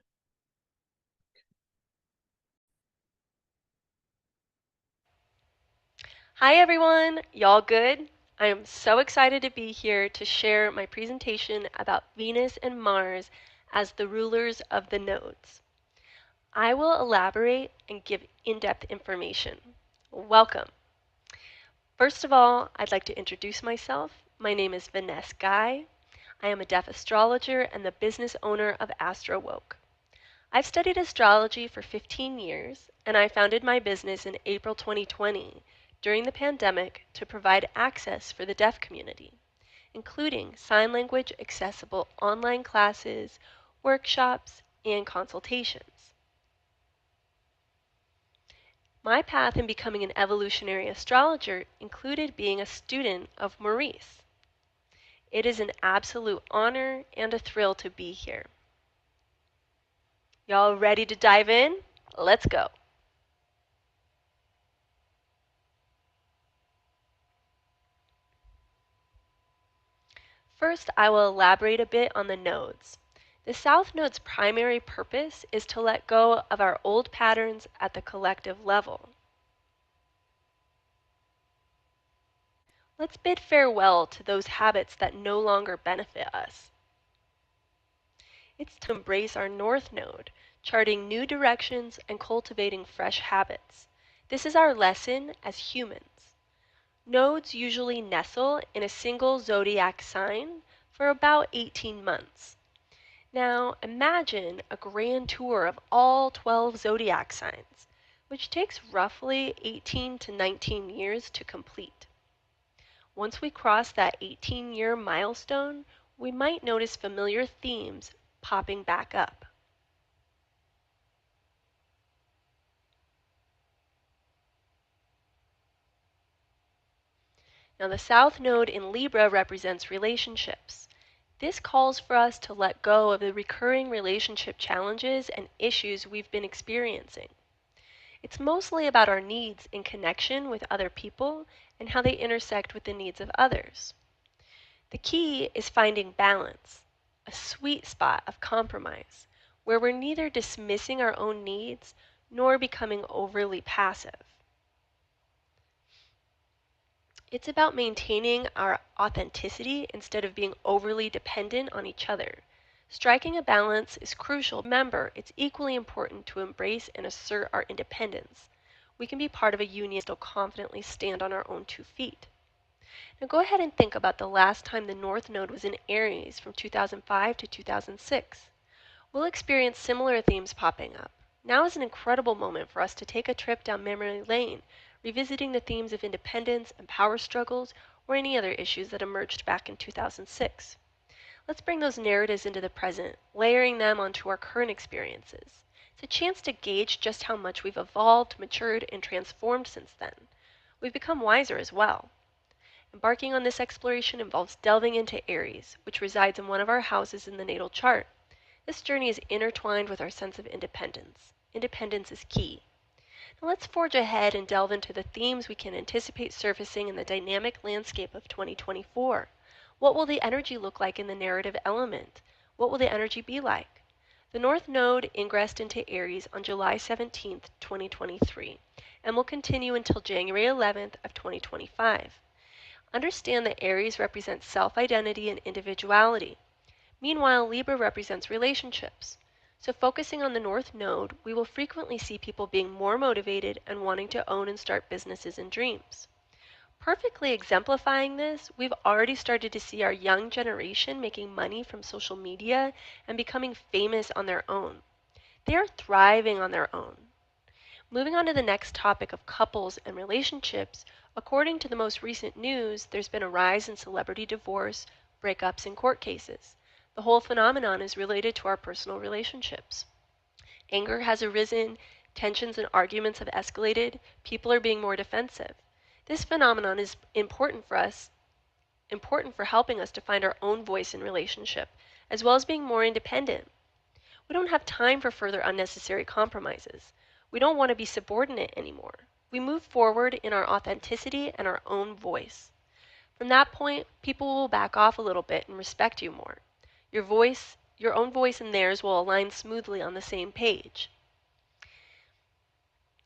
Hi everyone, y'all good? I am so excited to be here to share my presentation about Venus and Mars as the rulers of the nodes. I will elaborate and give in-depth information. Welcome. First of all, I'd like to introduce myself. My name is Vanessa Guy. I am a deaf astrologer and the business owner of AstroWoke. I've studied astrology for 15 years, and I founded my business in April 2020 during the pandemic to provide access for the deaf community, including sign language accessible online classes, workshops, and consultations. My path in becoming an evolutionary astrologer included being a student of Maurice. It is an absolute honor and a thrill to be here. Y'all ready to dive in? Let's go. First, I will elaborate a bit on the nodes. The South Node's primary purpose is to let go of our old patterns at the collective level. Let's bid farewell to those habits that no longer benefit us. It's to embrace our North Node, charting new directions and cultivating fresh habits. This is our lesson as humans. Nodes usually nestle in a single zodiac sign for about 18 months. Now imagine a grand tour of all 12 zodiac signs, which takes roughly 18 to 19 years to complete. Once we cross that 18-year milestone, we might notice familiar themes popping back up. Now the South Node in Libra represents relationships. This calls for us to let go of the recurring relationship challenges and issues we've been experiencing. It's mostly about our needs in connection with other people and how they intersect with the needs of others. The key is finding balance, a sweet spot of compromise, where we're neither dismissing our own needs nor becoming overly passive. It's about maintaining our authenticity instead of being overly dependent on each other. Striking a balance is crucial. Remember, it's equally important to embrace and assert our independence. We can be part of a union and still confidently stand on our own 2 feet. Now go ahead and think about the last time the North Node was in Aries from 2005 to 2006. We'll experience similar themes popping up. Now is an incredible moment for us to take a trip down memory lane, revisiting the themes of independence and power struggles or any other issues that emerged back in 2006. Let's bring those narratives into the present, layering them onto our current experiences. It's a chance to gauge just how much we've evolved, matured, and transformed since then. We've become wiser as well. Embarking on this exploration involves delving into Aries, which resides in one of our houses in the natal chart. This journey is intertwined with our sense of independence. Independence is key. Now let's forge ahead and delve into the themes we can anticipate surfacing in the dynamic landscape of 2024. What will the energy look like in the narrative element? What will the energy be like? The North Node ingressed into Aries on July 17, 2023, and will continue until January 11th of 2025. Understand that Aries represents self-identity and individuality. Meanwhile, Libra represents relationships. So focusing on the North Node, we will frequently see people being more motivated and wanting to own and start businesses and dreams. Perfectly exemplifying this, we've already started to see our young generation making money from social media and becoming famous on their own. They are thriving on their own. Moving on to the next topic of couples and relationships, according to the most recent news, there's been a rise in celebrity divorce, breakups, and court cases. The whole phenomenon is related to our personal relationships. Anger has arisen, tensions and arguments have escalated, people are being more defensive. This phenomenon is important for helping us to find our own voice in relationship, as well as being more independent. We don't have time for further unnecessary compromises. We don't want to be subordinate anymore. We move forward in our authenticity and our own voice. From that point, people will back off a little bit and respect you more. Your own voice and theirs will align smoothly on the same page.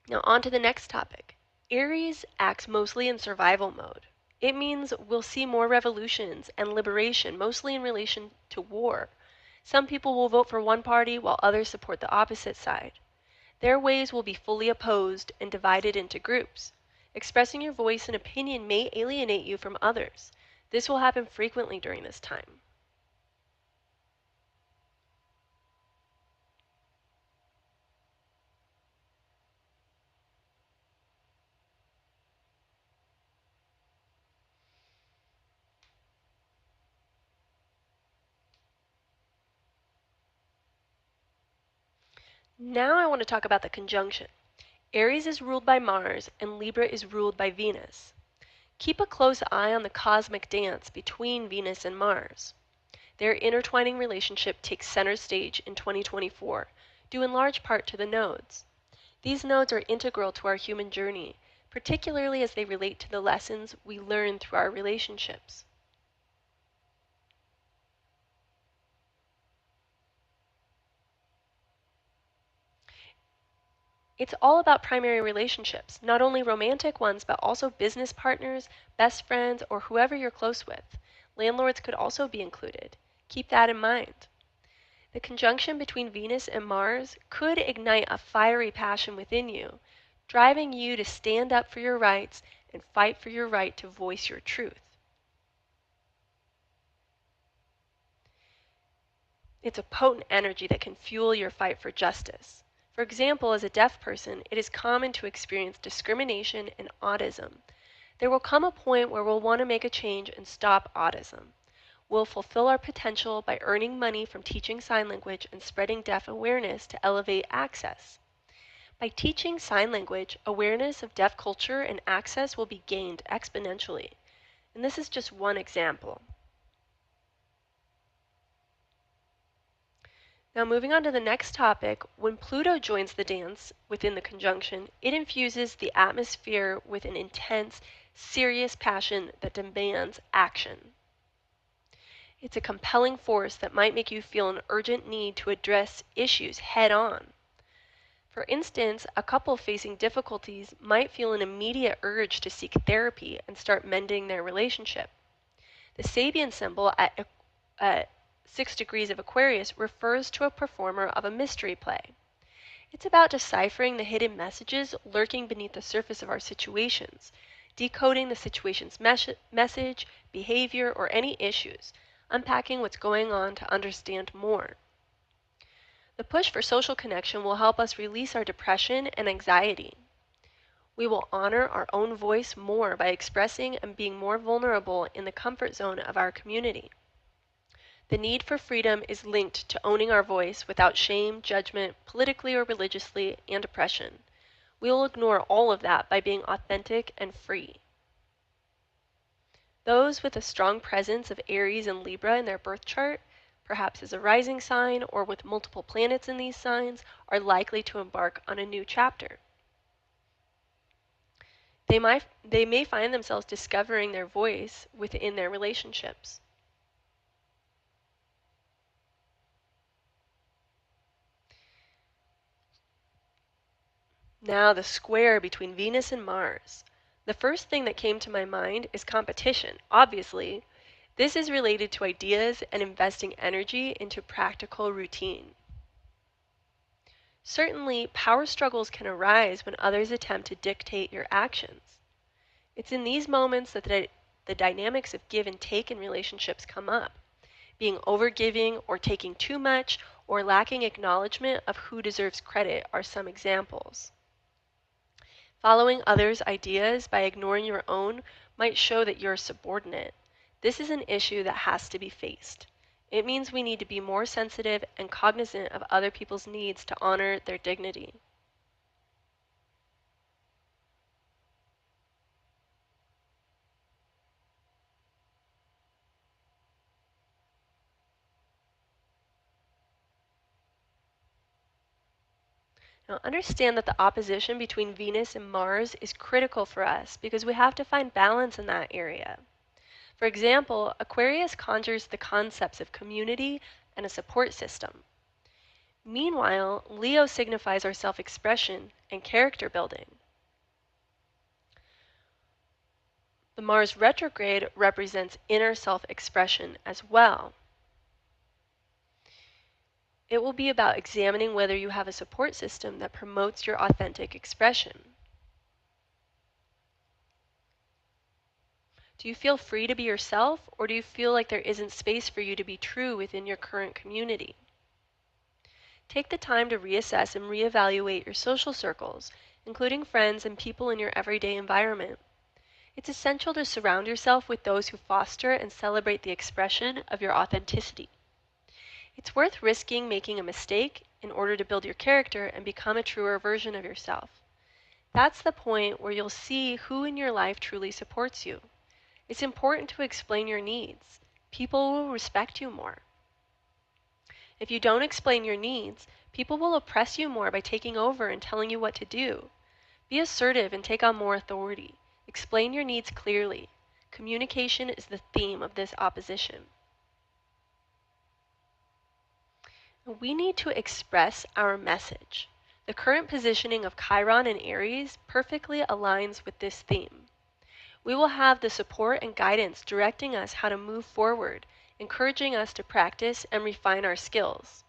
Now on to the next topic. Aries acts mostly in survival mode. It means we'll see more revolutions and liberation, mostly in relation to war. Some people will vote for one party while others support the opposite side. Their ways will be fully opposed and divided into groups. Expressing your voice and opinion may alienate you from others. This will happen frequently during this time. Now I want to talk about the conjunction. Aries is ruled by Mars and Libra is ruled by Venus. Keep a close eye on the cosmic dance between Venus and Mars. Their intertwining relationship takes center stage in 2024, due in large part to the nodes. These nodes are integral to our human journey, particularly as they relate to the lessons we learn through our relationships. It's all about primary relationships, not only romantic ones, but also business partners, best friends, or whoever you're close with. Landlords could also be included. Keep that in mind. The conjunction between Venus and Mars could ignite a fiery passion within you, driving you to stand up for your rights and fight for your right to voice your truth. It's a potent energy that can fuel your fight for justice. For example, as a deaf person, it is common to experience discrimination and autism. There will come a point where we'll want to make a change and stop autism. We'll fulfill our potential by earning money from teaching sign language and spreading deaf awareness to elevate access. By teaching sign language, awareness of deaf culture and access will be gained exponentially. And this is just one example. Now moving on to the next topic, when Pluto joins the dance within the conjunction, it infuses the atmosphere with an intense, serious passion that demands action. It's a compelling force that might make you feel an urgent need to address issues head on. For instance, a couple facing difficulties might feel an immediate urge to seek therapy and start mending their relationship. The Sabian symbol at 6 degrees of Aquarius refers to a performer of a mystery play. It's about deciphering the hidden messages lurking beneath the surface of our situations, decoding the situation's message, behavior, or any issues, unpacking what's going on to understand more. The push for social connection will help us release our depression and anxiety. We will honor our own voice more by expressing and being more vulnerable in the comfort zone of our community. The need for freedom is linked to owning our voice without shame, judgment, politically or religiously, and oppression. We will ignore all of that by being authentic and free. Those with a strong presence of Aries and Libra in their birth chart, perhaps as a rising sign or with multiple planets in these signs, are likely to embark on a new chapter. They may find themselves discovering their voice within their relationships. Now, the square between Venus and Mars. The first thing that came to my mind is competition, obviously. This is related to ideas and investing energy into practical routine. Certainly, power struggles can arise when others attempt to dictate your actions. It's in these moments that the dynamics of give and take in relationships come up. Being overgiving or taking too much or lacking acknowledgement of who deserves credit are some examples. Following others' ideas by ignoring your own might show that you're subordinate. This is an issue that has to be faced. It means we need to be more sensitive and cognizant of other people's needs to honor their dignity. Now, understand that the opposition between Venus and Mars is critical for us because we have to find balance in that area. For example, Aquarius conjures the concepts of community and a support system. Meanwhile, Leo signifies our self-expression and character building. The Mars retrograde represents inner self-expression as well. It will be about examining whether you have a support system that promotes your authentic expression. Do you feel free to be yourself, or do you feel like there isn't space for you to be true within your current community? Take the time to reassess and reevaluate your social circles, including friends and people in your everyday environment. It's essential to surround yourself with those who foster and celebrate the expression of your authenticity. It's worth risking making a mistake in order to build your character and become a truer version of yourself. That's the point where you'll see who in your life truly supports you. It's important to explain your needs. People will respect you more. If you don't explain your needs, people will oppress you more by taking over and telling you what to do. Be assertive and take on more authority. Explain your needs clearly. Communication is the theme of this opposition. We need to express our message. The current positioning of Chiron and Aries perfectly aligns with this theme. We will have the support and guidance directing us how to move forward, encouraging us to practice and refine our skills.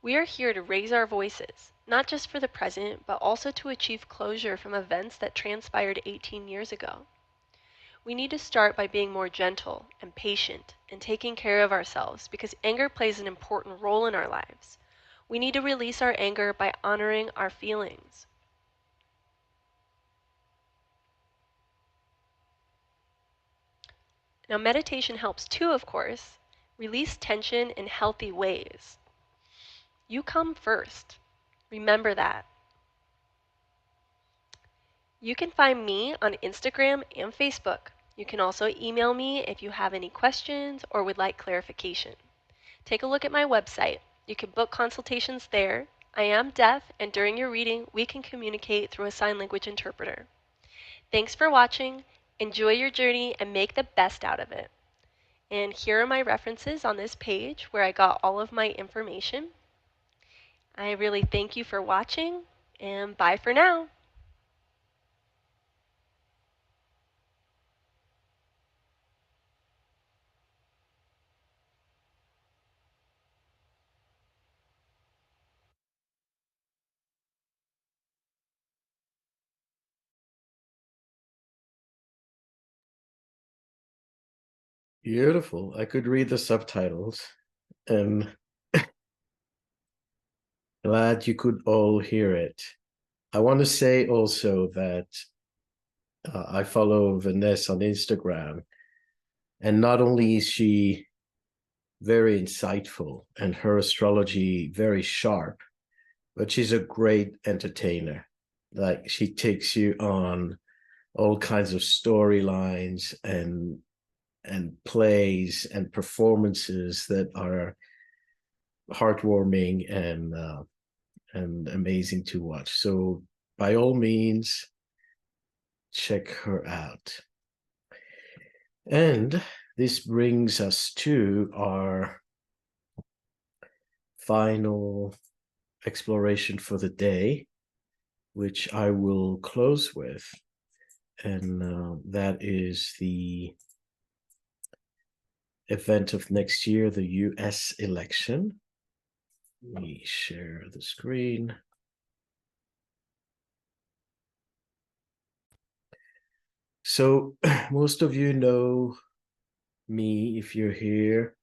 We are here to raise our voices, not just for the present, but also to achieve closure from events that transpired 18 years ago. We need to start by being more gentle and patient and taking care of ourselves because anger plays an important role in our lives. We need to release our anger by honoring our feelings. Now, meditation helps too, of course. Release tension in healthy ways. You come first. Remember that. You can find me on Instagram and Facebook. You can also email me if you have any questions or would like clarification. Take a look at my website. You can book consultations there. I am deaf, and during your reading, we can communicate through a sign language interpreter. Thanks for watching. Enjoy your journey and make the best out of it. And here are my references on this page where I got all of my information. I really thank you for watching, and bye for now. Beautiful. I could read the subtitles, and glad you could all hear it. I want to say also that I follow Vanessa on Instagram, and not only is she very insightful and her astrology very sharp, but she's a great entertainer. Like, she takes you on all kinds of storylines and plays and performances that are heartwarming and amazing to watch. So by all means, check her out. And this brings us to our final exploration for the day, which I will close with. And that is the event of next year, the US election. Let me share the screen. So most of you know me if you're here.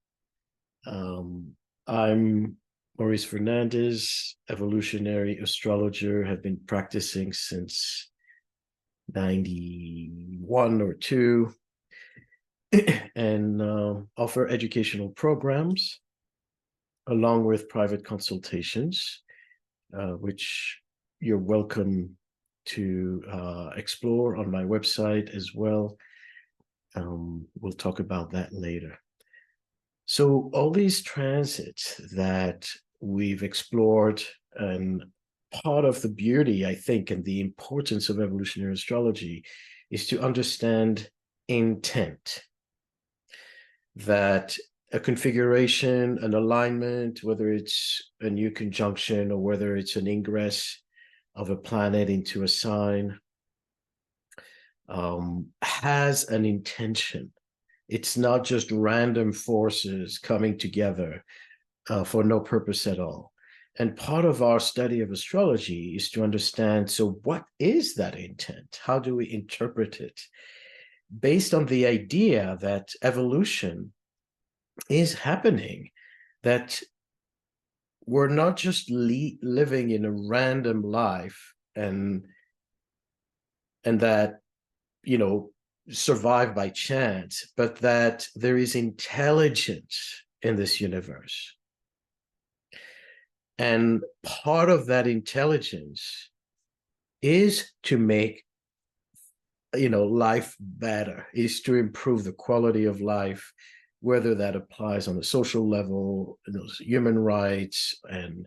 I'm Maurice Fernandez, evolutionary astrologer, have been practicing since 91 or 2, and offer educational programs along with private consultations, which you're welcome to explore on my website as well. We'll talk about that later. So all these transits that we've explored, and part of the beauty, I think, and the importance of evolutionary astrology is to understand intent. That a configuration, an alignment, whether it's a new conjunction or whether it's an ingress of a planet into a sign, has an intention. It's not just random forces coming together for no purpose at all. And part of our study of astrology is to understand, so what is that intent? How do we interpret it? Based on the idea that evolution is happening, that we're not just living in a random life and that, you know, survive by chance, but that there is intelligence in this universe. And part of that intelligence is to make, you know, life better, is to improve the quality of life, whether that applies on a social level, those human rights and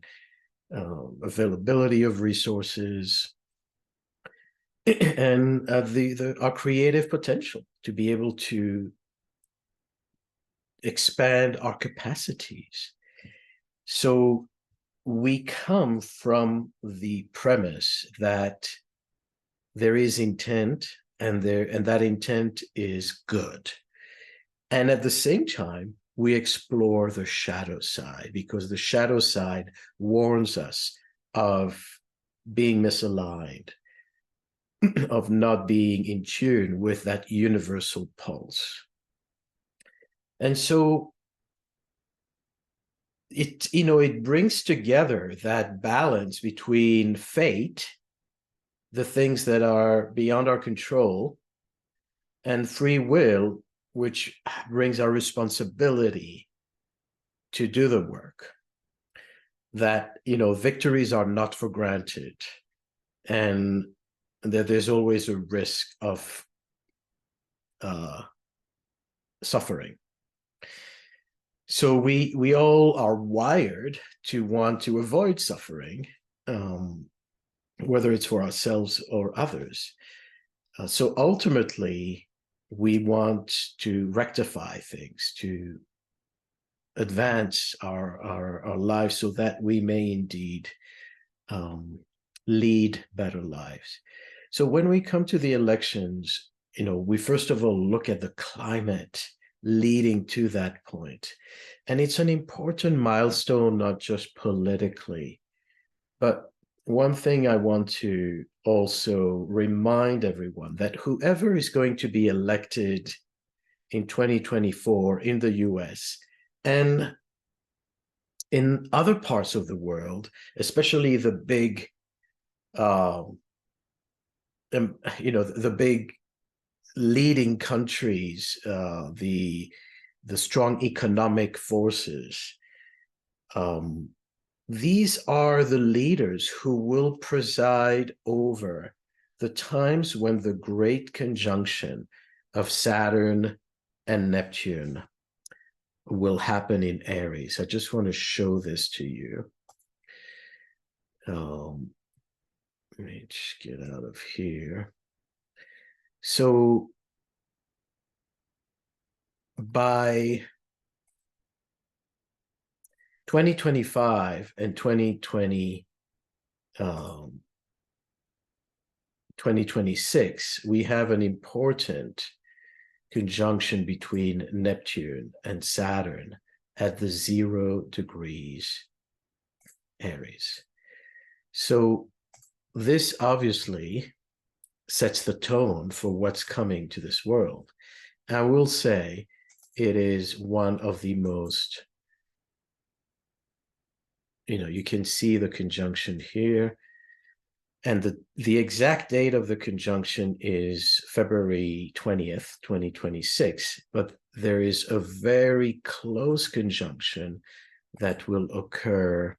availability of resources, and our creative potential to be able to expand our capacities. So we come from the premise that there is intent, and that intent is good. And at the same time, we explore the shadow side, because the shadow side warns us of being misaligned, of not being in tune with that universal pulse. And so it brings together that balance between fate, the things that are beyond our control, and free will, which brings our responsibility to do the work. That, victories are not for granted, and that there's always a risk of suffering. So we all are wired to want to avoid suffering, whether it's for ourselves or others. So ultimately, we want to rectify things, to advance our lives so that we may indeed lead better lives. So when we come to the elections, we first of all look at the climate leading to that point. And it's an important milestone, not just politically. But one thing I want to also remind everyone, that whoever is going to be elected in 2024 in the US and in other parts of the world, especially the big, the big leading countries, the strong economic forces. These are the leaders who will preside over the times when the great conjunction of Saturn and Neptune will happen in Aries. I just want to show this to you. Let me just get out of here. So by 2025 and 2026, we have an important conjunction between Neptune and Saturn at the 0 degrees Aries. So this obviously sets the tone for what's coming to this world. I will say it is one of the most, you can see the conjunction here. And the exact date of the conjunction is February 20th, 2026. But there is a very close conjunction that will occur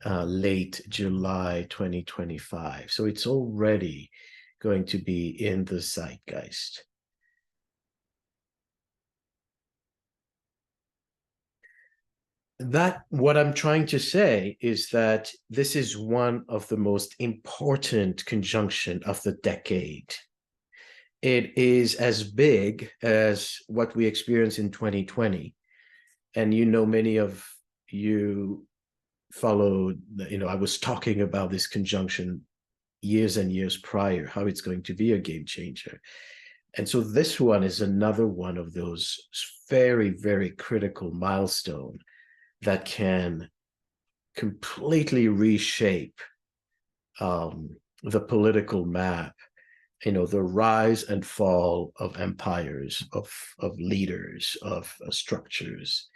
late July 2025. So it's already going to be in the zeitgeist. What I'm trying to say is that this is one of the most important conjunction of the decade. It is as big as what we experienced in 2020. And many of you followed, I was talking about this conjunction years and years prior, how it's going to be a game changer. And so this one is another one of those very, very critical milestones that can completely reshape the political map, the rise and fall of empires, of leaders, of structures,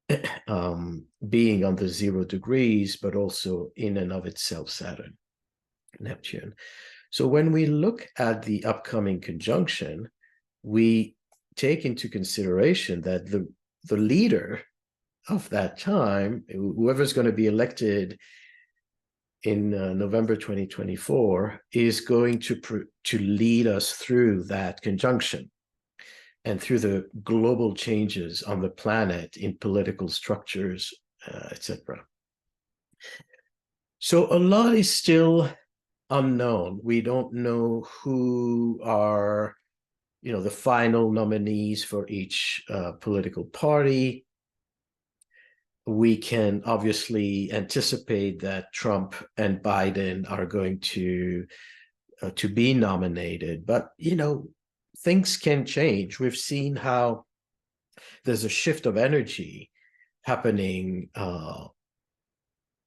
being on the 0 degrees, but also in and of itself, Saturn, Neptune. So when we look at the upcoming conjunction, we take into consideration that the leader of that time, whoever's going to be elected in November 2024, is going to lead us through that conjunction and through the global changes on the planet in political structures, etc. So a lot is still unknown. We don't know who are, the final nominees for each political party. We can obviously anticipate that Trump and Biden are going to be nominated, but things can change. We've seen how there's a shift of energy happening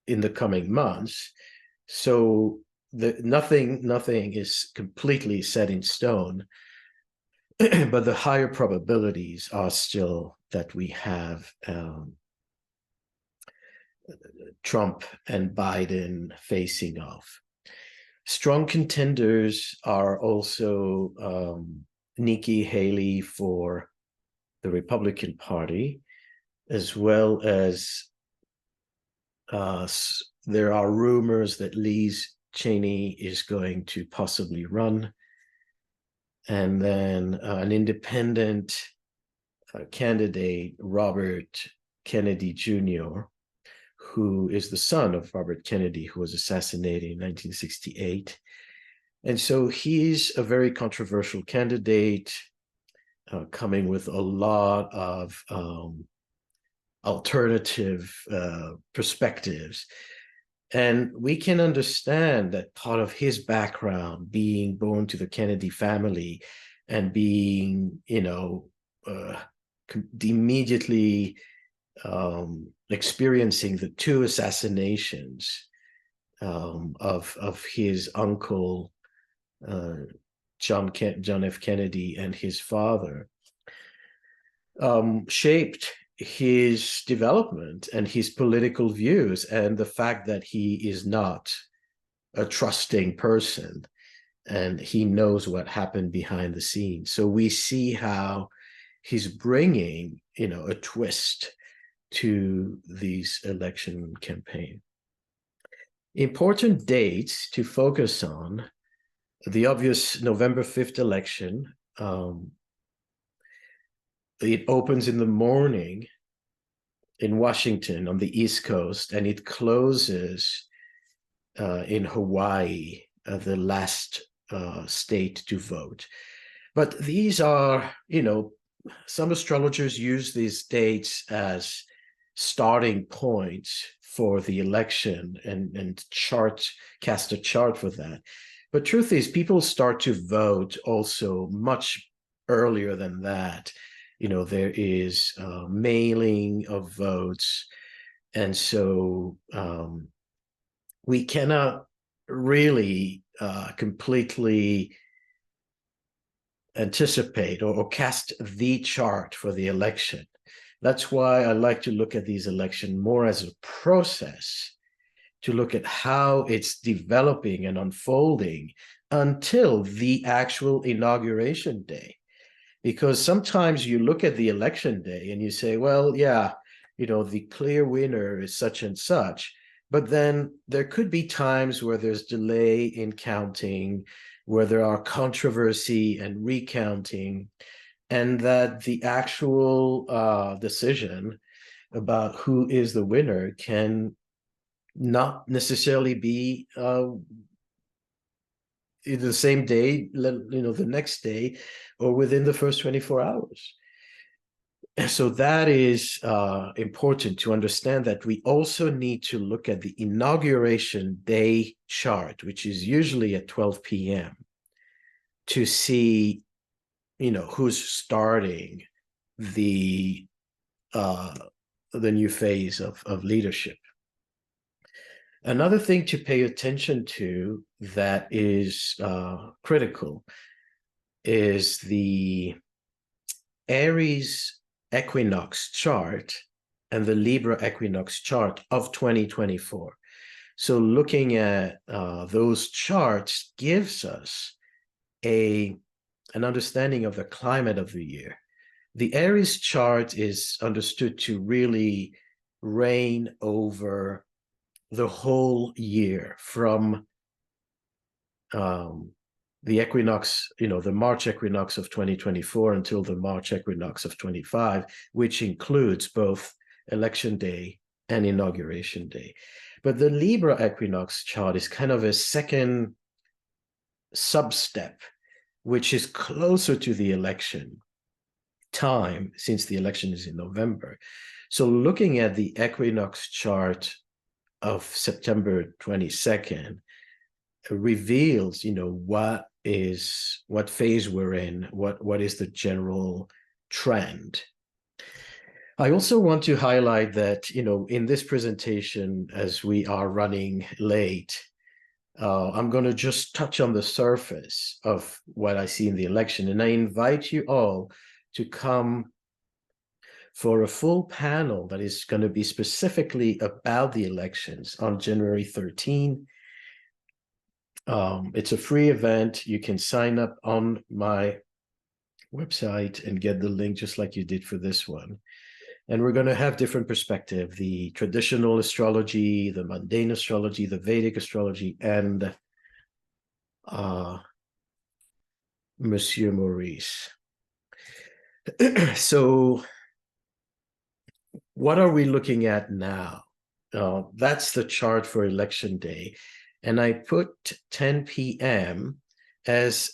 in the coming months. So nothing is completely set in stone, but the higher probabilities are still that we have Trump and Biden facing off. Strong contenders are also Nikki Haley for the Republican Party, as well as there are rumors that Liz Cheney is going to possibly run. And then an independent candidate, Robert Kennedy Jr., who is the son of Robert Kennedy, who was assassinated in 1968. And so he's a very controversial candidate, coming with a lot of alternative perspectives. And we can understand that part of his background, being born to the Kennedy family and being, immediately experiencing the 2 assassinations of his uncle, John F. Kennedy, and his father, shaped his development and his political views, and the fact that he is not a trusting person and he knows what happened behind the scenes. So we see how he's bringing, a twist to these election campaign. Important dates to focus on: the obvious November 5th election. It opens in the morning in Washington on the East Coast, and it closes in Hawaii, the last state to vote. But these are, some astrologers use these dates as starting points for the election and cast a chart for that. But truth is, people start to vote also much earlier than that. There is mailing of votes. And so we cannot really completely anticipate or cast the chart for the election. That's why I like to look at these elections more as a process, to look at how it's developing and unfolding until the actual inauguration day. Because sometimes you look at the election day and you say, well, yeah, the clear winner is such and such. But then there could be times where there's delay in counting, where there are controversy and recounting, and that the actual decision about who is the winner can not necessarily be the same day, the next day, or within the first 24 hours. So that is important to understand, that we also need to look at the inauguration day chart, which is usually at 12 p.m., to see, who's starting the new phase of leadership. Another thing to pay attention to that is critical is the Aries equinox chart and the Libra equinox chart of 2024. So looking at those charts gives us an understanding of the climate of the year. The Aries chart is understood to really reign over the whole year, from the equinox, the March equinox of 2024 until the March equinox of 25, which includes both election day and inauguration day. But the Libra equinox chart is kind of a second sub-step, which is closer to the election time, since the election is in November. So looking at the equinox chart of September 22nd reveals, what phase we're in, what is the general trend. I also want to highlight that, in this presentation, as we are running late, I'm going to just touch on the surface of what I see in the election. And I invite you all to come for a full panel that is going to be specifically about the elections on January 13. It's a free event. You can sign up on my website and get the link just like you did for this one. And we're going to have different perspectives: the traditional astrology, the mundane astrology, the Vedic astrology, and Monsieur Maurice. So what are we looking at now? That's the chart for election day. And I put 10 p.m. as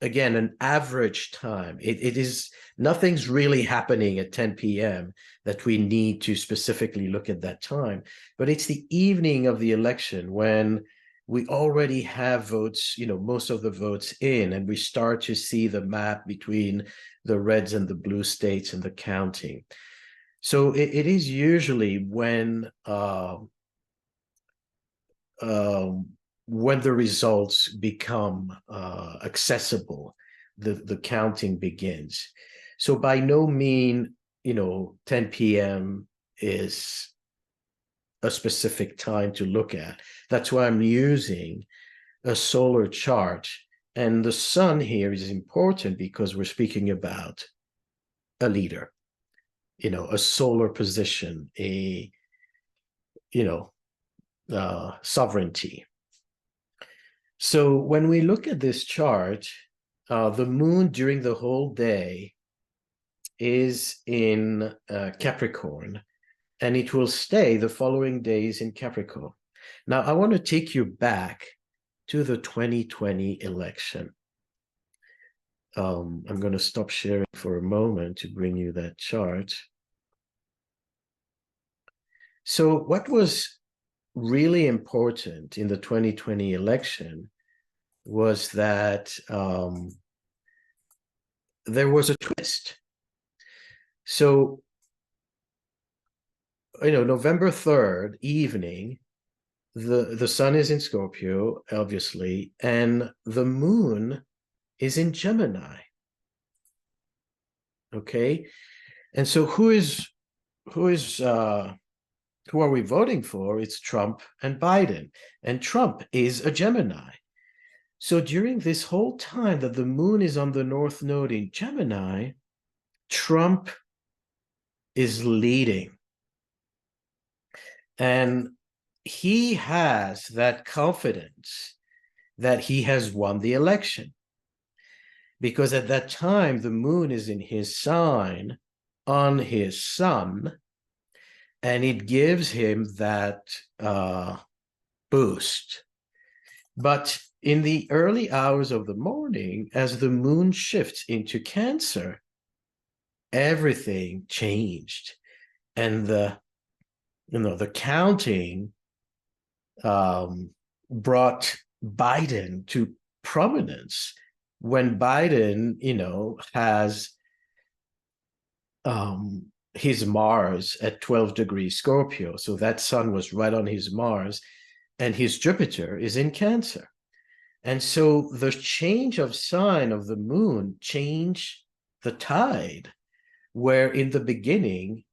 again, an average time. It is, nothing's really happening at 10 p.m. that we need to specifically look at that time. But it's the evening of the election when we already have votes, most of the votes in, and we start to see the map between the reds and the blue states and the counting. So it is usually when the results become accessible, the counting begins. So by no mean, 10 p.m. is a specific time to look at. That's why I'm using a solar chart. And the sun here is important because we're speaking about a leader, a solar position, sovereignty. So when we look at this chart, the moon during the whole day is in Capricorn, and it will stay the following days in Capricorn. Now, I want to take you back to the 2020 election. I'm going to stop sharing for a moment to bring you that chart. So what was really important in the 2020 election was that there was a twist. So, November 3rd evening, the sun is in Scorpio, obviously, and the moon is in Gemini. Okay, and so who are we voting for? It's Trump and Biden, and Trump is a Gemini. So during this whole time that the moon is on the North Node in Gemini, Trump is leading. And he has that confidence that he has won the election. Because at that time, the moon is in his sign on his sun, and it gives him that boost. But in the early hours of the morning, as the moon shifts into Cancer, everything changed. And the counting brought Biden to prominence when Biden, has his Mars at 12 degrees Scorpio. So that sun was right on his Mars, and his Jupiter is in Cancer. And so the change of sign of the moon changed the tide, where in the beginning,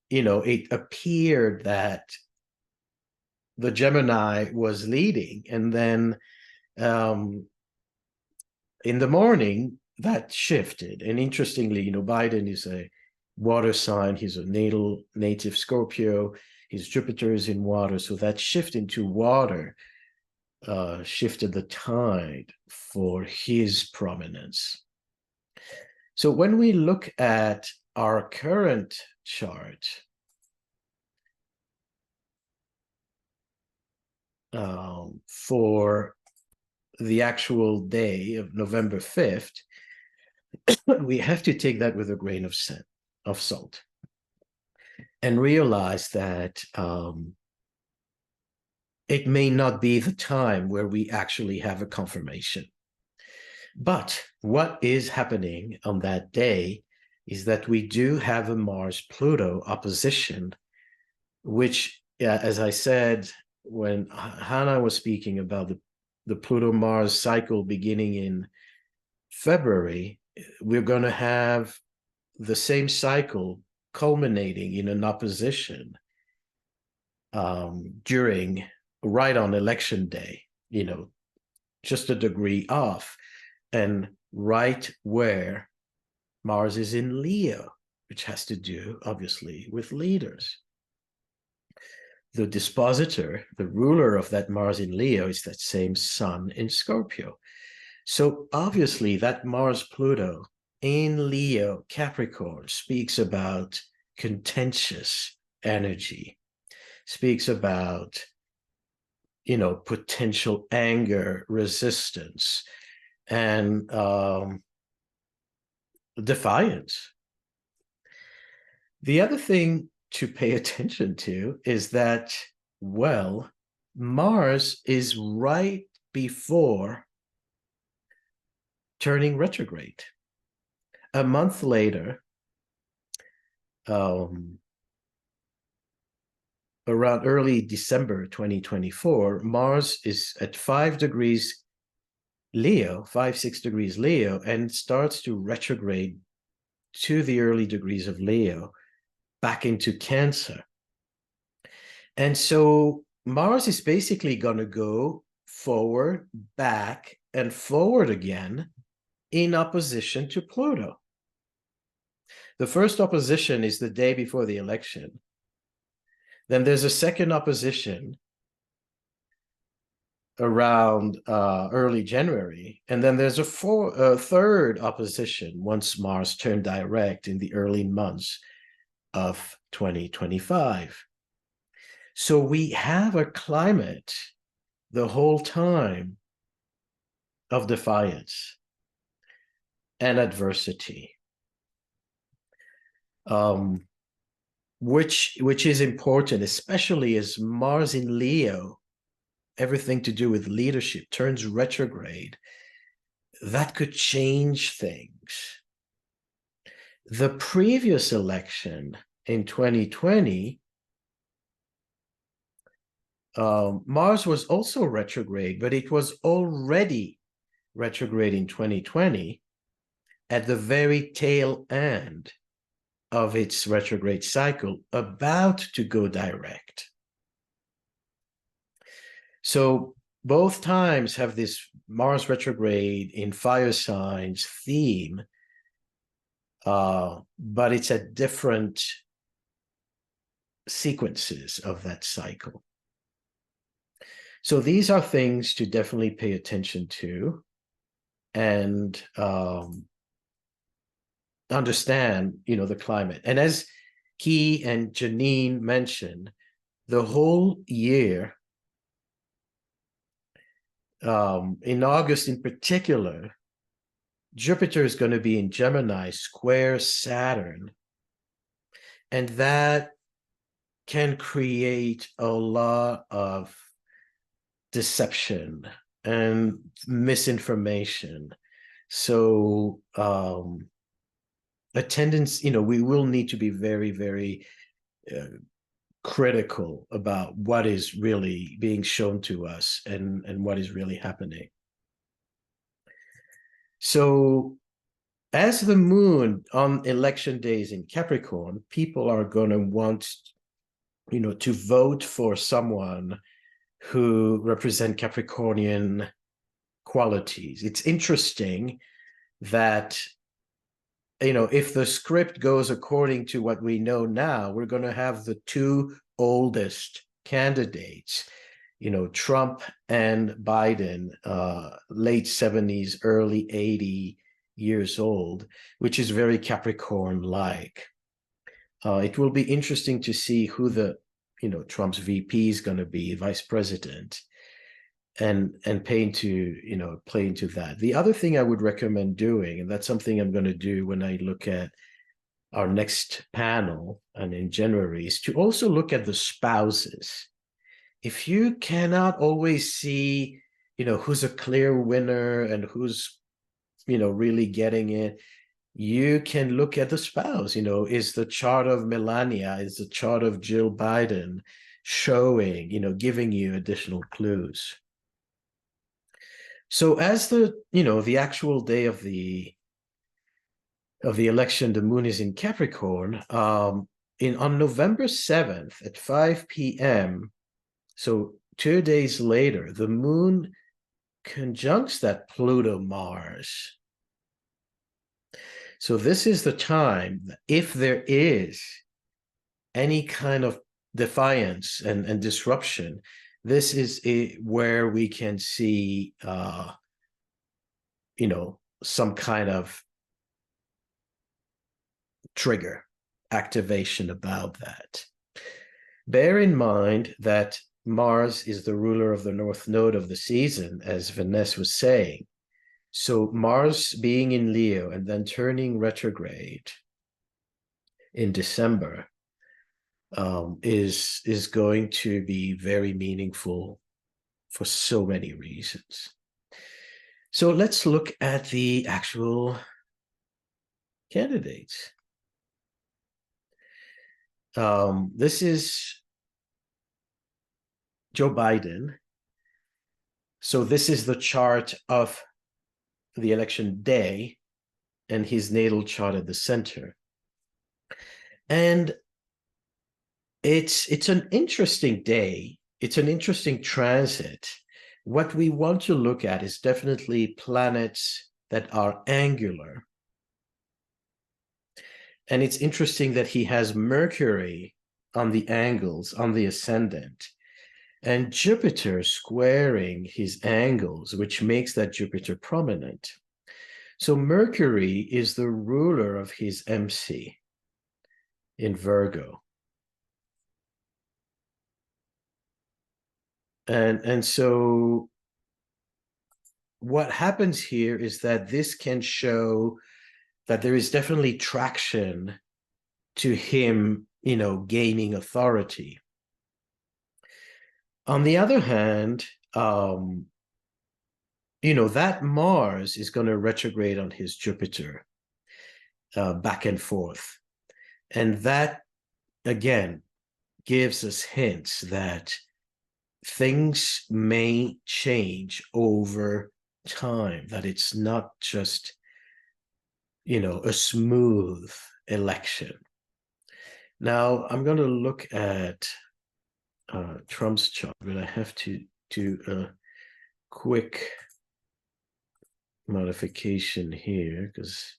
it appeared that the Gemini was leading. And then in the morning, that shifted. And interestingly, Biden is a water sign. He's a native Scorpio. His Jupiter is in water. So that shift into water shifted the tide for his prominence. So when we look at our current chart, for the actual day of November 5th, we have to take that with a grain of salt and realize that it may not be the time where we actually have a confirmation. But what is happening on that day is that we do have a Mars-Pluto opposition, which, as I said, when Hannah was speaking about the Pluto-Mars cycle beginning in February, we're going to have the same cycle culminating in an opposition right on election day, just a degree off, and right where Mars is in Leo, which has to do, obviously, with leaders. The dispositor, the ruler of that Mars in Leo, is that same sun in Scorpio. So obviously that Mars-Pluto in Leo, Capricorn, speaks about contentious energy, speaks about, potential anger, resistance, and defiance. The other thing to pay attention to is that, Mars is right before turning retrograde. A month later, around early December 2024, Mars is at 5 degrees Leo, 5-6 degrees Leo, and starts to retrograde to the early degrees of Leo back into Cancer. And so Mars is basically going to go forward, back, and forward again in opposition to Pluto. The first opposition is the day before the election. Then there's a second opposition around early January. And then there's a third opposition once Mars turned direct in the early months of 2025. So we have a climate the whole time of defiance and adversity, which is important, especially as Mars in Leo, everything to do with leadership, turns retrograde. That could change things. The previous election in 2020, Mars was also retrograde, but it was already retrograde in 2020 at the very tail end of its retrograde cycle, about to go direct. So both times have this Mars retrograde in fire signs theme, but it's at different sequences of that cycle. So these are things to definitely pay attention to and understand, the climate. And as Key and Janine mentioned, the whole year, in August in particular, Jupiter is going to be in Gemini, square Saturn, and that can create a lot of deception and misinformation. So attendance, we will need to be very, very critical about what is really being shown to us and what is really happening. So as the moon on election days in Capricorn, people are going to want, to vote for someone who represent Capricornian qualities. It's interesting that, if the script goes according to what we know now, we're going to have the two oldest candidates, Trump and Biden, late 70s, early 80 years old, which is very Capricorn-like. It will be interesting to see who Trump's VP is going to be, vice president, and play into that. The other thing I would recommend doing, and that's something I'm going to do when I look at our next panel and in January, is to also look at the spouses. If you cannot always see, who's a clear winner and who's, really getting it, you can look at the spouse. Is the chart of Melania, is the chart of Jill Biden showing, giving you additional clues. So as the actual day of the election, the moon is in Capricorn. On November 7th at 5 p.m., so 2 days later, the moon conjuncts that Pluto-Mars. So this is the time, if there is any kind of defiance and disruption, this is where we can see, some kind of trigger activation about that. Bear in mind that Mars is the ruler of the North Node of the season, as Vanessa was saying. So Mars being in Leo and then turning retrograde in December is going to be very meaningful for so many reasons. So let's look at the actual candidates. This is Joe Biden. So this is the chart of the election day, and his natal chart at the center. And it's an interesting day. It's an interesting transit. What we want to look at is definitely planets that are angular. And it's interesting that he has Mercury on the angles, on the ascendant, and Jupiter squaring his angles, which makes that Jupiter prominent. So Mercury is the ruler of his MC in Virgo. And so what happens here is that this can show that there is definitely traction to him, gaining authority. On the other hand, that Mars is going to retrograde on his Jupiter back and forth. And that, again, gives us hints that things may change over time, that it's not just, a smooth election. Now, I'm going to look at Trump's chart, but I have to do a quick modification here because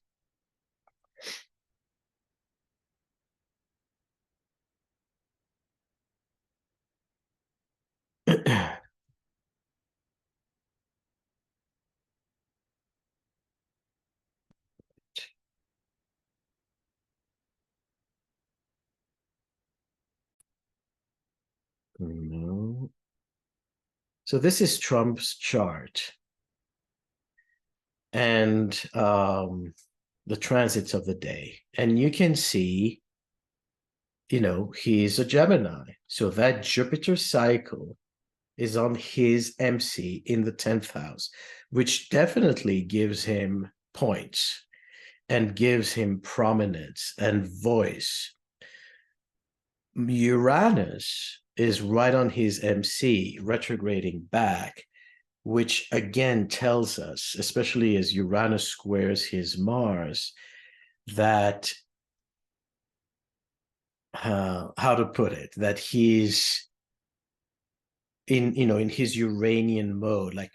no. So this is Trump's chart. And the transits of the day. And you can see, he's a Gemini. So that Jupiter cycle is on his MC in the 10th house, which definitely gives him points and gives him prominence and voice. Uranus is right on his MC, retrograding back, which again tells us, especially as Uranus squares his Mars, that how to put it, that he's in his Uranian mode. Like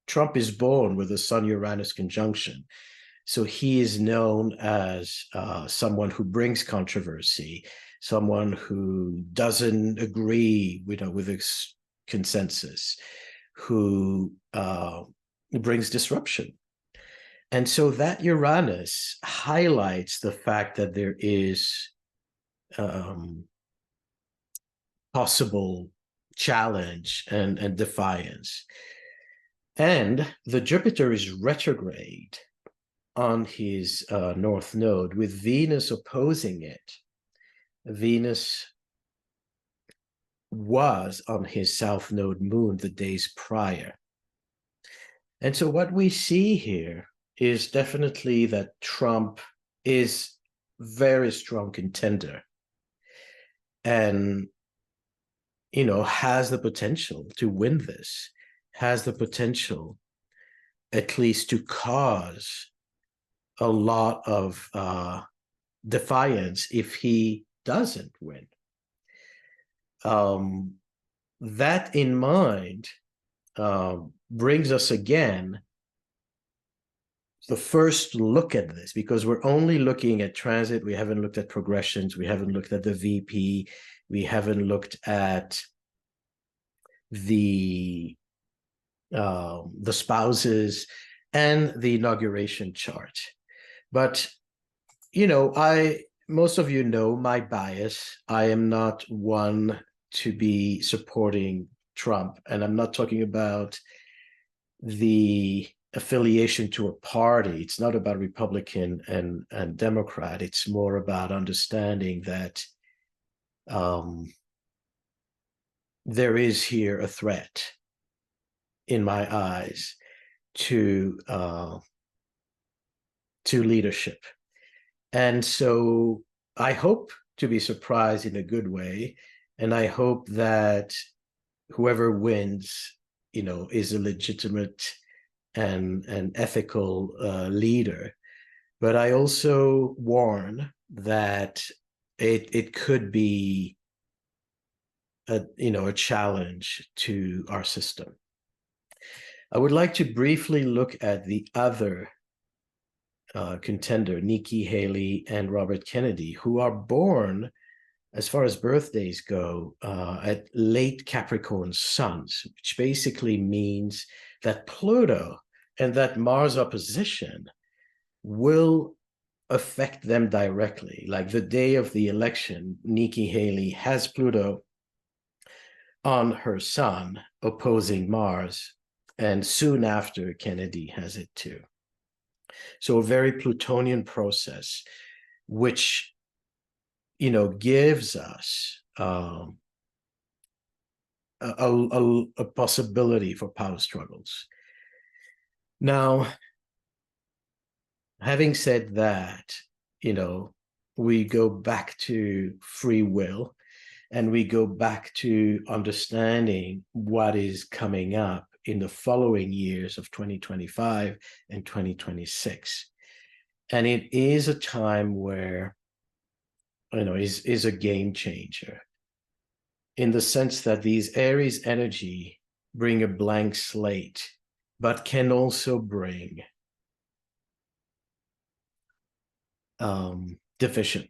Trump is born with a Sun-Uranus conjunction. So he is known as someone who brings controversy, someone who doesn't agree with this consensus, who brings disruption. And so that Uranus highlights the fact that there is possible challenge and defiance. And the Jupiter is retrograde on his north node with Venus opposing it. Venus was on his south node moon the days prior. And so what we see here is definitely that Trump is very strong contender and, has the potential to win this, has the potential at least to cause a lot of defiance if he doesn't win. That in mind brings us again the first look at this, because we're only looking at transit. We haven't looked at progressions. We haven't looked at the VP. We haven't looked at the spouses and the inauguration chart. But, most of you know my bias. I am not one to be supporting Trump, and I'm not talking about the affiliation to a party. It's not about Republican and Democrat. It's more about understanding that there is here a threat, in my eyes, to leadership. And so I hope to be surprised in a good way. And I hope that whoever wins, is a legitimate and an ethical leader. But I also warn that it could be a challenge to our system. I would like to briefly look at the other contender, Nikki Haley and Robert Kennedy, who are born, as far as birthdays go, at late Capricorn suns, which basically means that Pluto and that Mars opposition will affect them directly. Like the day of the election, Nikki Haley has Pluto on her sun opposing Mars, and soon after Kennedy has it too. So a very Plutonian process, which gives us a possibility for power struggles. Now, having said that, we go back to free will, and we go back to understanding what is coming up in the following years of 2025 and 2026. And it is a time where, is a game changer, in the sense that these Aries energy bring a blank slate, but can also bring division.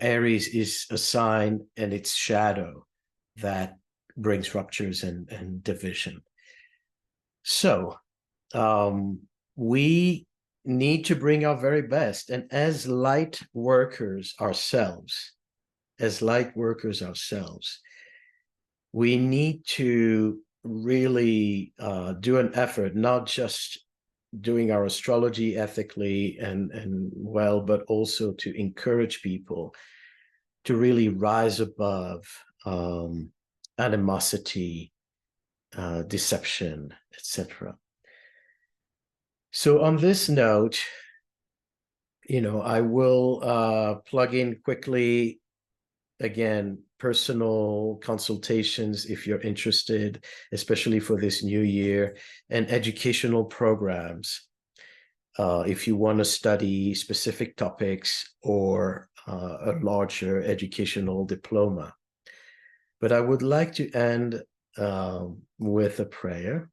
Aries is a sign and its shadow that brings ruptures and division. So we need to bring our very best. And as light workers ourselves, we need to really do an effort, not just doing our astrology ethically and well, but also to encourage people to really rise above animosity, deception, etc. So on this note, I will plug in quickly, again, personal consultations if you're interested, especially for this new year, and educational programs if you want to study specific topics or a larger educational diploma. But I would like to end with a prayer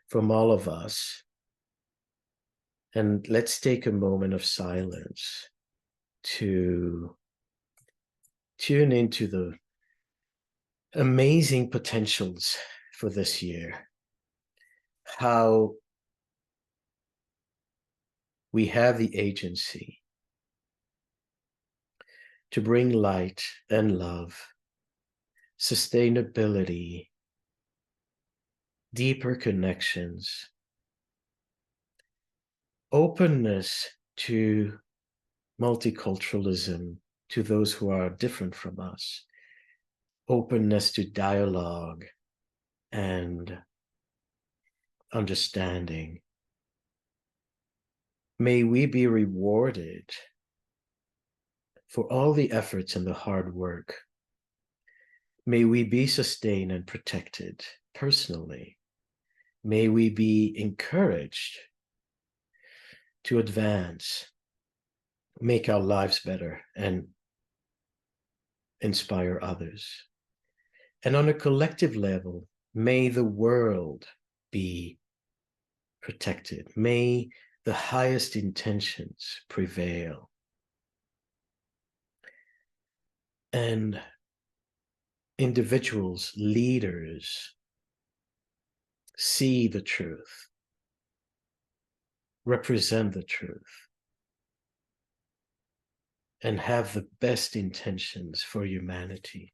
from all of us. And let's take a moment of silence to tune into the amazing potentials for this year. How we have the agency to bring light and love, sustainability, deeper connections, openness to multiculturalism, to those who are different from us, openness to dialogue and understanding. May we be rewarded for all the efforts and the hard work. May we be sustained and protected personally. May we be encouraged to advance, make our lives better, and inspire others. And on a collective level, may the world be protected. May the highest intentions prevail. And individuals, leaders, see the truth, represent the truth, and have the best intentions for humanity.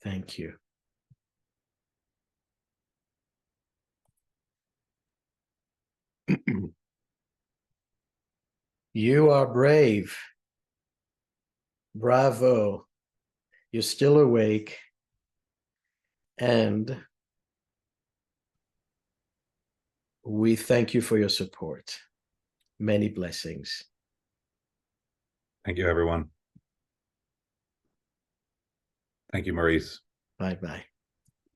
Thank you. You are brave. Bravo. You're still awake. And we thank you for your support. Many blessings. Thank you, everyone. Thank you, Maurice. Bye-bye.